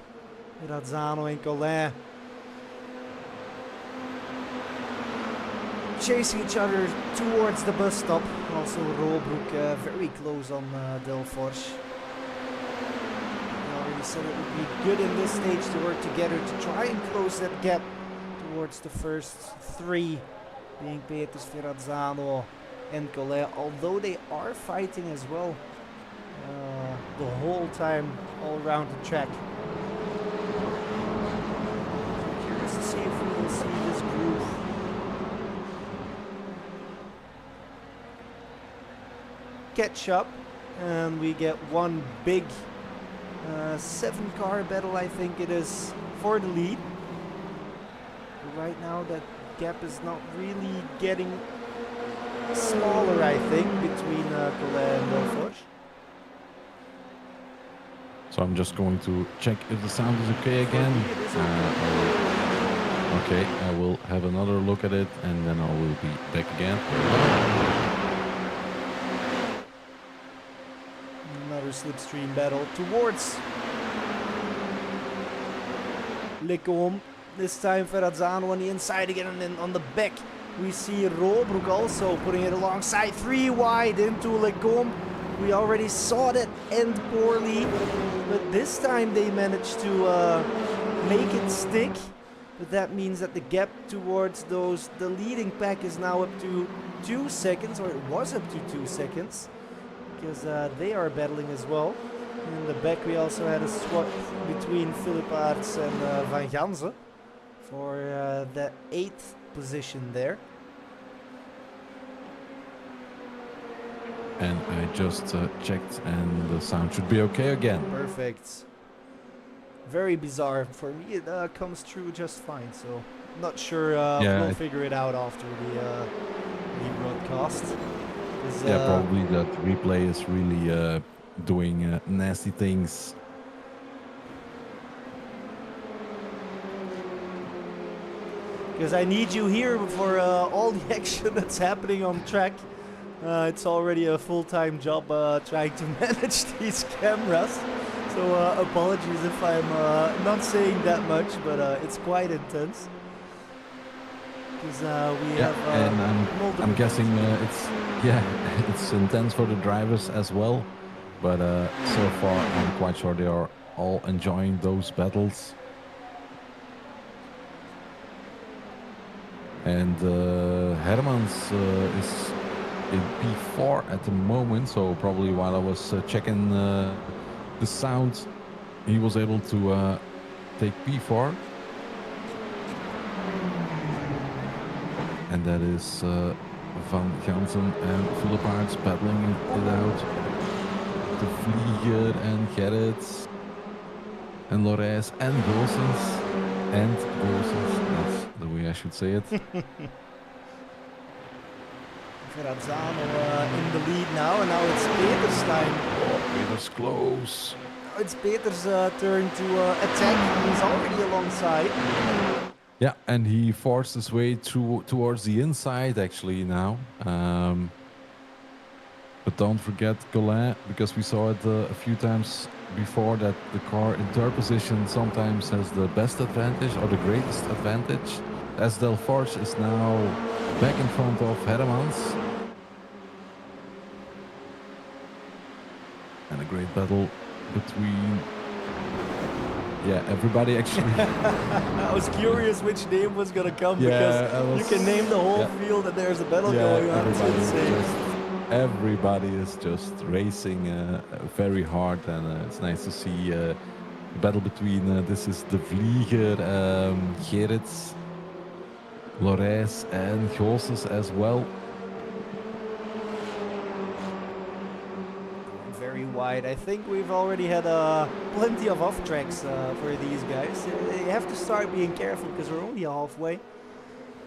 Verrazzano and Colin chasing each other towards the bus stop. Also Robroek very close on Delforge. I already said it would be good in this stage to work together to try and close that gap towards the first 3, being Peters, Verrazzano and Colin, although they are fighting as well the whole time all around the track. So curious to see if we will see this group catch up, and we get one big 7-car battle, I think it is, for the lead. But right now that gap is not really getting smaller, I think, between Colin and Delforge. So I'm just going to check if the sound is okay again. Okay, I will have another look at it, and then I will be back again. Another slipstream battle towards Lecombe. This time Verrazzano on the inside again, and then on the back we see Robroek also putting it alongside 3 wide into Lecombe. We already saw that end poorly, but this time they managed to make it stick. But that means that the gap towards the leading pack is now up to 2 seconds, or it was up to 2 seconds, because they are battling as well. In the back we also had a swap between Philip Aerts and Van Gansen for the 8th position there. And I just checked, and the sound should be okay again. Perfect. Very bizarre. For me, it comes through just fine. So, not sure. We'll figure it out after the broadcast. Yeah, probably that replay is really doing nasty things. Because I need you here for all the action that's happening on track. It's already a full-time job trying to manage these cameras. So apologies if I'm not saying that much, but it's quite intense. Because we have and I'm guessing it's intense for the drivers as well. But so far, I'm quite sure they are all enjoying those battles. And Hermans is in P4 at the moment, so probably while I was checking the sound, he was able to take P4. And that is Van Gansen and Philippaerts battling it out. De Vlieger and Gerrits and Lores and Goossens. And Goossens, that's the way I should say it. Verrazzano in the lead now, and now it's Peter's time. Oh, Peter's close. Now it's Peter's turn to attack. He's already alongside. Yeah, and he forced his way towards the inside actually now. But don't forget Colin, because we saw it a few times before, that the car in third position sometimes has the best advantage or the greatest advantage. As Delforge is now back in front of Hermans. And a great battle between... Yeah, everybody actually... I was curious which name was going to come, because you can name the whole field and there's a battle going on. It's insane. Everybody is just racing very hard, and it's nice to see the battle between this is De Vlieger, Gerrits, Lores and Goossens as well. Very wide. I think we've already had plenty of off tracks for these guys. They have to start being careful because we're only halfway.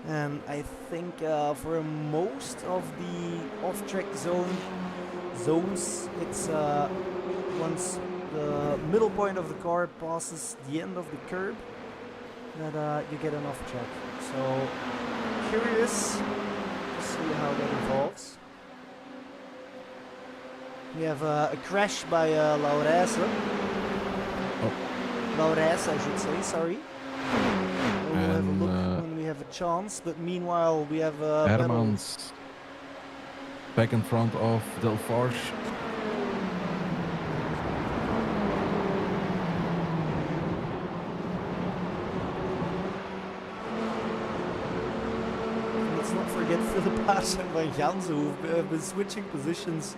And I think for most of the off-track zones, it's once the middle point of the car passes the end of the curb that you get an off-track. So curious to see how that evolves. We have a crash by Laurès. Oh. Laurès, I should say, sorry. We'll have a look when we have a chance, but meanwhile we have Hermans back in front of Delforge. Let's not forget Philippaerts and Van Gansen, who have been switching positions,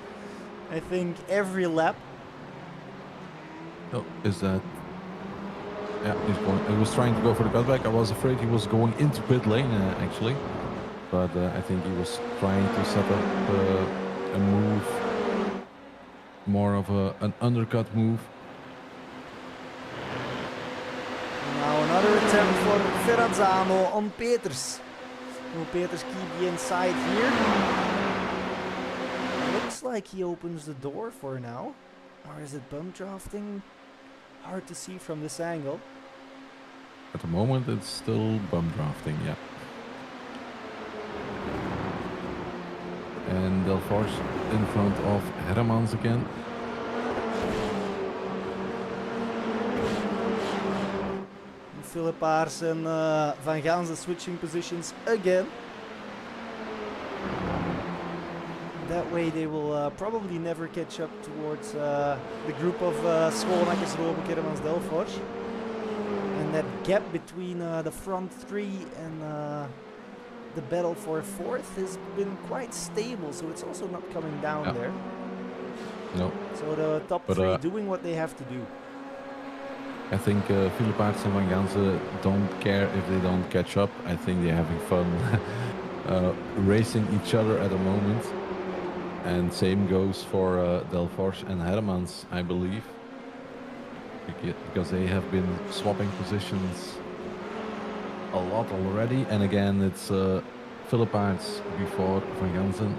I think, every lap. Oh, is that... Yeah, he was trying to go for the cutback. I was afraid he was going into pit lane, actually. But I think he was trying to set up a move, more of an undercut move. Now another attempt for Verrazzano on Peters. Will Peters keep the inside here? Looks like he opens the door for now. Or is it bump drafting? Hard to see from this angle. At the moment it's still bump drafting, yeah. And Delforge in front of Hermans again. Philippaerts and Van Gansen switching positions again. That way they will probably never catch up towards the group of Schoonmakers, Robeck, Hermans, Delforge. And that gap between the front three and the battle for fourth has been quite stable, so it's also not coming down there. No. So the top three doing what they have to do. I think Philippaerts and Van Gansen don't care if they don't catch up. I think they're having fun racing each other at the moment. And same goes for Delforge and Hermans, I believe. Because they have been swapping positions a lot already. And again, it's Philippaerts before Van Gansen.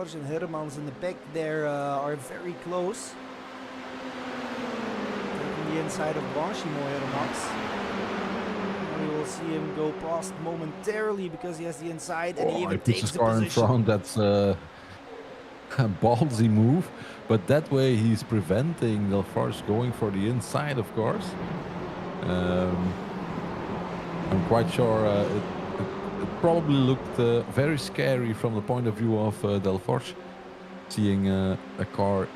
Delforge and Hermans in the back there are very close. Taking the inside of Banshimo Hermans. We will see him go past momentarily because he has the inside and he even puts takes his the car in position. front. That's a ballsy move, but that way he's preventing Delforge going for the inside, of course. I'm quite sure it probably looked very scary from the point of view of Delforge, seeing a car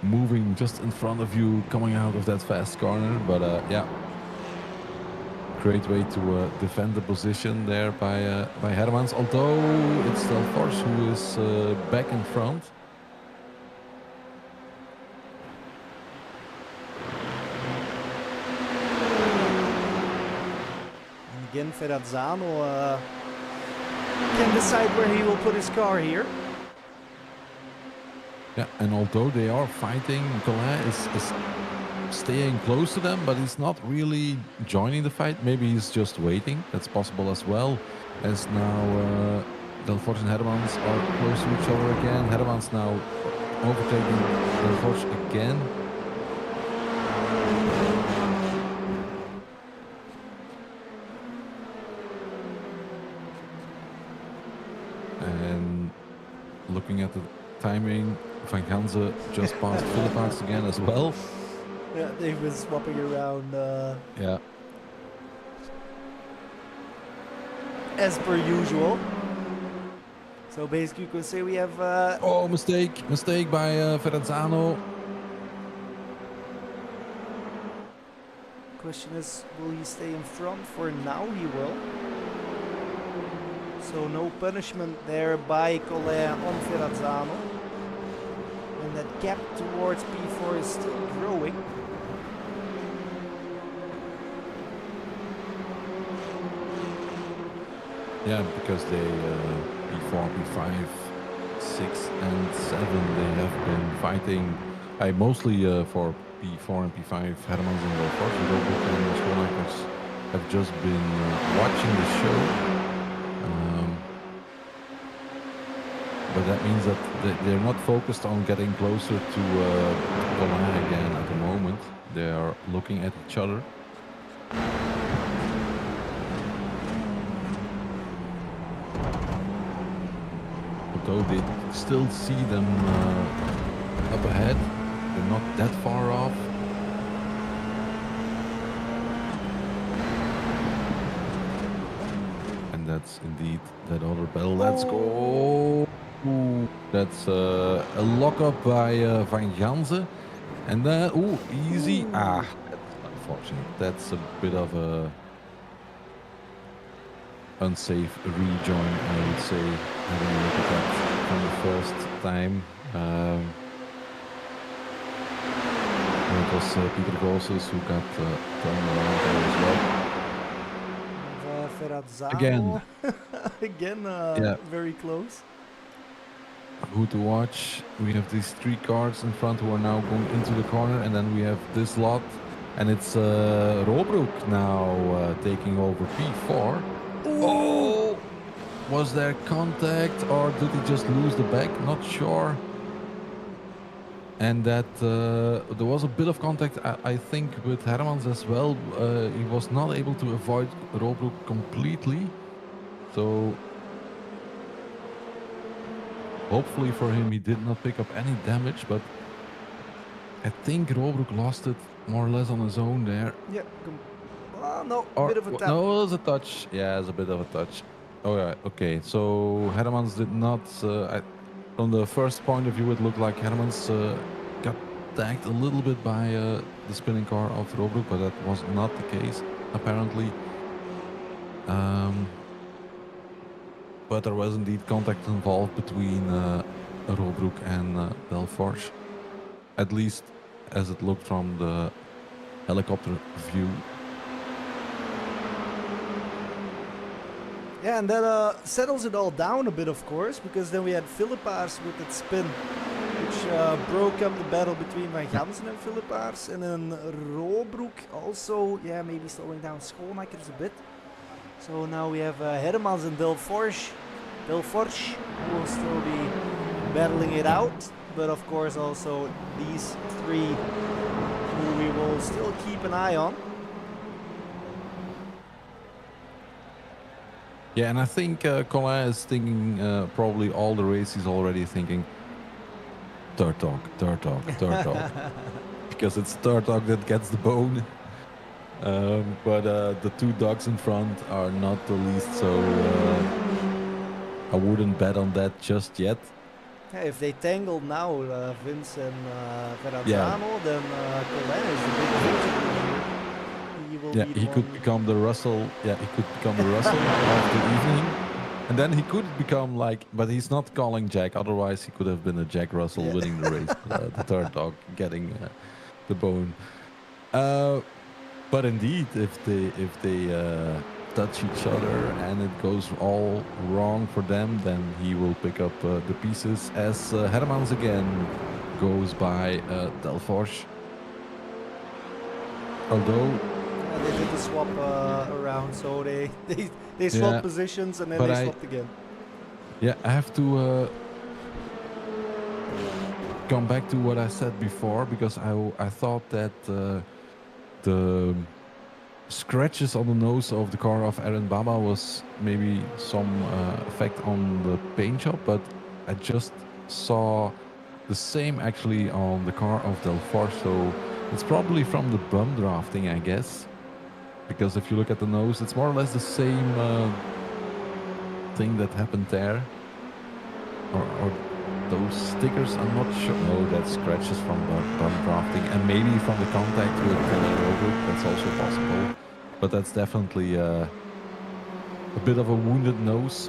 moving just in front of you, coming out of that fast corner. But yeah, great way to defend the position there by Hermans. Although it's Delforge who is back in front. And again, Ferrazzano can decide where he will put his car here. Yeah, and although they are fighting, Colin is staying close to them, but he's not really joining the fight. Maybe he's just waiting. That's possible as well. As now Delforge and Hermans are close to each other again. Hermans now overtaking Delforge again. And looking at the timing, Van Ganze just passed Philippaerts again as well. Yeah, they've been swapping around. Yeah. As per usual. So basically you could say we have... Oh, mistake by Ferrazzano. Question is, will he stay in front? For now he will. So no punishment there by Colin on Ferrazzano. And that gap towards P4 is still growing. Yeah, because they P4, P5, 6 and 7 they have been fighting. Mostly for P4 and P5, Hermans and Delforge. Robert and Schoonmakers have just been watching the show. But that means that they're not focused on getting closer to Colin again at the moment. They are looking at each other. Although they still see them up ahead, they're not that far off. And that's indeed that other battle. Let's go! Ooh, that's a lockup by Van Ganze. And then, easy. That's unfortunate. That's a bit of a unsafe rejoin, I would say, having a look at that from the first time. And it was Peter Gosses who got turned around there as well. Ferrazzano. Again, yeah. very close. Who to watch? We have these 3 cars in front who are now going into the corner, and then we have this lot, and it's Robroek now taking over P4. Oh! Was there contact, or did he just lose the back? Not sure. And that there was a bit of contact, I think, with Hermans as well. He was not able to avoid Robroek completely. So hopefully for him, he did not pick up any damage, but I think Robroek lost it more or less on his own there. Yeah, no, a bit of a tap. No, it was a touch. Yeah, it's a bit of a touch. Oh yeah, okay. So Hermans did not, from the first point of view, it looked like Hermans got tagged a little bit by the spinning car of Robroek, but that was not the case, apparently. But there was indeed contact involved between Robroek and Delforge, at least as it looked from the helicopter view. Yeah, and that settles it all down a bit, of course, because then we had Philippaerts with that spin, which broke up the battle between Van Gansen and Philippaerts, and then Robroek also, yeah, maybe slowing down Schoonmakers a bit. So now we have Hermans and Delforge Delforge will still be battling it out, but of course also these three who we will still keep an eye on. Yeah, and I think Colin is thinking probably all the race he's already thinking third dog, because it's third dog that gets the bone. But the two dogs in front are not the least, so I wouldn't bet on that just yet. Yeah, if they tangle now, Vince and Verrazzano, then Colin is the big victory here. He will be he the could one. become the Russell. Yeah, he could become the Russell of the evening. And then he could become like, but he's not calling Jack. Otherwise, he could have been a Jack Russell winning the race. The third dog getting the bone. But indeed, if they touch each other and it goes all wrong for them, then he will pick up the pieces. As Hermans again goes by Delforge. Although. They did the swap around, so they swapped positions and then they swapped again. Yeah, I have to come back to what I said before, because I thought that the scratches on the nose of the car of Aaron Baba was maybe some effect on the paint job, but I just saw the same actually on the car of Delforge, so it's probably from the bum drafting, I guess. Because if you look at the nose, it's more or less the same thing that happened there. Or those stickers, I'm not sure. No, that's scratches from bum drafting. And maybe from the contact with Robert, that's also possible. But that's definitely a bit of a wounded nose.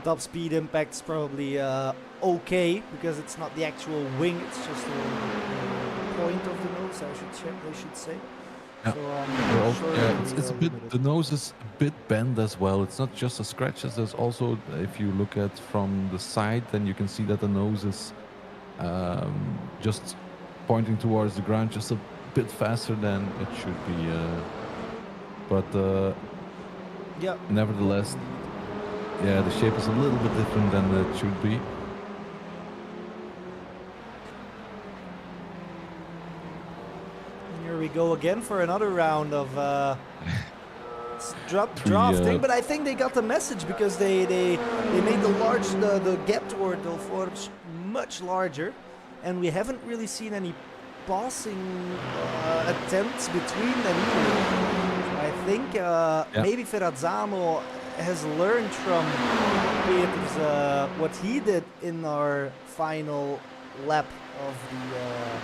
Top speed impact's probably okay, because it's not the actual wing, it's just the point of the nose, I should say. Yeah. So sure it's a bit, the nose is a bit bent as well. It's not just the scratches, there's also, if you look at from the side, then you can see that the nose is just pointing towards the ground just a bit faster than it should be. But yeah, nevertheless, yeah, the shape is a little bit different than it should be. And here we go again for another round of drafting, but I think they got the message, because they made the gap toward Delforge much larger, and we haven't really seen any passing attempts between them either. I think maybe Verrazzano has learned from Peters what he did in our final lap of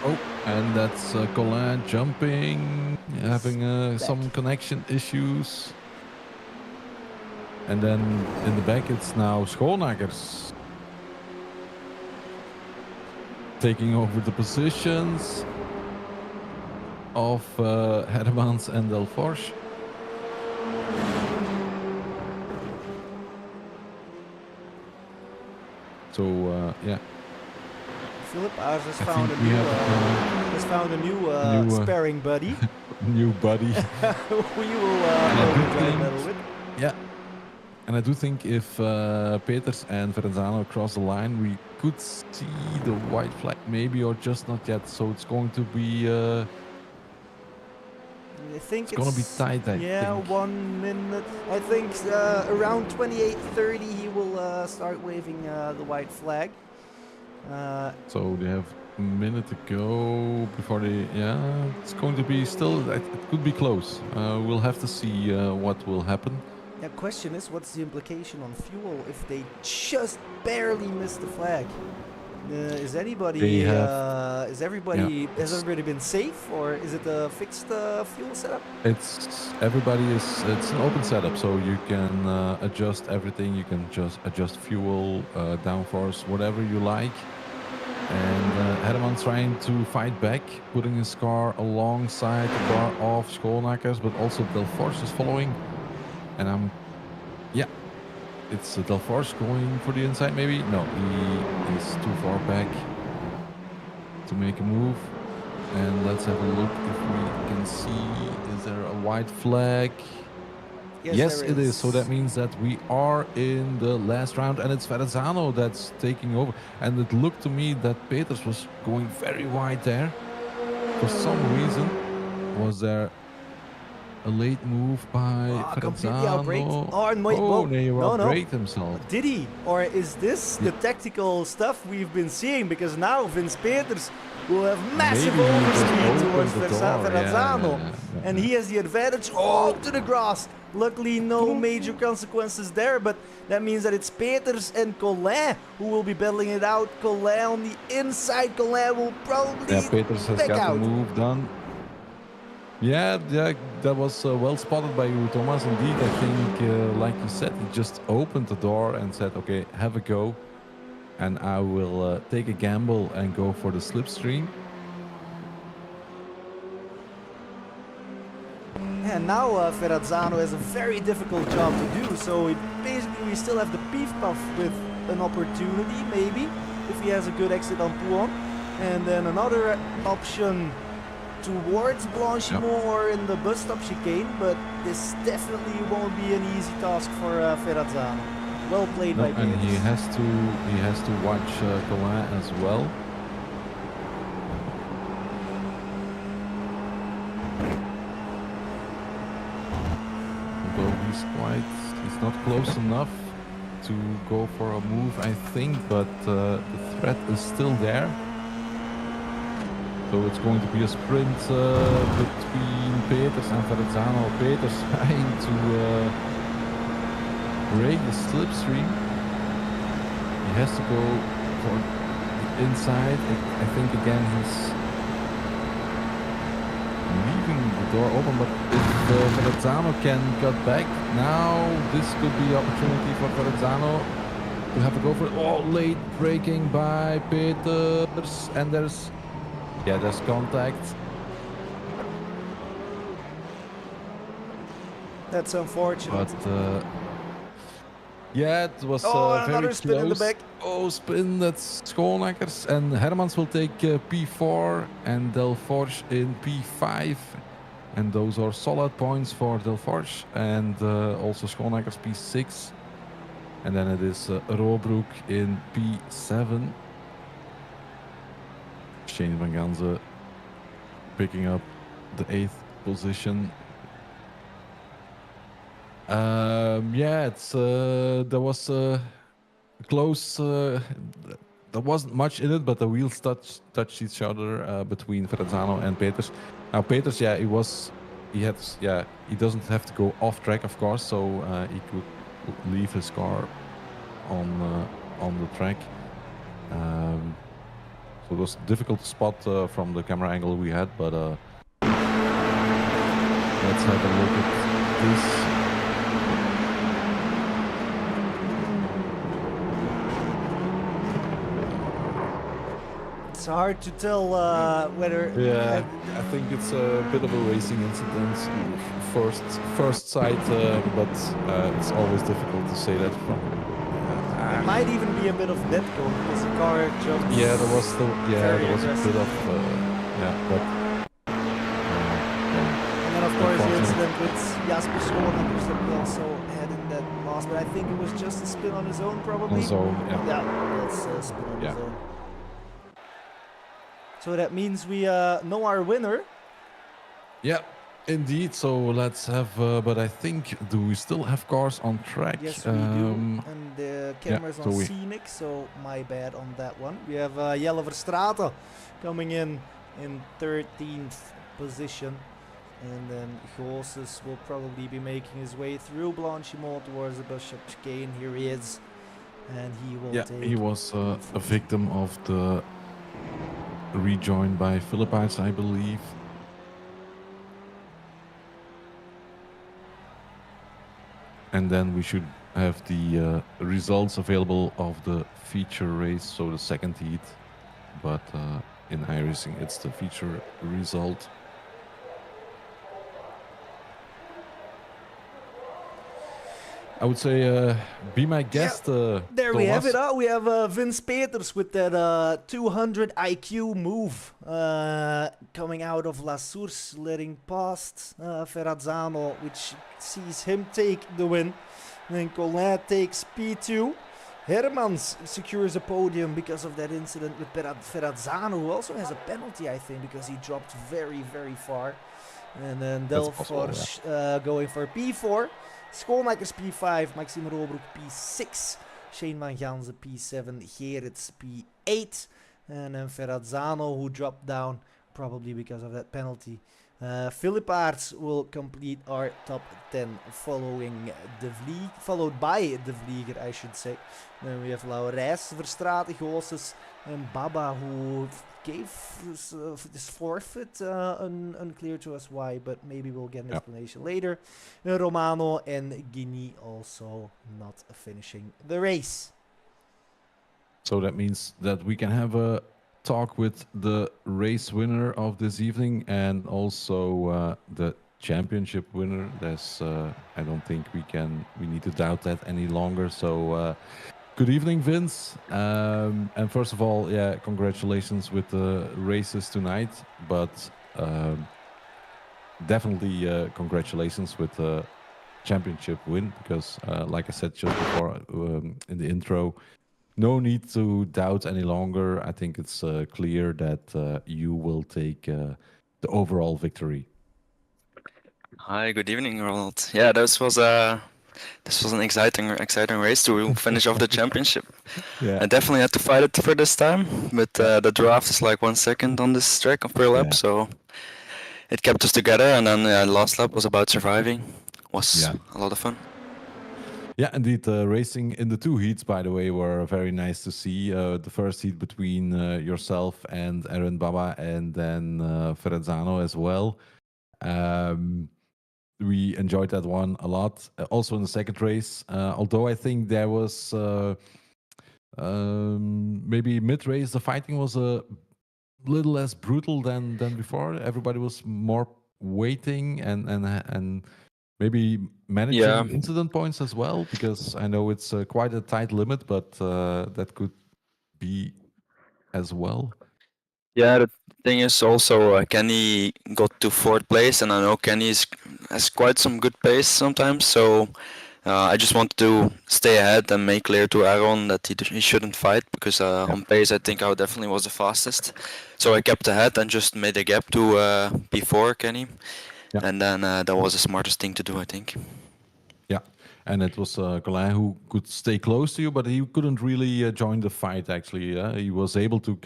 the... and that's Colin jumping, having some connection issues. And then in the back it's now Schoonakers taking over the positions of Hermans and Delforge. So yeah. Philip has found a new sparring buddy. New buddy. Who you will try battle with. Yeah. And I do think if Peters and Verrazzano cross the line, we could see the white flag maybe, or just not yet. So it's going to be... I think it's going to be tight, I think. 1 minute. I think around 28:30 he will start waving the white flag. So they have a minute to go before they... Yeah, it's going to be still... It could be close. We'll have to see what will happen. The question is, what's the implication on fuel if they just barely miss the flag? Has everybody been safe, or is it a fixed fuel setup? It's an open setup, so you can adjust everything. You can just adjust fuel, downforce, whatever you like. And Herman's trying to fight back, putting his car alongside the car of Schoonakers, but also Delforge is following. And it's Delforge going for the inside maybe? No, he is too far back to make a move. And let's have a look if we can see, is there a white flag? Yes, there it is. So that means that we are in the last round, and it's Verrazzano that's taking over. And it looked to me that Peters was going very wide there. For some reason, was there a late move by completely outbraked. Verrazzano? Oh, and wait, Oh, whoa, he no. outbraked himself. Did he? Or is this the tactical stuff we've been seeing? Because now Vince Peters will have massive Maybe he just overspeed opened towards the door. Verrazzano. Yeah. And he has the advantage. Oh, to the grass. Luckily, no major consequences there, but that means that it's Peters and Collin who will be battling it out. Collin on the inside. Collin will probably Peters has back got out. the move done. Yeah, that was well spotted by you, Thomas. Indeed, I think, like you said, he just opened the door and said, okay, have a go. And I will take a gamble and go for the slipstream. And now Verrazzano has a very difficult job to do, so basically we still have the Beef Puff with an opportunity, maybe, if he has a good exit on Pouon. And then another option towards Blanchimont or in the bus stop chicane, but this definitely won't be an easy task for Verrazzano. Well played by Peters. And he has to watch Collin as well. Although he's not close enough to go for a move, I think, but the threat is still there. So it's going to be a sprint between Peters and Verrazzano. Peters trying to break the slipstream. He has to go for the inside. I think again he's leaving the door open, but if Verrazzano can cut back, now this could be the opportunity for Verrazzano to have a go for it. Oh, late braking by Peters, and there's contact. That's unfortunate. But yeah, it was very another close. spin in the back. Oh, spin, that's Schoonackers. And Hermans will take P4 and Delforge in P5. And those are solid points for Delforge. And also Schoonackers P6. And then it is Roobroek in P7. Shane van Ganze picking up the 8th position. It's there was close. There wasn't much in it, but the wheels touched each other between Verrazzano and Peters. Now Peters, he doesn't have to go off track, of course, so he could leave his car on the track. So it was difficult to spot from the camera angle we had, but let's have a look at this. It's hard to tell whether... Yeah, I think it's a bit of a racing incident, first sight, but it's always difficult to say that from. It might even be a bit of netco because the car jumped. Yeah, there was a bit of but. And then of course the incident with Jasper Schoonackers that we also had in that loss, but I think it was just a spin on his own probably. On his own, yeah. Yeah, that's a spin on his own. So that means we know our winner. Yeah, indeed. So let's have. But I think, do we still have cars on track? Yes, we do. And the camera's on scenic, so my bad on that one. We have Jelle Verstraeten coming in 13th position. And then Goossens will probably be making his way through Blanchimont towards the bus stop chicane. Here he is. And he will take... he was a victim of the rejoined by Philippites, I believe. And then we should have the results available of the feature race, so the second heat. But in iRacing, it's the feature result. I would say be my guest. There we have Thomas. it. We have Vince Peters with that 200 IQ move coming out of La Source, letting past Ferrazzano, which sees him take the win. And then Colin takes P2. Hermans secures a podium because of that incident with Ferrazzano, who also has a penalty, I think, because he dropped very, very far. And then Delfors going for P4. Schoonmakers P5, Maxime Robroek P6, Shane van Gansen P7, Gerrits P8, and then Ferrazzano, who dropped down probably because of that penalty. Philip Aerts will complete our top 10 following followed by De Vlieger, I should say. Then we have Laurens, Verstraeten, Goossens, and Baba, who gave this forfeit unclear to us why, but maybe we'll get an explanation later. Romano and Guinea also not finishing the race. So that means that we can have a talk with the race winner of this evening and also the championship winner. There's I don't think we need to doubt that any longer. So good evening, Vince. And first of all, yeah, congratulations with the races tonight, but definitely congratulations with the championship win, because like I said just before in the intro, no need to doubt any longer. I think it's clear that you will take the overall victory. Hi, good evening, Ronald. Yeah, this was an exciting race to finish off the championship. Yeah, I definitely had to fight it for this time, but the draft is like 1 second on this track per lap, so it kept us together. And then last lap was about surviving. Was a lot of fun. Yeah, indeed. Racing in the two heats, by the way, were very nice to see. The first heat between yourself and Aaron Baba, and then Ferrazzano as well. We enjoyed that one a lot. Also in the second race, although I think there was maybe mid-race, the fighting was a little less brutal than before. Everybody was more waiting and maybe managing incident points as well, because I know it's quite a tight limit, but that could be as well. Yeah, the thing is also Kenny got to 4th place, and I know Kenny has quite some good pace sometimes, so I just wanted to stay ahead and make clear to Aaron that he shouldn't fight, because on pace I think I definitely was the fastest. So I kept ahead and just made a gap to P4 Kenny, and then that was the smartest thing to do, I think. Yeah, and it was Colin who could stay close to you, but he couldn't really join the fight actually. He was able to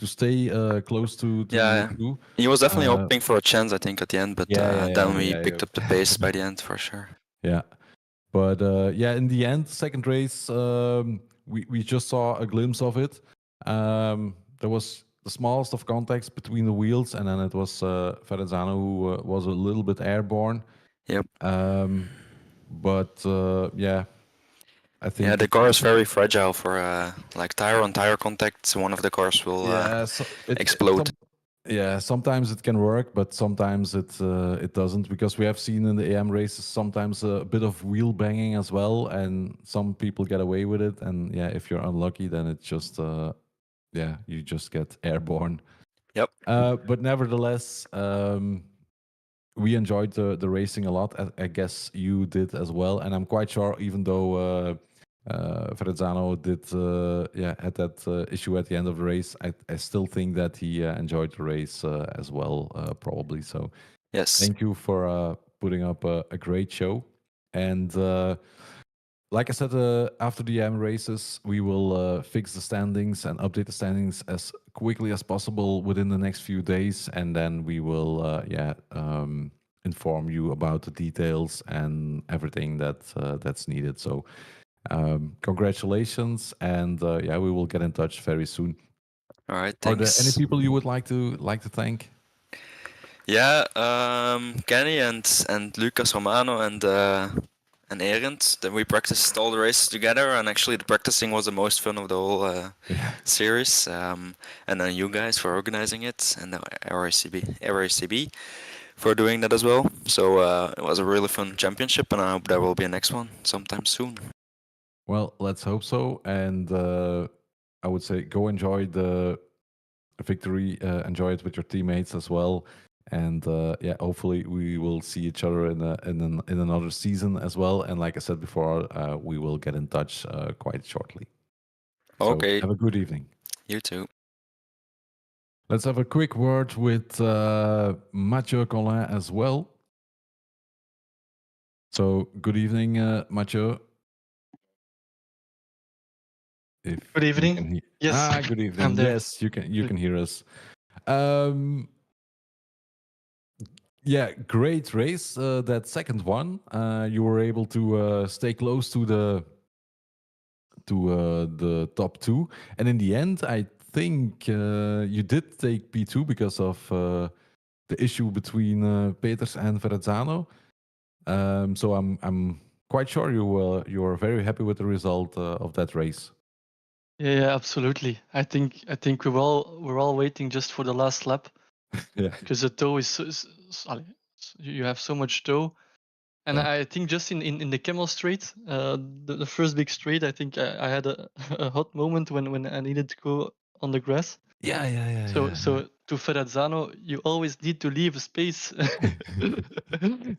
stay close to you. He was definitely hoping for a chance, I think, at the end, but then we picked up the pace by the end for sure. Yeah, but in the end, second race, we just saw a glimpse of it. There was the smallest of contacts between the wheels, and then it was Ferrazzano who was a little bit airborne. Yep. But I think... Yeah, the car is very fragile for like tire-on-tire contact. One of the cars will explode. Sometimes it can work, but sometimes it doesn't, because we have seen in the AM races sometimes a bit of wheel banging as well, and some people get away with it. And if you're unlucky, then it's just you just get airborne. Yep. But nevertheless, we enjoyed the racing a lot. I guess you did as well, and I'm quite sure, even though Ferrazzano had that issue at the end of the race, I still think that he enjoyed the race as well, probably. So yes, thank you for putting up a great show. And like I said, after the AM races, we will fix the standings and update the standings as quickly as possible within the next few days, and then we will inform you about the details and everything that's needed. So congratulations, and we will get in touch very soon. All right, thanks. Are there any people you would like to thank? Yeah, Kenny and Lucas Romano and Arendt. Then we practiced all the races together, and actually the practicing was the most fun of the whole series. And then you guys for organizing it, and the RACB. for doing that as well. So it was a really fun championship, and I hope there will be a next one sometime soon. Well, let's hope so. And I would say go enjoy the victory, enjoy it with your teammates as well. And yeah, hopefully we will see each other in another season as well. And like I said before, we will get in touch quite shortly. Okay. So have a good evening. You too. Let's have a quick word with Mathieu Collin as well. So good evening, Mathieu. If Good you evening. can Yes, good I'm evening. there. Yes, you can Good. hear us. Yeah, great race. That second one, you were able to stay close to the top two, and in the end, I think you did take P2 because of the issue between Peters and Verrazzano. So I'm quite sure you are very happy with the result of that race. Yeah, absolutely. I think we're all waiting just for the last lap Yeah. because the toe you have so much toe, and Yeah. I think just in the Camel Straight, the first big straight, I think I had a hot moment when I needed to go on the grass. Yeah. So to Ferrazzano, you always need to leave a space.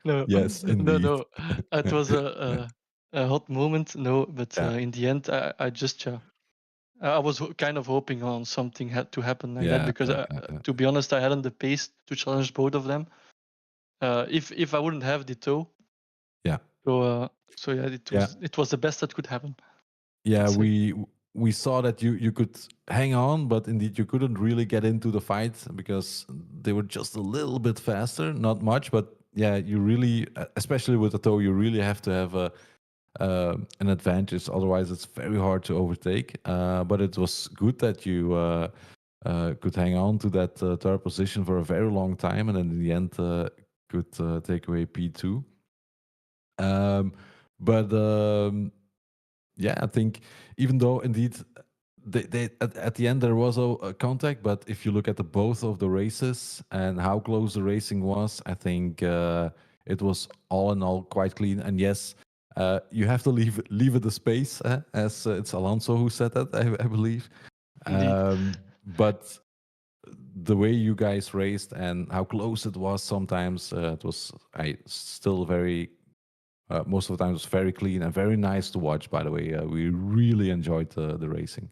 No, Yes, indeed. no. It was a hot moment. No, but Yeah. in the end, I just I was kind of hoping on something had to happen like that because to be honest, I hadn't the pace to challenge both of them. If I wouldn't have the toe. Yeah. So yeah, it was the best that could happen. Yeah, we saw that you could hang on, but indeed you couldn't really get into the fight because they were just a little bit faster, not much, but yeah, you really, especially with the toe, you really have to have an advantage. Otherwise, it's very hard to overtake. But it was good that you could hang on to that third position for a very long time, and then in the end could take away P2. Yeah, I think even though indeed they at the end there was a contact, but if you look at the both of the races and how close the racing was, I think it was all in all quite clean. And yes, you have to leave it a space, as it's Alonso who said that, I believe. But the way you guys raced and how close it was sometimes, it was still very. Most of the time, it was very clean and very nice to watch. By the way, we really enjoyed the racing.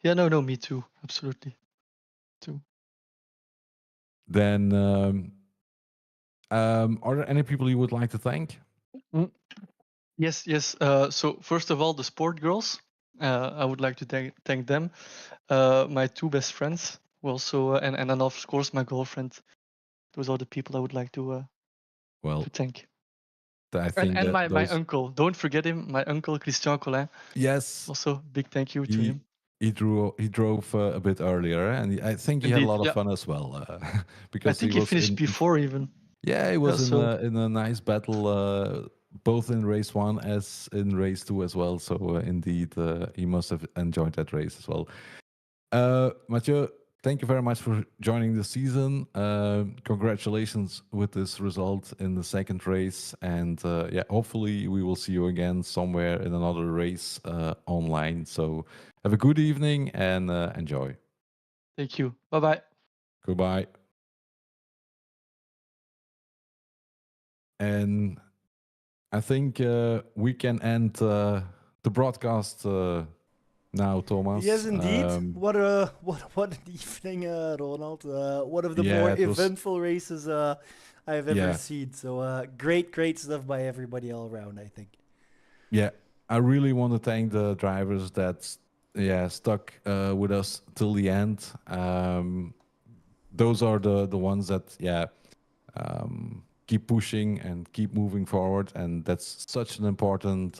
Yeah, no, me too, absolutely, too. Then, are there any people you would like to thank? Yes. So first of all, the sport girls. I would like to thank them. My two best friends, also, and then of course my girlfriend. Those are the people I would like to thank. I think and my uncle. Don't forget him. My uncle Christian Collin. Yes. Also, big thank you to him. He drove a bit earlier, and I think he had a lot of fun as well. Because I think he finished before even. Yeah, he was in a nice battle, both in race 1 as in race 2 as well. So indeed, he must have enjoyed that race as well. Mathieu, thank you very much for joining the season. Congratulations with this result in the second race, and yeah, hopefully we will see you again somewhere in another race online. So have a good evening and enjoy. Thank you. Bye-bye. Goodbye. And I think we can end the broadcast now, Thomas. Yes, indeed. What an evening, Ronald. One of the more eventful races I've ever seen. So great stuff by everybody all around, I think. Yeah, I really want to thank the drivers that stuck with us till the end. Those are the ones that keep pushing and keep moving forward, and that's such an important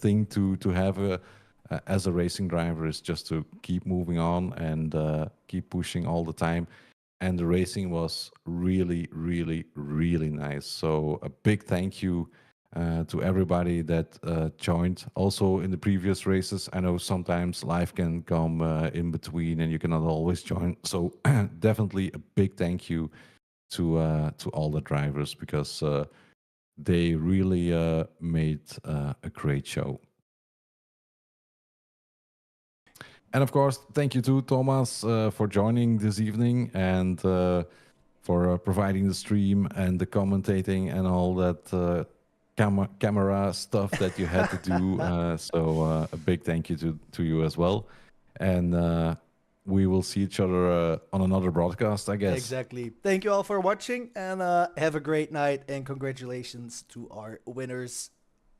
thing to have as a racing driver, is just to keep moving on and keep pushing all the time. And the racing was really, really, really nice. So a big thank you to everybody that joined. Also in the previous races, I know sometimes life can come in between and you cannot always join. So definitely a big thank you to all the drivers, because they really made a great show. And of course, thank you to Thomas for joining this evening and for providing the stream and the commentating and all that camera stuff that you had to do. So a big thank you to you as well. And we will see each other on another broadcast, I guess. Exactly. Thank you all for watching, and have a great night, and congratulations to our winners.